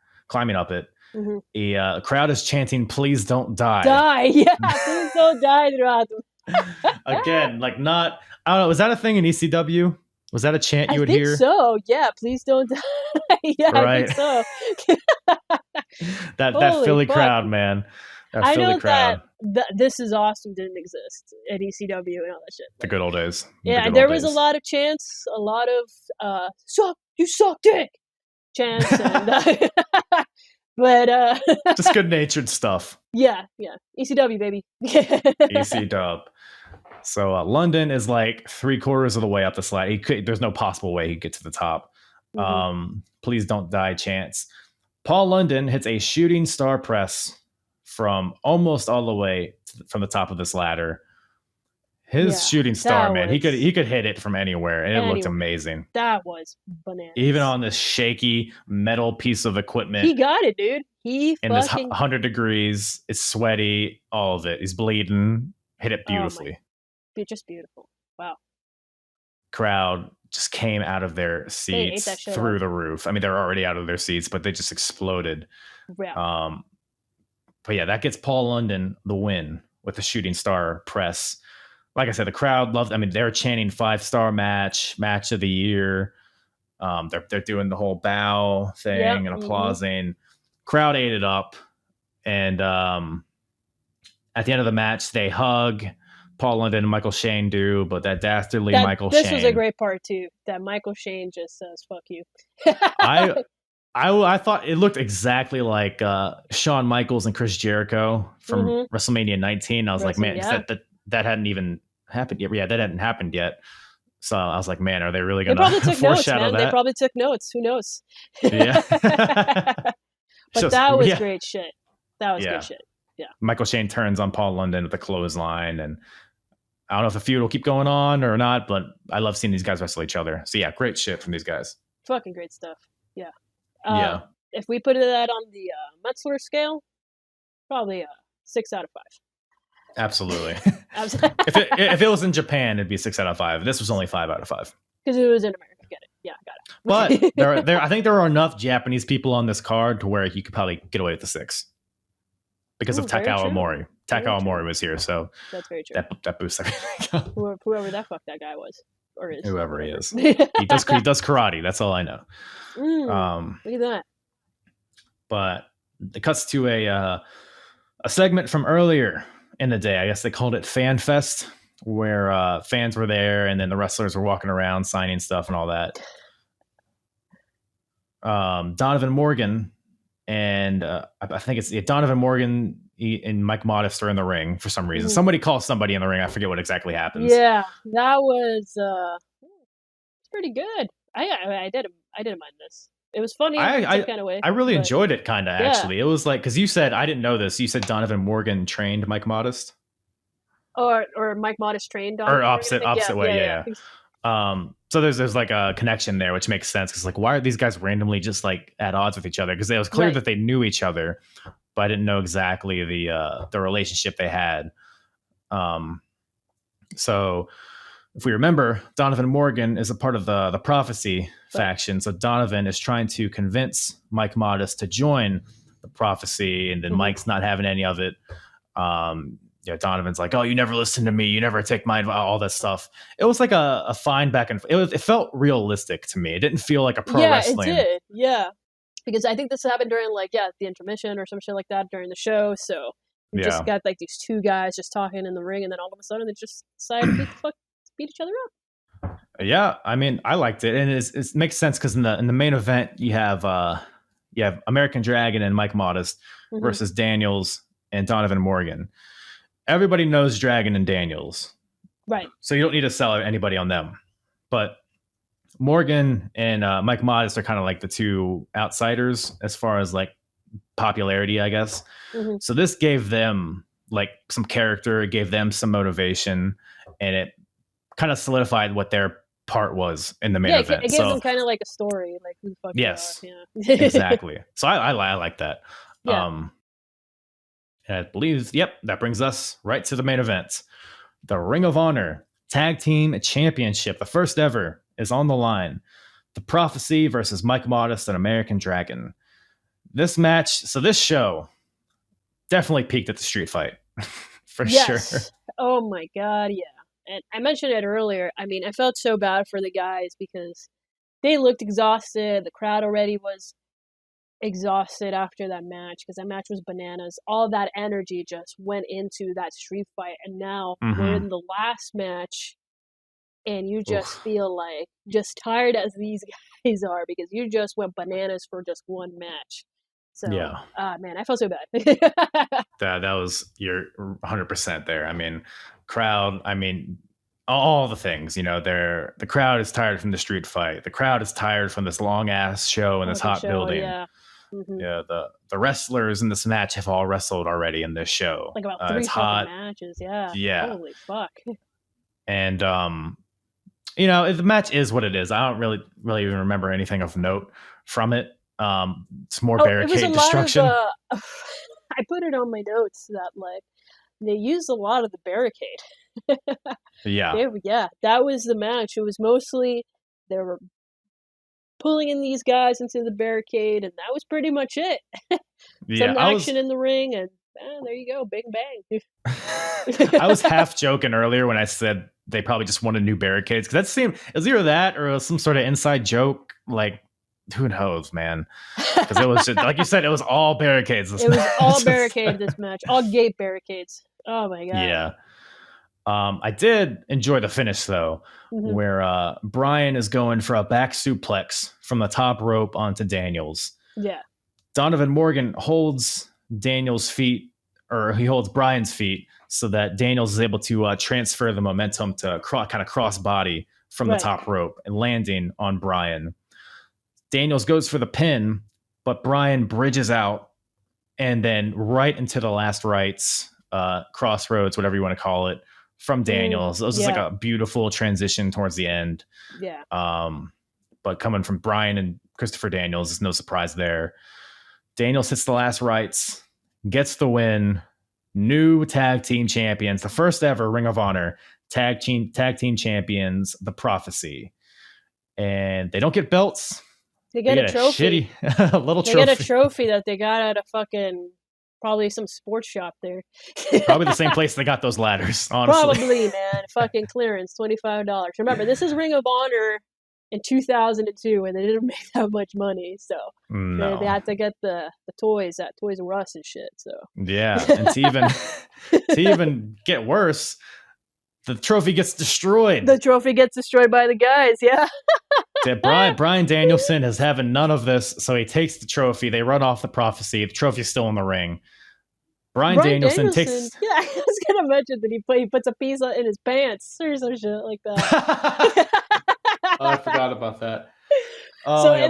Mm-hmm. The crowd is chanting, "Please don't die!" Yeah, please don't die, throughout. Again, like not. I don't know. Was that a thing in ECW? Was that a chant you would hear? So yeah, please don't die. Yeah, right. I think so. that Philly crowd, man. I know that This Is Awesome didn't exist at ECW and all that shit. The good old days. Yeah, and there was a lot of chants, a lot of you suck dick chants, and but just good natured stuff. Yeah, ECW baby. ECW. So London is like 3/4 of the way up the slide. There's no possible way he'd get to the top. Please don't die chants. Paul London hits a shooting star press from almost all the way from the top of this ladder. His shooting star, man, he could hit it from anywhere, and it looked amazing. That was bananas. Even on this shaky metal piece of equipment. He got it, dude. In this 100 degrees, it's sweaty, all of it. He's bleeding. Hit it beautifully. Just beautiful. Wow. Crowd just came out of their seats through the roof. I mean, they're already out of their seats, but they just exploded. Yeah. But yeah, that gets Paul London the win with the shooting star press. Like I said, the crowd loved. I mean, they're chanting 5-star match of the year. They're doing the whole bow thing and applauding. Crowd ate it up, and at the end of the match, they hug. Paul London and Michael Shane do, but that dastardly Michael Shane. This was a great part too. That Michael Shane just says "fuck you." I thought it looked exactly like Shawn Michaels and Chris Jericho from WrestleMania 19. I was like, man, that hadn't even happened yet. Yeah, that hadn't happened yet. So I was like, man, are they really going to foreshadow that? They probably took notes. Who knows? Yeah. But that was great shit. That was good shit. Yeah. Michael Shane turns on Paul London with the clothesline, and I don't know if the feud will keep going on or not, but I love seeing these guys wrestle each other. So yeah, great shit from these guys. Fucking great stuff. Yeah. If we put that on the Metzler scale, probably 6 out of 5. Absolutely. if it was in Japan, it'd be 6 out of 5. This was only 5 out of 5. Because it was in America. Get it? Yeah, got it. But I think there are enough Japanese people on this card to where you could probably get away with the 6 because of Takao Omori. Takao Omori was here, so that's very true. That boosts everything. Whoever that fuck that guy was or is. Whoever he is, he does karate. That's all I know. Look at that. But it cuts to a segment from earlier in the day. I guess they called it Fan Fest, where fans were there and then the wrestlers were walking around signing stuff and all that. Donovan Morgan and I think it's Donovan Morgan and Mike Modest are in the ring for some reason. Somebody calls somebody in the ring. I forget what exactly happens. Yeah, that was it's pretty good. I didn't mind this. It was funny in some kind of way. I really enjoyed it, kind of, actually. It was like, because you said, I didn't know this, you said Donovan Morgan trained Mike Modest? Or Mike Modest trained Donovan Or opposite way, yeah. So there's like a connection there, which makes sense, because like, why are these guys randomly just like at odds with each other? Because it was clear that they knew each other, but I didn't know exactly the relationship they had. So if we remember, Donovan Morgan is a part of the Prophecy faction. So Donovan is trying to convince Mike Modest to join the Prophecy, and then Mike's not having any of it. Donovan's like, "Oh, you never listen to me. You never take my advice," all that stuff. It was like a fine back and forth. It felt realistic to me. It didn't feel like a pro wrestling. Yeah, it did. Yeah, because I think this happened during the intermission or some shit like that during the show. So you just got like these two guys just talking in the ring, and then all of a sudden they just decided to beat each other up. Yeah, I mean, I liked it, and it makes sense because in the main event you have American Dragon and Mike Modest versus Daniels and Donovan Morgan. Everybody knows Dragon and Daniels, right? So you don't need to sell anybody on them. But Morgan and Mike Modest are kind of like the two outsiders as far as like popularity, I guess. So this gave them like some character, it gave them some motivation, and it kind of solidified what their part was in the main event. It gave them kind of like a story, like who the fuck yes, they are. Yeah. Exactly. So I like that. Yeah. And I believe, that brings us right to the main event. The Ring of Honor Tag Team Championship, the first ever, is on the line. The Prophecy versus Mike Modest and American Dragon. This show definitely peaked at the street fight. For sure. Oh my God, yeah. And I mentioned it earlier. I mean, I felt so bad for the guys because they looked exhausted. The crowd already was exhausted after that match because that match was bananas. All that energy just went into that street fight. And now we're in the last match and you just feel like just tired as these guys are because you just went bananas for just one match. So, man, I felt so bad. That was, you're 100% there. I mean, crowd, all the things, the crowd is tired from the street fight. The crowd is tired from this long ass show in this hot building. Yeah. Mm-hmm. Yeah, the wrestlers in this match have all wrestled already in this show. Like about 3 fucking matches. Yeah. Yeah. Holy fuck. And the match is what it is. I don't really even remember anything of note from it. It's more barricade destruction. I put it on my notes that like they used a lot of the barricade. Yeah. That was the match. It was mostly they were pulling in these guys into the barricade, and that was pretty much it. Some action in the ring, and there you go, bing bang. I was half joking earlier when I said they probably just wanted new barricades, because it was either that or it was some sort of inside joke. Like, who knows, man? Because it was just, like you said, it was all barricades. It was all barricades this match, all gate barricades. Oh my god. Yeah. I did enjoy the finish though, where Bryan is going for a back suplex from the top rope onto Daniels. Yeah. Donovan Morgan holds Daniels' feet, or he holds Bryan's feet, so that Daniels is able to transfer the momentum to kind of cross body from the top rope and landing on Bryan. Daniels goes for the pin, but Bryan bridges out and then right into the last rights, crossroads, whatever you want to call it, from Daniels. It was just like a beautiful transition towards the end. Yeah. But coming from Bryan and Christopher Daniels, there's no surprise there. Daniels hits the last rights, gets the win. New tag team champions, the first ever Ring of Honor tag team champions, the Prophecy. And they don't get belts. They get a trophy. A little trophy. They get a trophy that they got at a fucking, probably some sports shop there. Probably the same place they got those ladders, honestly. Probably, man. Fucking clearance, $25. Remember, this is Ring of Honor in 2002, and they didn't make that much money, so they had to get the toys at Toys R Us and shit. So yeah, and to even get worse, the trophy gets destroyed. The trophy gets destroyed by the guys. Yeah. Bryan Danielson is having none of this, so he takes the trophy. They run off the Prophecy. The trophy's still in the ring. Bryan Danielson takes. Yeah, I was gonna mention that he puts a piece in his pants or some shit like that. Oh, I forgot about that. So I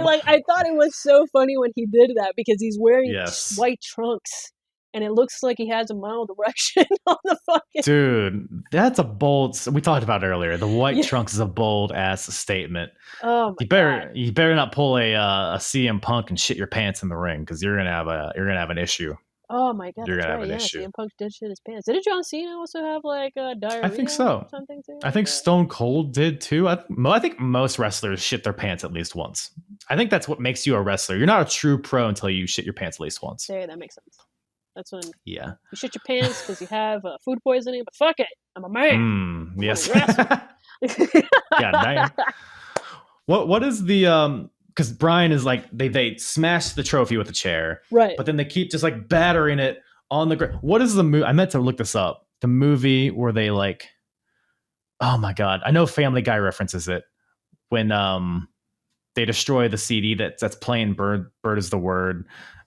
thought it was so funny when he did that, because he's wearing white trunks and it looks like he has a mild erection on the fucking. Dude, that's a bold. We talked about it earlier. The white trunks is a bold ass statement. Oh my God. You better not pull a CM Punk and shit your pants in the ring, because you're gonna have an issue. Oh my God, you're that's gonna right. have an issue. CM Punk did shit his pants. Didn't John Cena also have like diarrhea? I think so. Or something too? I think Stone Cold did too. I think most wrestlers shit their pants at least once. I think that's what makes you a wrestler. You're not a true pro until you shit your pants at least once. There, that makes sense. That's when you shit your pants because you have food poisoning. But fuck it, I'm a man. Yes. God damn. What is the because Bryan is like they smash the trophy with a chair, right? But then they keep just like battering it on the ground. What is the movie? I meant to look this up. The movie where they like, oh my God, I know Family Guy references it when they destroy the CD that's playing Bird is the Word.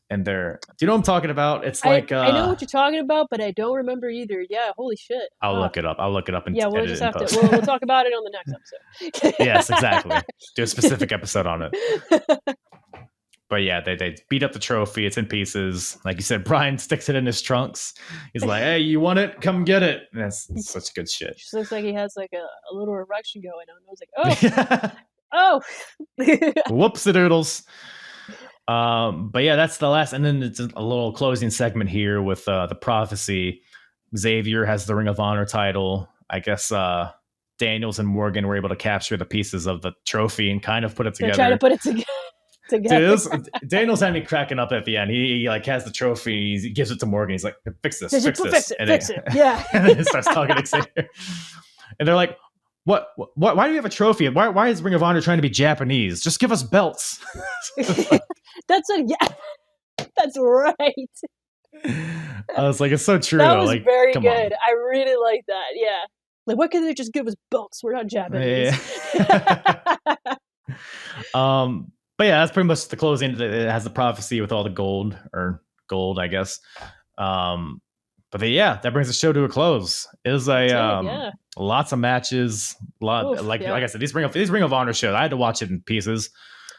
And do you know what I'm talking about? It's like I know what you're talking about, but I don't remember either. Yeah, holy shit. I'll look it up. And we'll just have to. We'll talk about it on the next episode. Yes, exactly. Do a specific episode on it. But yeah, they beat up the trophy. It's in pieces. Like you said, Bryan sticks it in his trunks. He's like, "Hey, you want it? Come get it." And that's such good shit. Just looks like he has like a little erection going on. I was like, oh, whoopsie-doodles. But yeah, that's the last, and then it's a little closing segment here with the Prophecy. Xavier has the Ring of Honor title. I guess Daniels and Morgan were able to capture the pieces of the trophy and kind of put it together. Try to put it together. Dude, Daniels had me cracking up at the end. He like has the trophy, he gives it to Morgan. He's like, fix this. Fix it. Yeah. And then he starts talking to Xavier. And they're like, What? Why do we have a trophy? Why is Ring of Honor trying to be Japanese? Just give us belts. That's right. I was like, it's so true. That though. was like, very good. On. I really like that. Yeah. Like, why can't they just give us belts? We're not Japanese. Yeah. But yeah, that's pretty much the closing. It has the Prophecy with all the gold, I guess. But yeah, that brings the show to a close. It was lots of matches. Like I said, these Ring of Honor shows, I had to watch it in pieces.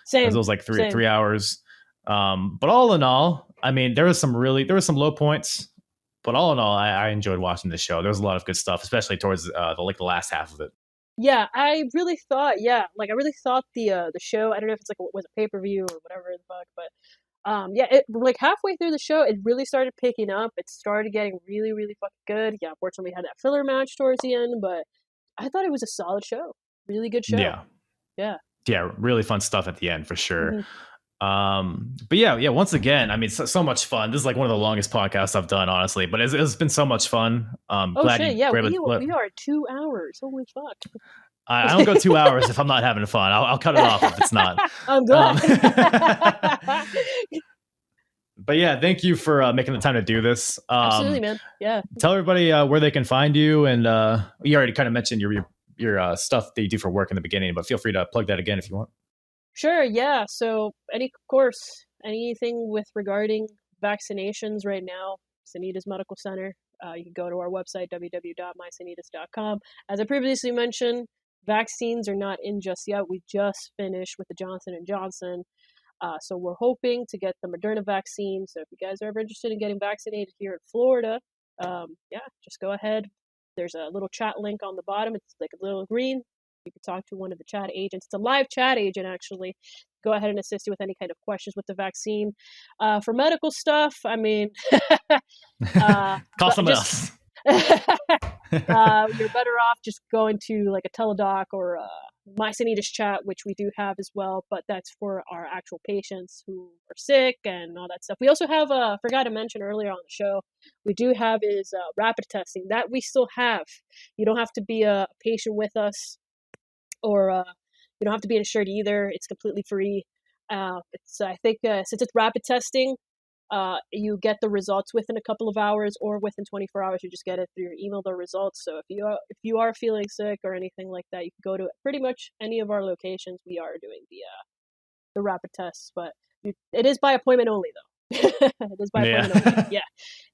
Same. It was like 3 hours. But all in all, I mean, there was some low points. But all in all, I enjoyed watching the show. There was a lot of good stuff, especially towards the last half of it. Yeah, I really thought the show, I don't know if it's like was a pay-per-view or whatever the fuck, but it like halfway through the show, it really started picking up. It started getting really, really fucking good. Yeah, unfortunately, we had that filler match towards the end, but I thought it was a solid show. Really good show. Yeah. Yeah, really fun stuff at the end for sure. But yeah, once again, I mean, so much fun. This is like one of the longest podcasts I've done, honestly, but it's been so much fun. Glad shit, yeah, we are 2 hours. Holy fuck. I don't go 2 hours if I'm not having fun. I'll cut it off if it's not. I'm glad. But yeah, thank you for making the time to do this. Absolutely, man. Yeah. Tell everybody where they can find you, and you already kind of mentioned your stuff that you do for work in the beginning, but feel free to plug that again if you want. Sure, yeah. So anything with regarding vaccinations right now, Sanitas Medical Center, you can go to our website, www.mysanitas.com. As I previously mentioned, vaccines are not in just yet. We just finished with the Johnson & Johnson. So we're hoping to get the Moderna vaccine. So if you guys are ever interested in getting vaccinated here in Florida, just go ahead. There's a little chat link on the bottom. It's like a little green. You can talk to one of the chat agents. It's a live chat agent, actually. Go ahead and assist you with any kind of questions with the vaccine. For medical stuff, I mean, call someone else. You're better off just going to like a teledoc or My Sanitas chat, which we do have as well, but that's for our actual patients who are sick and all that stuff. We also have, forgot to mention earlier on the show, we do have is rapid testing. That we still have. You don't have to be a patient with us, or you don't have to be insured either. It's completely free. I think since it's rapid testing, you get the results within a couple of hours, or within 24 hours. You just get it through your email, the results. So if you are feeling sick or anything like that, you can go to pretty much any of our locations. We are doing the rapid tests, but it is by appointment only, though. It is by appointment only.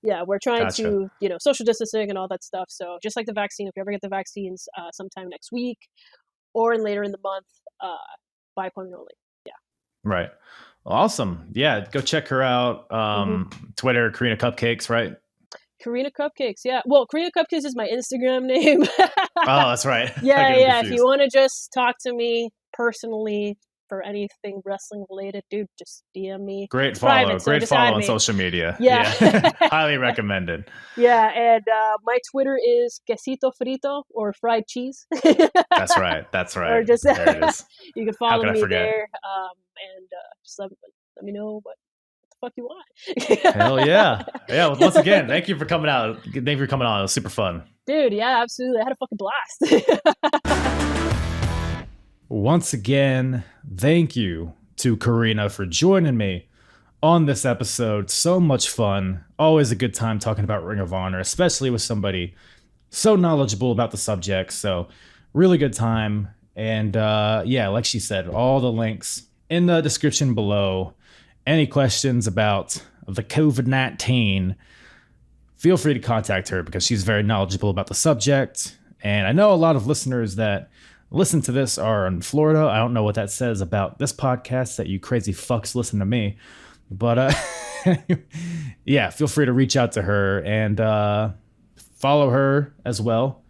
Yeah. We're trying to social distancing and all that stuff. So just like the vaccine, if you ever get the vaccines sometime next week or later in the month, by appointment only. Yeah. Right. Awesome. Yeah. Go check her out. Twitter, Karina Cupcakes, right? Karina Cupcakes. Yeah. Well, Karina Cupcakes is my Instagram name. Oh, that's right. Yeah. If you want to just talk to me personally for anything wrestling related, dude, just DM me. Great follow. Great follow on social media. Yeah. Highly recommended. Yeah. And my Twitter is quesito frito, or fried cheese. That's right. Or just, there it is. You can follow me there. And just let me know what the fuck you want. Hell yeah. Yeah. Well, once again, thank you for coming out. Thank you for coming on. It was super fun. Dude, yeah, absolutely. I had a fucking blast. Once again, thank you to Karina for joining me on this episode. So much fun. Always a good time talking about Ring of Honor, especially with somebody so knowledgeable about the subject. So really good time. And like she said, all the links in the description below. Any questions about the COVID-19, feel free to contact her because she's very knowledgeable about the subject. And I know a lot of listeners that listen to this are in Florida. I don't know what that says about this podcast that you crazy fucks listen to me. But yeah, feel free to reach out to her and follow her as well.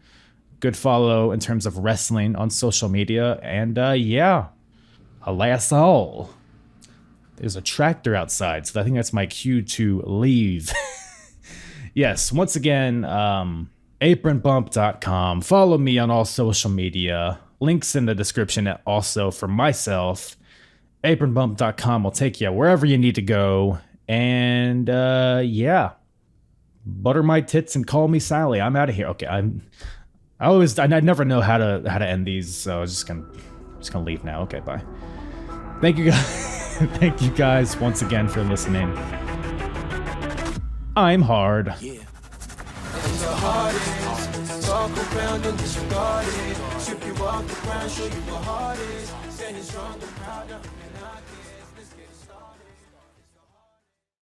Good follow in terms of wrestling on social media. And alas all. There's a tractor outside, so I think that's my cue to leave. Yes, once again, apronbump.com. Follow me on all social media. Links in the description also for myself. Apronbump.com will take you wherever you need to go. And butter my tits and call me Sally. I'm out of here. Okay, I never know how to end these, so I'm just gonna leave now. Okay, bye. Thank you guys. Thank you guys once again for listening. I'm hard. Yeah. The hardest, talk around and disregard it. Strip you off the ground, show you what hard is. Standing strong and proud, nothing I can.